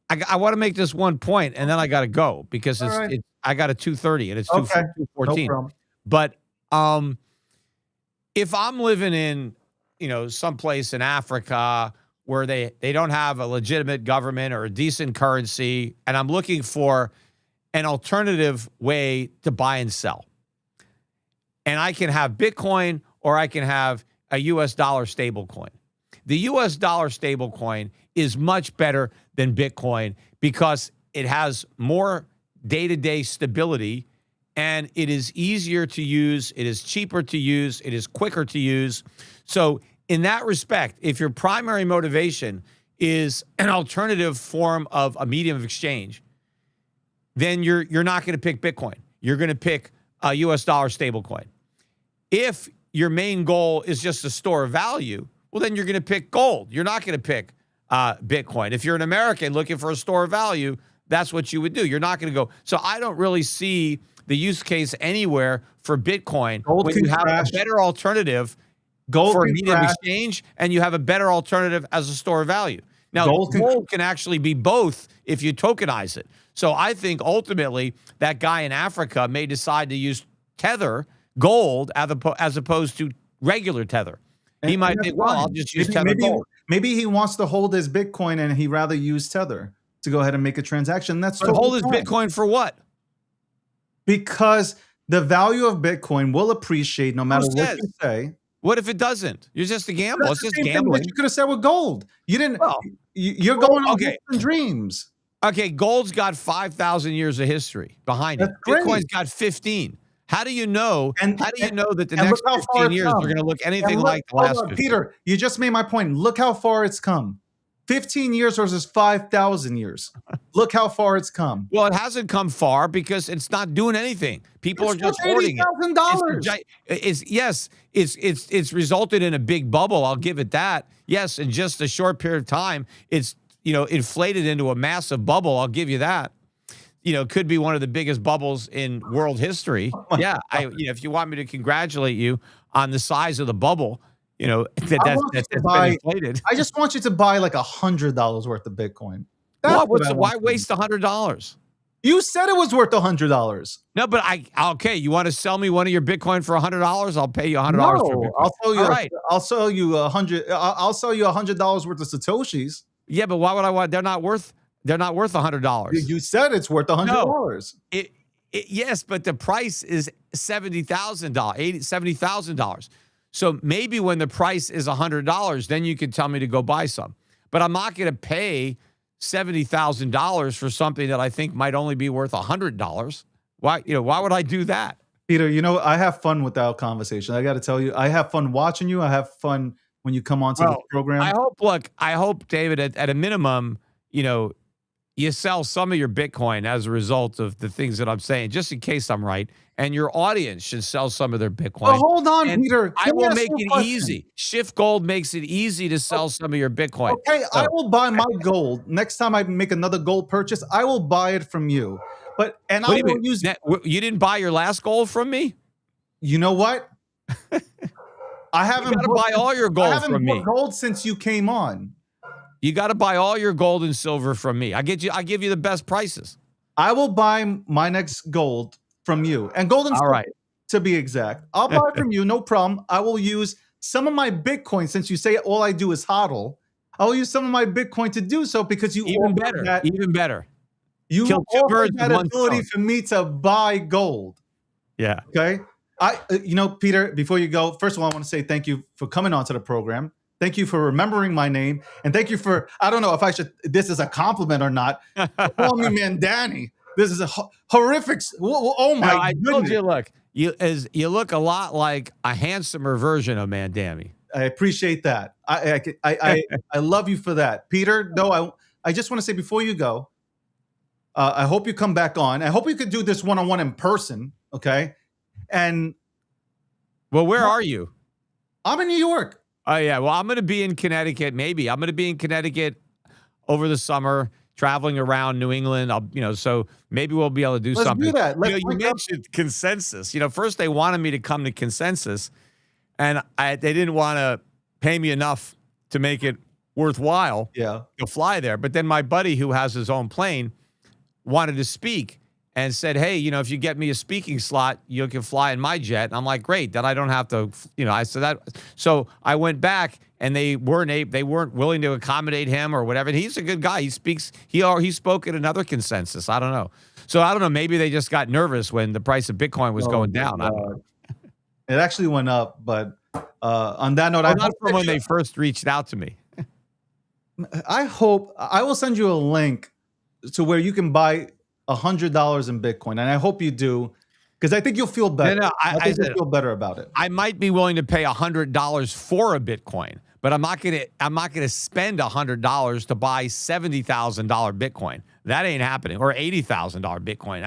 I want to make this one point, and then I got to go because I got a 2:30 and it's 2:14. No but if I'm living in someplace in Africa where they don't have a legitimate government or a decent currency, and I'm looking for an alternative way to buy and sell, and I can have Bitcoin or I can have a U.S. dollar stablecoin. The U.S. dollar stablecoin is much better than Bitcoin because it has more day-to-day stability and it is easier to use. It is cheaper to use. It is quicker to use. So in that respect, if your primary motivation is an alternative form of a medium of exchange, then you're not going to pick Bitcoin. You're going to pick a U.S. dollar stablecoin. If your main goal is just a store of value, well, then you're going to pick gold. You're not going to pick Bitcoin. If you're an American looking for a store of value, that's what you would do. You're not going to go. So I don't really see the use case anywhere for Bitcoin when you have a better alternative for medium exchange and you have a better alternative as a store of value. Now, gold can actually be both if you tokenize it. So I think ultimately that guy in Africa may decide to use gold, as opposed to regular Tether. He might think, well, I'll just use Tether gold. Maybe he wants to hold his Bitcoin and he'd rather use Tether to go ahead and make a transaction. But hold his Bitcoin for what? Because the value of Bitcoin will appreciate no matter what you say. What if it doesn't? You're just a gambler. It's just gambling. You could have said with gold. You didn't. Well, you're going on dreams. Okay, gold's got 5,000 years of history behind it. Bitcoin's got 15. How do you know? How do you know that the next 15 years are going to look anything like the last 15? Peter, you just made my point. Look how far it's come. 15 years versus 5,000 years. Look how far it's come. Well, it hasn't come far because it's not doing anything. People are just hoarding it. It's resulted in a big bubble. I'll give it that. Yes, in just a short period of time, it's inflated into a massive bubble. I'll give you that. Could be one of the biggest bubbles in world history. Yeah, if you want me to congratulate you on the size of the bubble, that's been inflated. I just want you to buy like $100 worth of Bitcoin. Why waste $100? You said it was worth $100. No, but you want to sell me one of your Bitcoin for $100? I'll pay you $100 for Bitcoin. I'll sell you. I'll sell you $100 worth of Satoshis. Yeah, but why would I want? They're not worth $100. You said it's worth $100. No, yes, but the price is $70,000, $70,000. So maybe when the price is $100, then you can tell me to go buy some. But I'm not going to pay $70,000 for something that I think might only be worth $100. Why would I do that? Peter, I have fun with that conversation. I got to tell you, I have fun watching you. I have fun when you come onto the program. I hope, David, at a minimum, you sell some of your Bitcoin as a result of the things that I'm saying, just in case I'm right. And your audience should sell some of their Well, Bitcoin. hold on, And Peter. I Let me will ask make you a it question. easy. Shift Gold makes it easy to sell some of your Bitcoin. Okay, I So, will buy my gold. Next time I make another gold purchase, I will buy it from you. I what do you will mean? use, You didn't buy your last gold from me? you know what? I You haven't got to bought buy all your I gold haven't from bought me. gold since you came on. You got to buy all your gold and silver from me. I give you the best prices. I will buy my next gold from you. And gold and All silver right. to be exact. I'll buy from you, no problem. I will use some of my Bitcoin since you say all I do is hodl. I will use some of my Bitcoin to do so because Even better. Even better. you Kill two offer birds with that one ability stone. for me to buy gold. Yeah. Okay. Peter, before you go, first of all, I want to say thank you for coming onto the program. Thank you for remembering my name. And thank you for, I don't know if this is a compliment or not, for calling me Mandani. This is a horrific, oh No, my I told goodness. you, look, you look a lot like a handsomer version of Mandami. I appreciate that. I love you for that. Peter, no, I just want to say before you go, I hope you come back on. I hope we could do this one-on-one in person. Okay. And Well, where are you? I'm in New York. Oh, yeah. Well, I'm going to be in Connecticut. Maybe I'm going to be in Connecticut over the summer, traveling around New England. So maybe we'll be able to do Let's something. do that. Let's You link up. mentioned Consensus. First they wanted me to come to Consensus, and they didn't want to pay me enough to make it worthwhile Yeah. to fly there. But then my buddy, who has his own plane, wanted to speak and said, hey, if you get me a speaking slot, you can fly in my jet. And I'm like, great. Then I don't have to, I said that. So I went back and they weren't willing to accommodate him or whatever. And he's a good guy. He spoke at another Consensus. I don't know. So I don't know. Maybe they just got nervous when the price of Bitcoin was going down. I don't know. It actually went up, but on that note, Not from when they first reached out to me. I hope I will send you a link to where you can buy $100 in Bitcoin, and I hope you do because I think you'll feel better. No, I think you'll feel better about it. I might be willing to pay $100 for a Bitcoin, but I'm not gonna spend $100 to buy $70,000 Bitcoin. That ain't happening. Or $80,000 Bitcoin.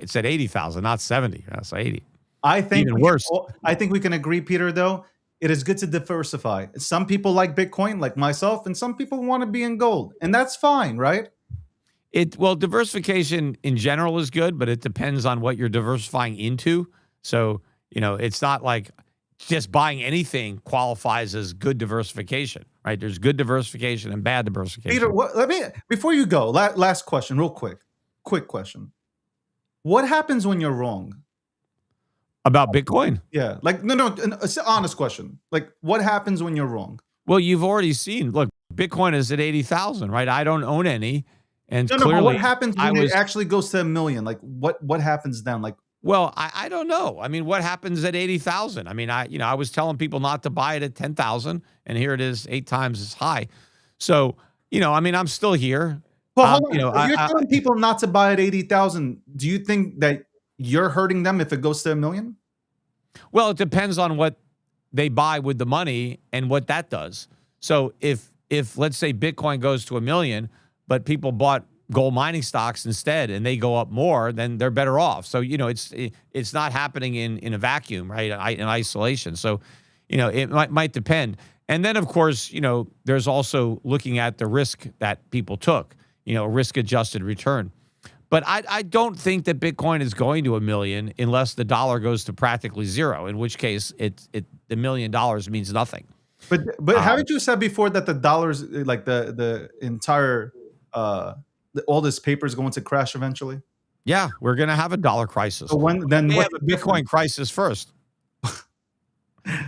It said 80,000, not 70. That's 80. I think Even worse. I think we can agree, Peter. Though it is good to diversify. Some people like Bitcoin, like myself, and some people want to be in gold, and that's fine, right? Diversification in general is good, but it depends on what you're diversifying into. So, it's not like just buying anything qualifies as good diversification, right? There's good diversification and bad diversification. Peter, before you go, last question, real quick question. What happens when you're wrong? About Bitcoin? Yeah, no, it's an honest question. Like, what happens when you're wrong? Well, you've already seen. Look, Bitcoin is at 80,000, right? I don't own any. And No, clearly, but what happens when it actually goes to 1 million? Like, what happens then? Like, well, I don't know. I mean, what happens at 80,000? I mean, I was telling people not to buy it at 10,000, and here it is 8 times as high. So, I mean, I'm still here. well, hold on. If you're telling people not to buy at 80,000, do you think that you're hurting them if it goes to 1 million? Well, it depends on what they buy with the money and what that does. So if let's say Bitcoin goes to 1 million, but people bought gold mining stocks instead and they go up more, then they're better off. So, it's not happening in a vacuum, right? In isolation. So, it might depend. And then, of course, there's also looking at the risk that people took, risk adjusted return. But I don't think that Bitcoin is going to 1 million unless the dollar goes to practically zero, in which case the $1 million means nothing. But haven't you said before that the dollars, like the entire all this paper is going to crash eventually? Yeah, we're going to have a dollar crisis. So we have a Bitcoin crisis first.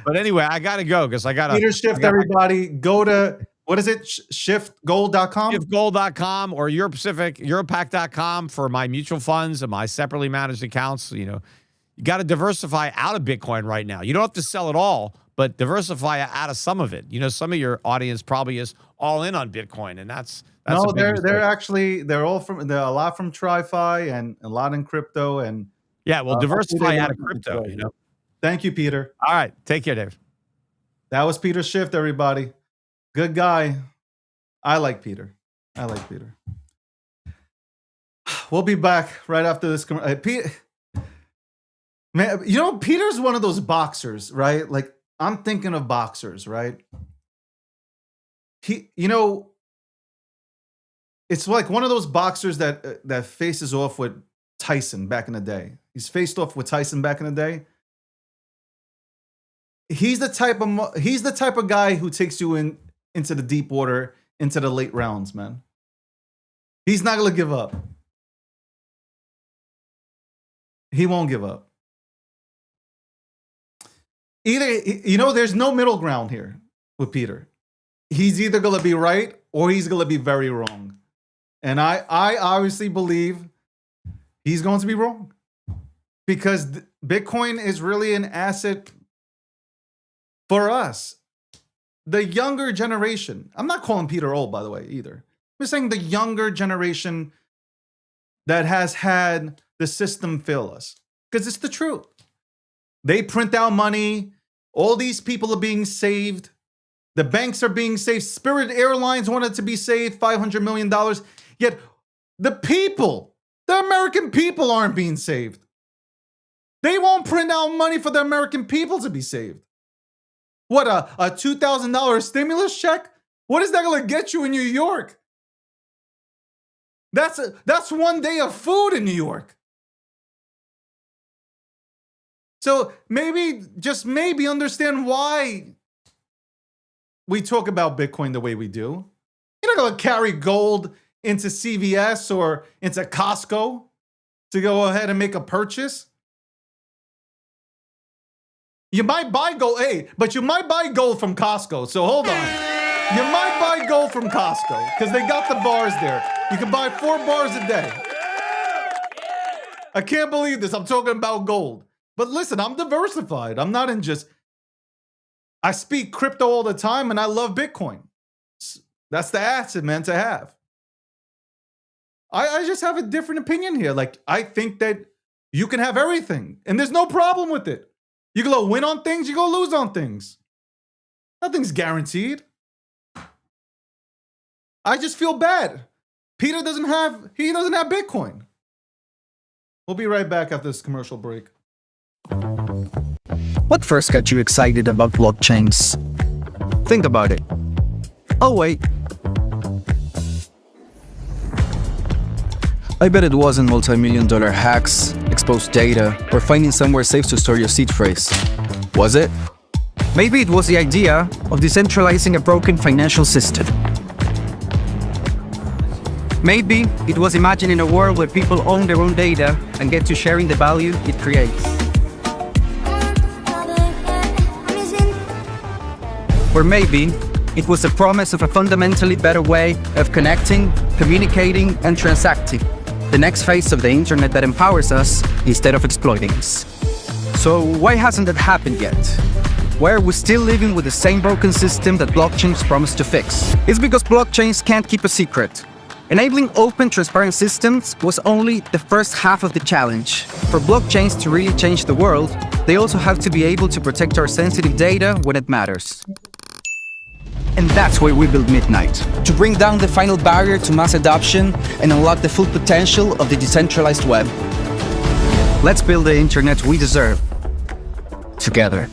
But anyway, I got to go because I got to. Peter Schiff, everybody, go to, what is it? Shiftgold.com? Shiftgold.com or Europac.com for my mutual funds and my separately managed accounts. You got to diversify out of Bitcoin right now. You don't have to sell it all, but diversify out of some of it. Some of your audience probably is all in on Bitcoin, and that's no, they're actually they're a lot from TriFi and a lot in crypto and yeah. Well, diversify out of crypto. Thank you, Peter. All right, take care, Dave. That was Peter Schiff, everybody. Good guy. I like Peter. We'll be back right after this. Man, you know, Peter's one of those boxers, right? Like, I'm thinking of boxers, right? It's like one of those boxers that faces off with Tyson back in the day. He's faced off with Tyson back in the day. He's the type of guy who takes you into the deep water, into the late rounds, man. He's not gonna give up. He won't give up. There's no middle ground here with Peter. He's either gonna be right or he's gonna be very wrong. And I obviously believe he's going to be wrong, because Bitcoin is really an asset for us, the younger generation. I'm not calling Peter old, by the way, either. I'm just saying the younger generation that has had the system fail us, because it's the truth. They print out money. All these people are being saved. The banks are being saved. Spirit Airlines wanted to be saved, $500 million. Yet the people, the American people, aren't being saved. They won't print out money for the American people to be saved. What, a $2,000 stimulus check? What is that going to get you in New York? That's one day of food in New York. So just maybe understand why we talk about Bitcoin the way we do. You're not going to carry gold into CVS or into Costco to go ahead and make a purchase. You might buy gold, but you might buy gold from Costco. So hold on. You might buy gold from Costco because they got the bars there. You can buy 4 bars a day. I can't believe this. I'm talking about gold. But listen, I'm diversified. I'm not in just... I speak crypto all the time and I love Bitcoin. That's the asset, man, to have. I just have a different opinion here. Like, I think that you can have everything and there's no problem with it. You go win on things, you go lose on things. Nothing's guaranteed. I just feel bad. Peter doesn't have Bitcoin. We'll be right back after this commercial break. What first got you excited about blockchains? Think about it. Oh, wait. I bet it wasn't multi-million-dollar hacks, exposed data, or finding somewhere safe to store your seed phrase. Was it? Maybe it was the idea of decentralizing a broken financial system. Maybe it was imagining a world where people own their own data and get to sharing the value it creates. Or maybe it was the promise of a fundamentally better way of connecting, communicating, and transacting. The next phase of the internet that empowers us instead of exploiting us. So why hasn't that happened yet? Why are we still living with the same broken system that blockchains promise to fix? It's because blockchains can't keep a secret. Enabling open, transparent systems was only the first half of the challenge. For blockchains to really change the world, they also have to be able to protect our sensitive data when it matters. And that's why we built Midnight, to bring down the final barrier to mass adoption and unlock the full potential of the decentralized web. Let's build the internet we deserve, together.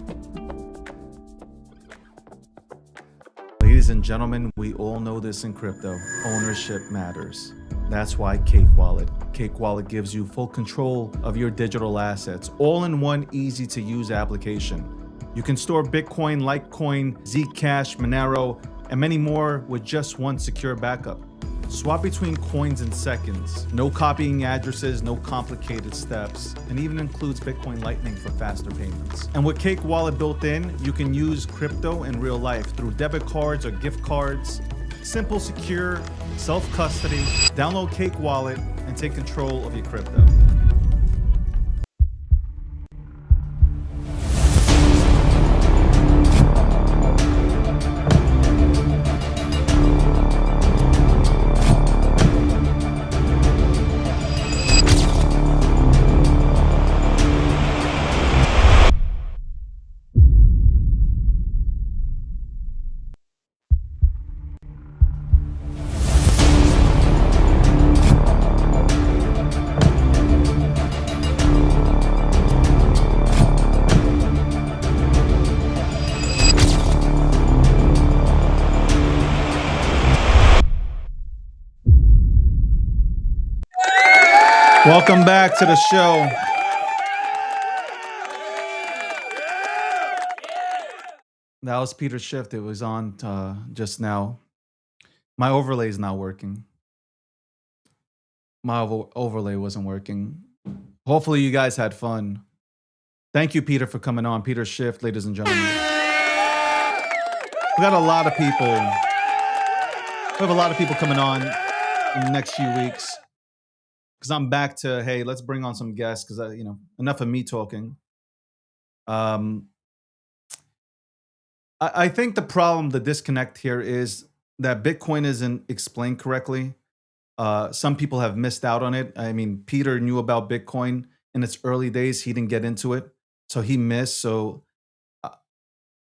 Ladies and gentlemen, we all know this in crypto. Ownership matters. That's why Cake Wallet. Cake Wallet gives you full control of your digital assets, all in one easy-to-use application. You can store Bitcoin, Litecoin, Zcash, Monero, and many more with just one secure backup. Swap between coins in seconds. No copying addresses, no complicated steps, and even includes Bitcoin Lightning for faster payments. And with Cake Wallet built in, you can use crypto in real life through debit cards or gift cards. Simple, secure, self-custody. Download Cake Wallet and take control of your crypto. Welcome back to the show. That was Peter Schiff. It was on just now. My overlay is not working. My overlay wasn't working. Hopefully you guys had fun. Thank you, Peter, for coming on. Peter Schiff, ladies and gentlemen. We got a lot of people. We have a lot of people coming on in the next few weeks. Because I'm back to, hey, let's bring on some guests. Because, enough of me talking. I think the problem, the disconnect here is that Bitcoin isn't explained correctly. Some people have missed out on it. I mean, Peter knew about Bitcoin in its early days. He didn't get into it, so he missed. So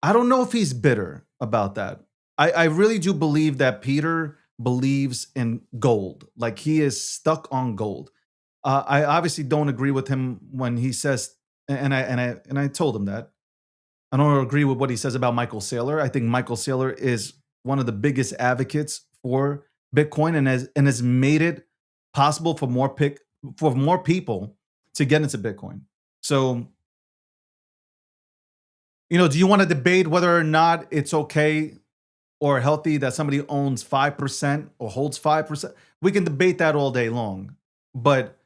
I don't know if he's bitter about that. I really do believe that Peter believes in gold. Like, he is stuck on gold. I obviously don't agree with him when he says, and I told him that. I don't agree with what he says about Michael Saylor. I think Michael Saylor is one of the biggest advocates for Bitcoin and has made it possible for more people to get into Bitcoin. So, do you want to debate whether or not it's okay or healthy that somebody owns 5% or holds 5%? We can debate that all day long. But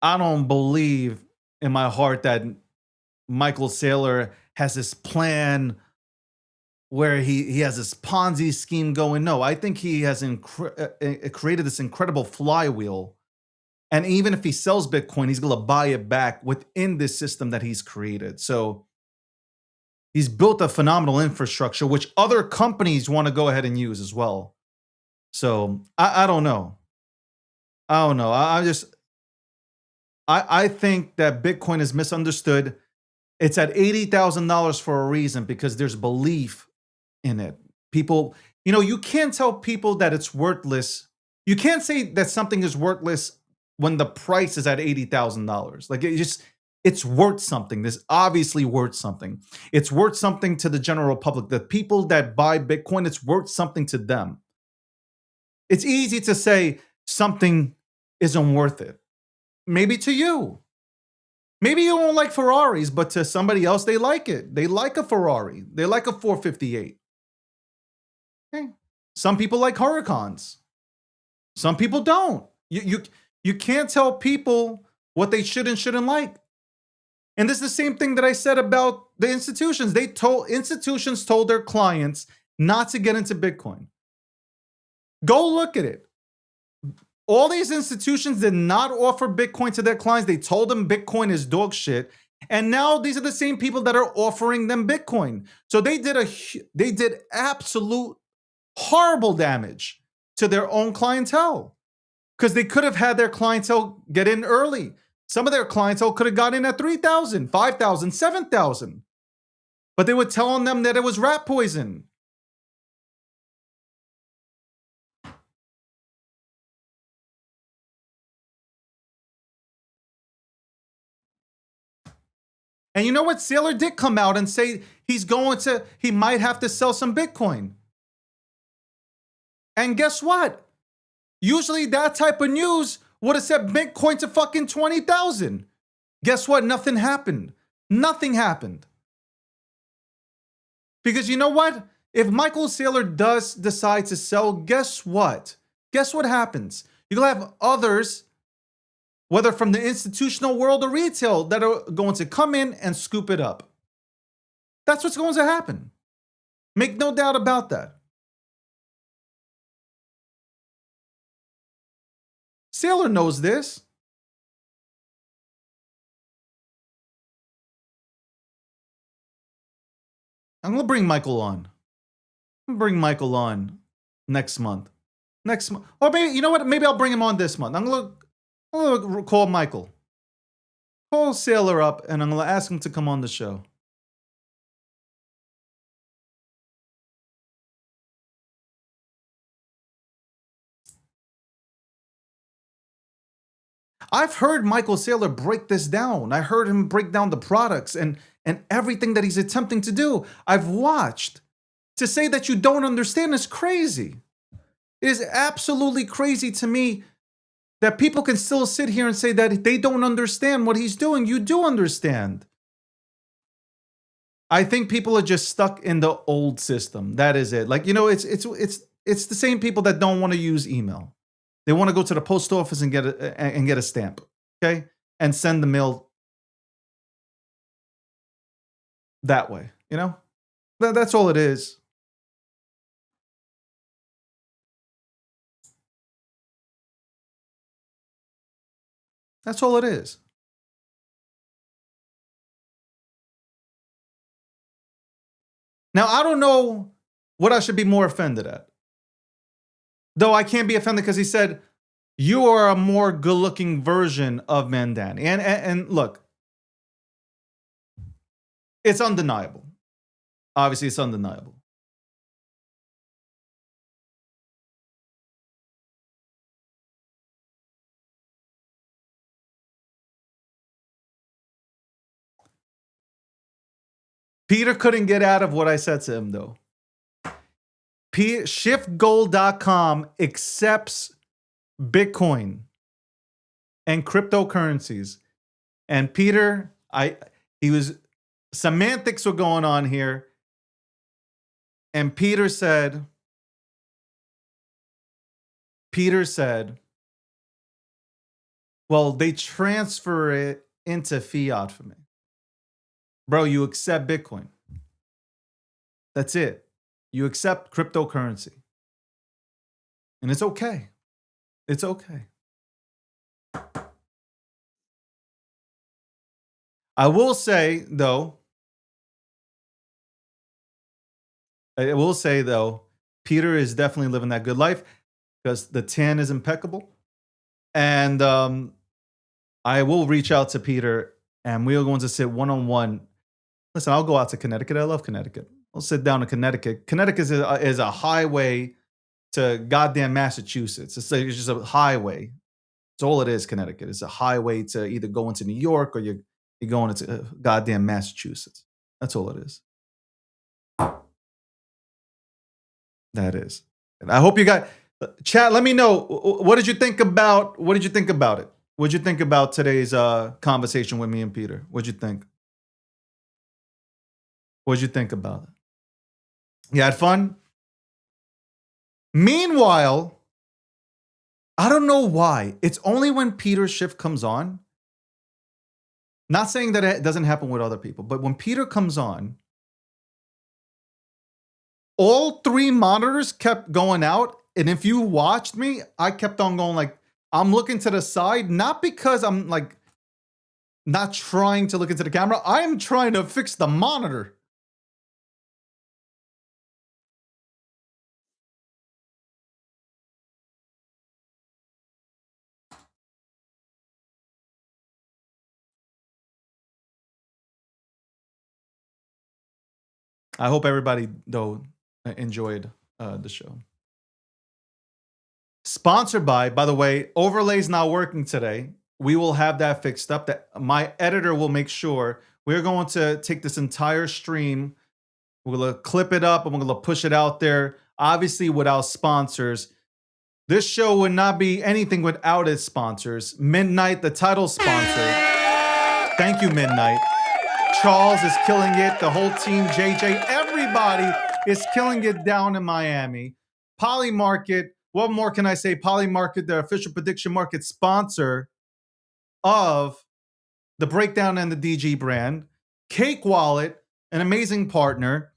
I don't believe in my heart that Michael Saylor has this plan where he has this Ponzi scheme going. No, I think he has created this incredible flywheel. And even if he sells Bitcoin, he's going to buy it back within this system that he's created. So he's built a phenomenal infrastructure, which other companies want to go ahead and use as well. So I don't know. I don't know. I think that Bitcoin is misunderstood. It's at $80,000 for a reason, because there's belief in it. People, you can't tell people that it's worthless. You can't say that something is worthless when the price is at $80,000. Like, it's worth something. It's obviously worth something. It's worth something to the general public. The people that buy Bitcoin, it's worth something to them. It's easy to say something isn't worth it. Maybe to you. Maybe you don't like Ferraris, but to somebody else, they like it. They like a Ferrari. They like a 458. Okay. Some people like Huracans. Some people don't. You can't tell people what they should and shouldn't like. And this is the same thing that I said about the institutions. Institutions told their clients not to get into Bitcoin. Go look at it. All these institutions did not offer Bitcoin to their clients. They told them Bitcoin is dog shit. And now these are the same people that are offering them Bitcoin. So they did absolute horrible damage to their own clientele, because they could have had their clientele get in early. Some of their clientele could have got in at 3,000, 5,000, 7,000. But they were telling them that it was rat poison. And you know what? Saylor did come out and say he might have to sell some Bitcoin. And guess what? Usually that type of news would have said Bitcoin to fucking 20,000. Guess what? Nothing happened. Nothing happened. Because you know what? If Michael Saylor does decide to sell, guess what? Guess what happens? You're going to have others, whether from the institutional world or retail, that are going to come in and scoop it up. That's what's going to happen. Make no doubt about that. Saylor knows this. I'm going to bring Michael on. I'm going to bring Michael on next month. Or maybe, you know what? Maybe I'll bring him on this month. I'm going to call Michael. Call Saylor up, and I'm going to ask him to come on the show. I've heard Michael Saylor break this down. I heard him break down the products and everything that he's attempting to do. I've watched. To say that you don't understand is crazy. It is absolutely crazy to me that people can still sit here and say that they don't understand what he's doing. You do understand. I think people are just stuck in the old system. That is it. Like, it's the same people that don't want to use email. They want to go to the post office and get a stamp, okay? And send the mail that way, That's all it is. That's all it is. Now, I don't know what I should be more offended at. Though I can't be offended because he said, you are a more good-looking version of Mandani. And look, it's undeniable. Obviously, it's undeniable. Peter couldn't get out of what I said to him, though. SchiffGold.com accepts Bitcoin and cryptocurrencies. And Peter, semantics were going on here. And Peter said, well, they transfer it into fiat for me. Bro, you accept Bitcoin. That's it. You accept cryptocurrency. And it's okay. It's okay. I will say, though, Peter is definitely living that good life because the tan is impeccable. And I will reach out to Peter and we are going to sit one-on-one. Listen, I'll go out to Connecticut. I love Connecticut. I'll sit down in Connecticut. Connecticut is a highway to goddamn Massachusetts. It's just a highway. That's all it is, Connecticut. It's a highway to either go into New York or you're going into goddamn Massachusetts. That's all it is. That is. And I hope you got chat. Let me know, what did you think about it? What did you think about today's conversation with me and Peter? What'd you think? What'd you think about it? You had fun? Meanwhile, I don't know why. It's only when Peter Schiff comes on. Not saying that it doesn't happen with other people, but when Peter comes on, all three monitors kept going out. And if you watched me, I kept on going like, I'm looking to the side, not because I'm like not trying to look into the camera. I am trying to fix the monitor. I hope everybody, though, enjoyed the show. Sponsored by the way, overlay's not working today. We will have that fixed up. That my editor will make sure. We're going to take this entire stream. We're going to clip it up and we're going to push it out there. Obviously, without sponsors. This show would not be anything without its sponsors. Midnight, the title sponsor. Thank you, Midnight. Charles is killing it. The whole team, JJ, everybody is killing it down in Miami. Polymarket, what more can I say? Polymarket, the official prediction market sponsor of the Breakdown and the DG brand. Cake Wallet, an amazing partner,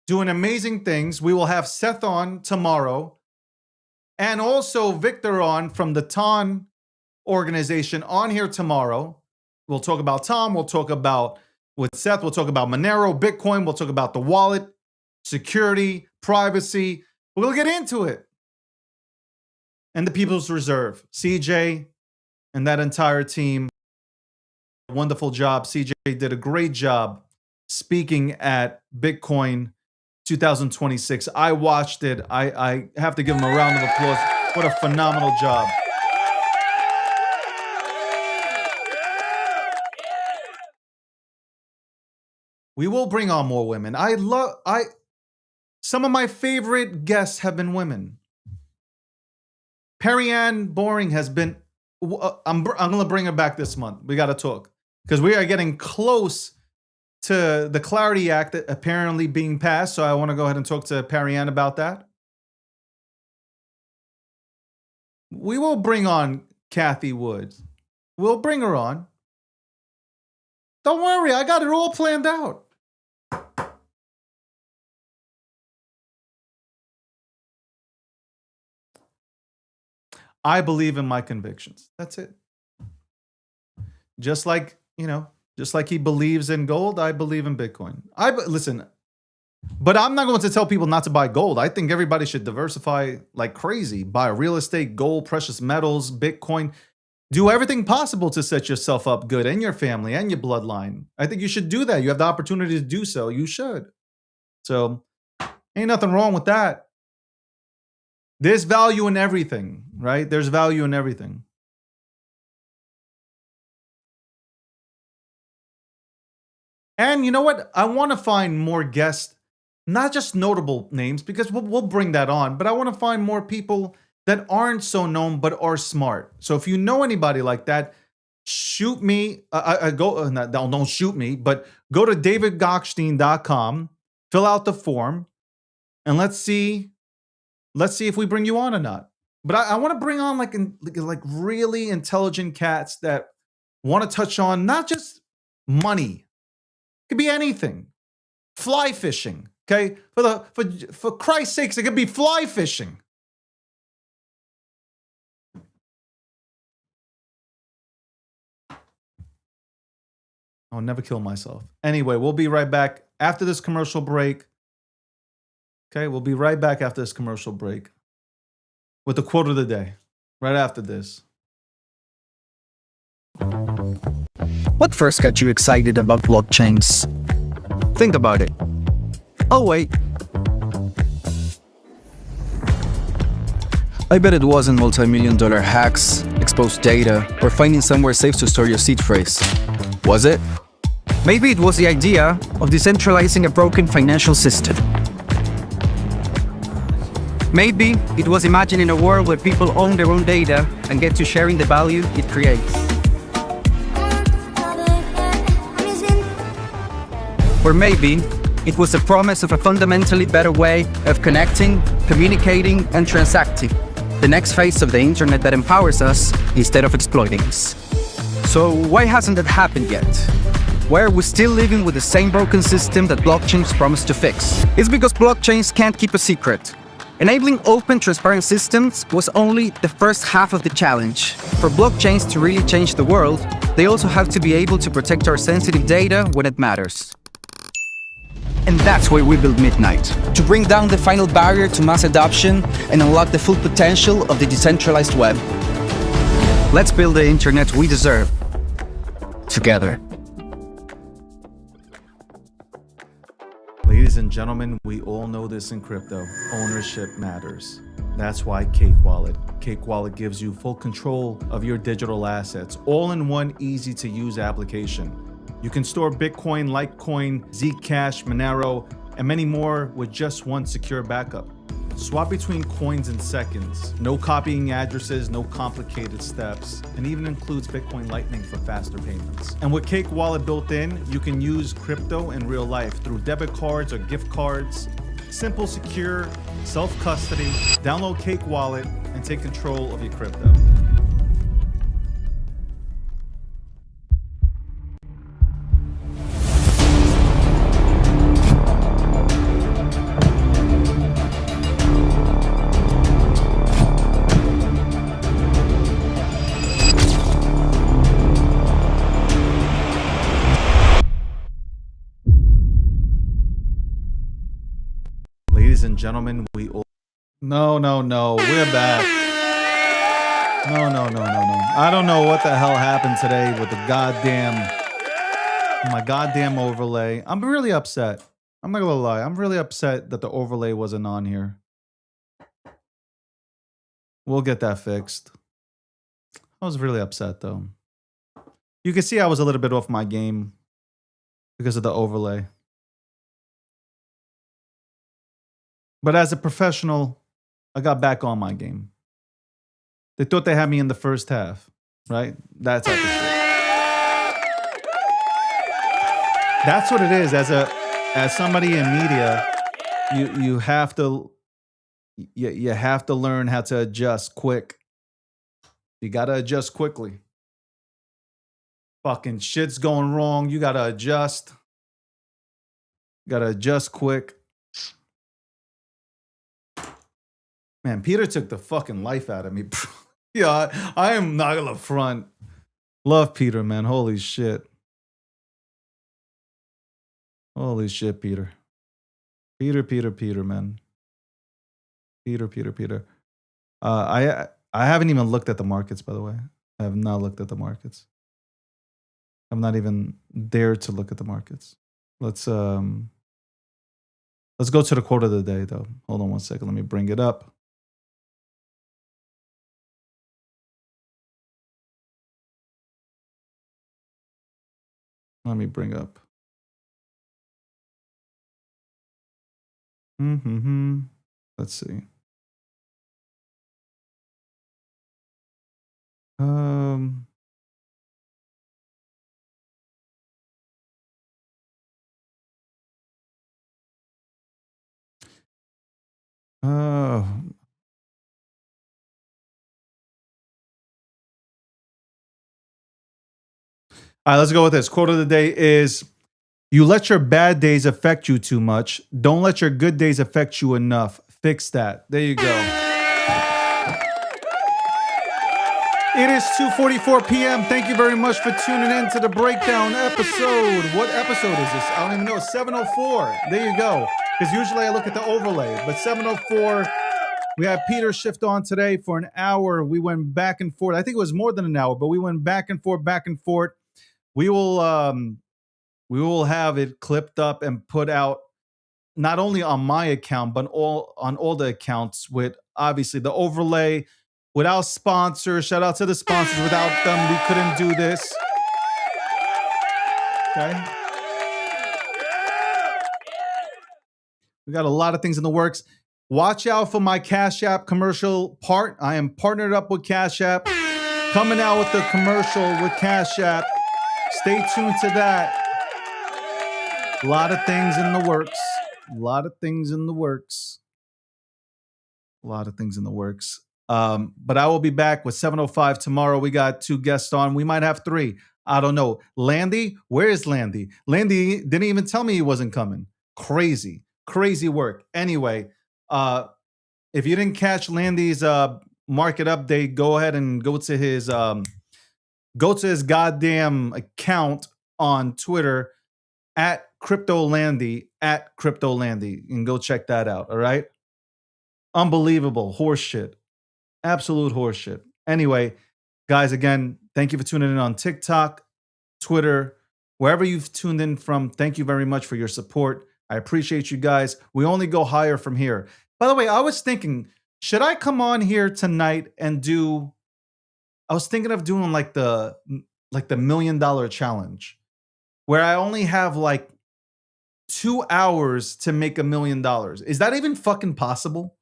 doing amazing things. We will have Seth on tomorrow. And also Victor on from the TON organization on here tomorrow. We'll talk about Tom. We'll talk about with Seth. We'll talk about Monero, Bitcoin. We'll talk about the wallet, security, privacy. We'll get into it. And the People's Reserve. CJ and that entire team. Wonderful job. CJ did a great job speaking at Bitcoin 2026. I watched it. I have to give him a round of applause. What a phenomenal job. We will bring on more women. Some of my favorite guests have been women. Perry Ann Boring has been I'm gonna bring it back this month. We got to talk because we are getting close to the Clarity Act apparently being passed. So I want to go ahead and talk to Parianne about that. We will bring on Kathy Woods. We'll bring her on. Don't worry, I got it all planned out. I believe in my convictions. That's it. Just like, just like he believes in gold, I believe in Bitcoin. Listen, but I'm not going to tell people not to buy gold. I think everybody should diversify like crazy. Buy real estate, gold, precious metals, Bitcoin. Do everything possible to set yourself up good and your family and your bloodline. I think you should do that. You have the opportunity to do so. You should. So ain't nothing wrong with that. There's value in everything, right? There's value in everything. And you know what? I want to find more guests, not just notable names, because we'll bring that on, but I want to find more people that aren't so known but are smart. So if you know anybody like that, shoot me. Don't shoot me, but go to davidgockstein.com, fill out the form, and let's see if we bring you on or not. But I want to bring on like really intelligent cats that want to touch on not just money. It could be anything. Fly fishing. Okay? For Christ's sakes, it could be fly fishing. I'll never kill myself. Anyway, we'll be right back after this commercial break. Okay, we'll be right back after this commercial break with the quote of the day, right after this. What first got you excited about blockchains? Think about it. Oh, wait. I bet it wasn't multi-million-dollar hacks, exposed data, or finding somewhere safe to store your seed phrase. Was it? Maybe it was the idea of decentralizing a broken financial system. Maybe it was imagining a world where people own their own data and get to sharing the value it creates. Or maybe it was the promise of a fundamentally better way of connecting, communicating, and transacting. The next phase of the internet that empowers us instead of exploiting us. So why hasn't that happened yet? Why are we still living with the same broken system that blockchains promise to fix? It's because blockchains can't keep a secret. Enabling open, transparent systems was only the first half of the challenge. For blockchains to really change the world, they also have to be able to protect our sensitive data when it matters. And that's why we built Midnight, to bring down the final barrier to mass adoption and unlock the full potential of the decentralized web. Let's build the internet we deserve, together. Ladies and gentlemen, we all know this in crypto. Ownership matters. That's why Cake Wallet. Cake Wallet gives you full control of your digital assets, all in one easy-to-use application. You can store Bitcoin, Litecoin, Zcash, Monero, and many more with just one secure backup. Swap between coins in seconds. No copying addresses, no complicated steps, and even includes Bitcoin Lightning for faster payments. And with Cake Wallet built in, you can use crypto in real life through debit cards or gift cards. Simple, secure, self-custody. Download Cake Wallet and take control of your crypto. Ladies and gentlemen, we all... No, we're back. No. I don't know what the hell happened today with my goddamn overlay. I'm really upset. I'm not gonna lie. I'm really upset that the overlay wasn't on here. We'll get that fixed. I was really upset though. You can see I was a little bit off my game because of the overlay. But as a professional, I got back on my game. They thought they had me in the first half. right? That type of shit. That's what it is. As somebody in media, you have to you have to learn how to adjust quick. You gotta adjust quickly. Fucking shit's going wrong. You gotta adjust. You gotta adjust quick. Man, Peter took the fucking life out of me. Yeah, I am not gonna front. Love Peter, man. Holy shit. Holy shit, Peter. Peter, man. Peter. I haven't even looked at the markets, by the way. I have not looked at the markets. I'm not even there to look at the markets. Let's go to the quote of the day, though. Hold on one second. Let me bring it up. Let me bring up. Let's see. All right, let's go with this. Quote of the day is, you let your bad days affect you too much. Don't let your good days affect you enough. Fix that. There you go. It is 2:44 p.m. Thank you very much for tuning in to the breakdown episode. What episode is this? I don't even know. 704. There you go. Because usually I look at the overlay. But 704, we had Peter Schiff on today for an hour. We went back and forth. I think it was more than an hour, but we went back and forth. We will have it clipped up and put out not only on my account, but on all the accounts with obviously the overlay, without sponsors. Shout out to the sponsors. Without them, we couldn't do this. Okay. We got a lot of things in the works. Watch out for my Cash App commercial part. I am partnered up with Cash App. Coming out with the commercial with Cash App. Stay tuned to that. A lot of things in the works. But I will be back with 705 tomorrow. We got 2 guests on. We might have 3. I don't know. Landy? Where is Landy? Landy didn't even tell me he wasn't coming. Crazy work. Anyway, if you didn't catch Landy's market update, go ahead and go to his goddamn account on Twitter at CryptoLandy, and go check that out. All right. Unbelievable horseshit. Absolute horseshit. Anyway, guys, again, thank you for tuning in on TikTok, Twitter, wherever you've tuned in from. Thank you very much for your support. I appreciate you guys. We only go higher from here. By the way, I was thinking, should I come on here tonight and I was thinking of doing like the $1 million challenge, where I only have like 2 hours to make $1 million. Is that even fucking possible?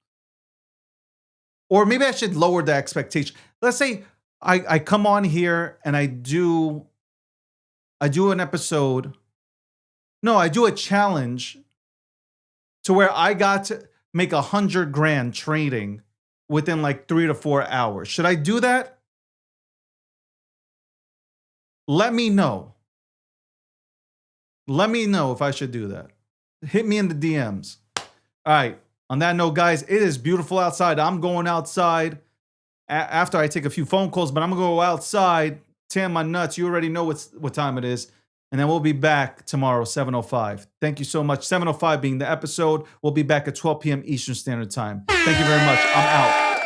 Or maybe I should lower the expectation. Let's say I come on here and I do an episode. No, I do a challenge to where I got to make $100,000 trading within like 3 to 4 hours. Should I do that? Let me know. Let me know if I should do that. Hit me in the DMs. All right. On that note, guys, it is beautiful outside. I'm going outside after I take a few phone calls, but I'm going to go outside, tan my nuts. You already know what time it is. And then we'll be back tomorrow, 7:05. Thank you so much. 7:05 being the episode. We'll be back at 12 p.m. Eastern Standard Time. Thank you very much. I'm out.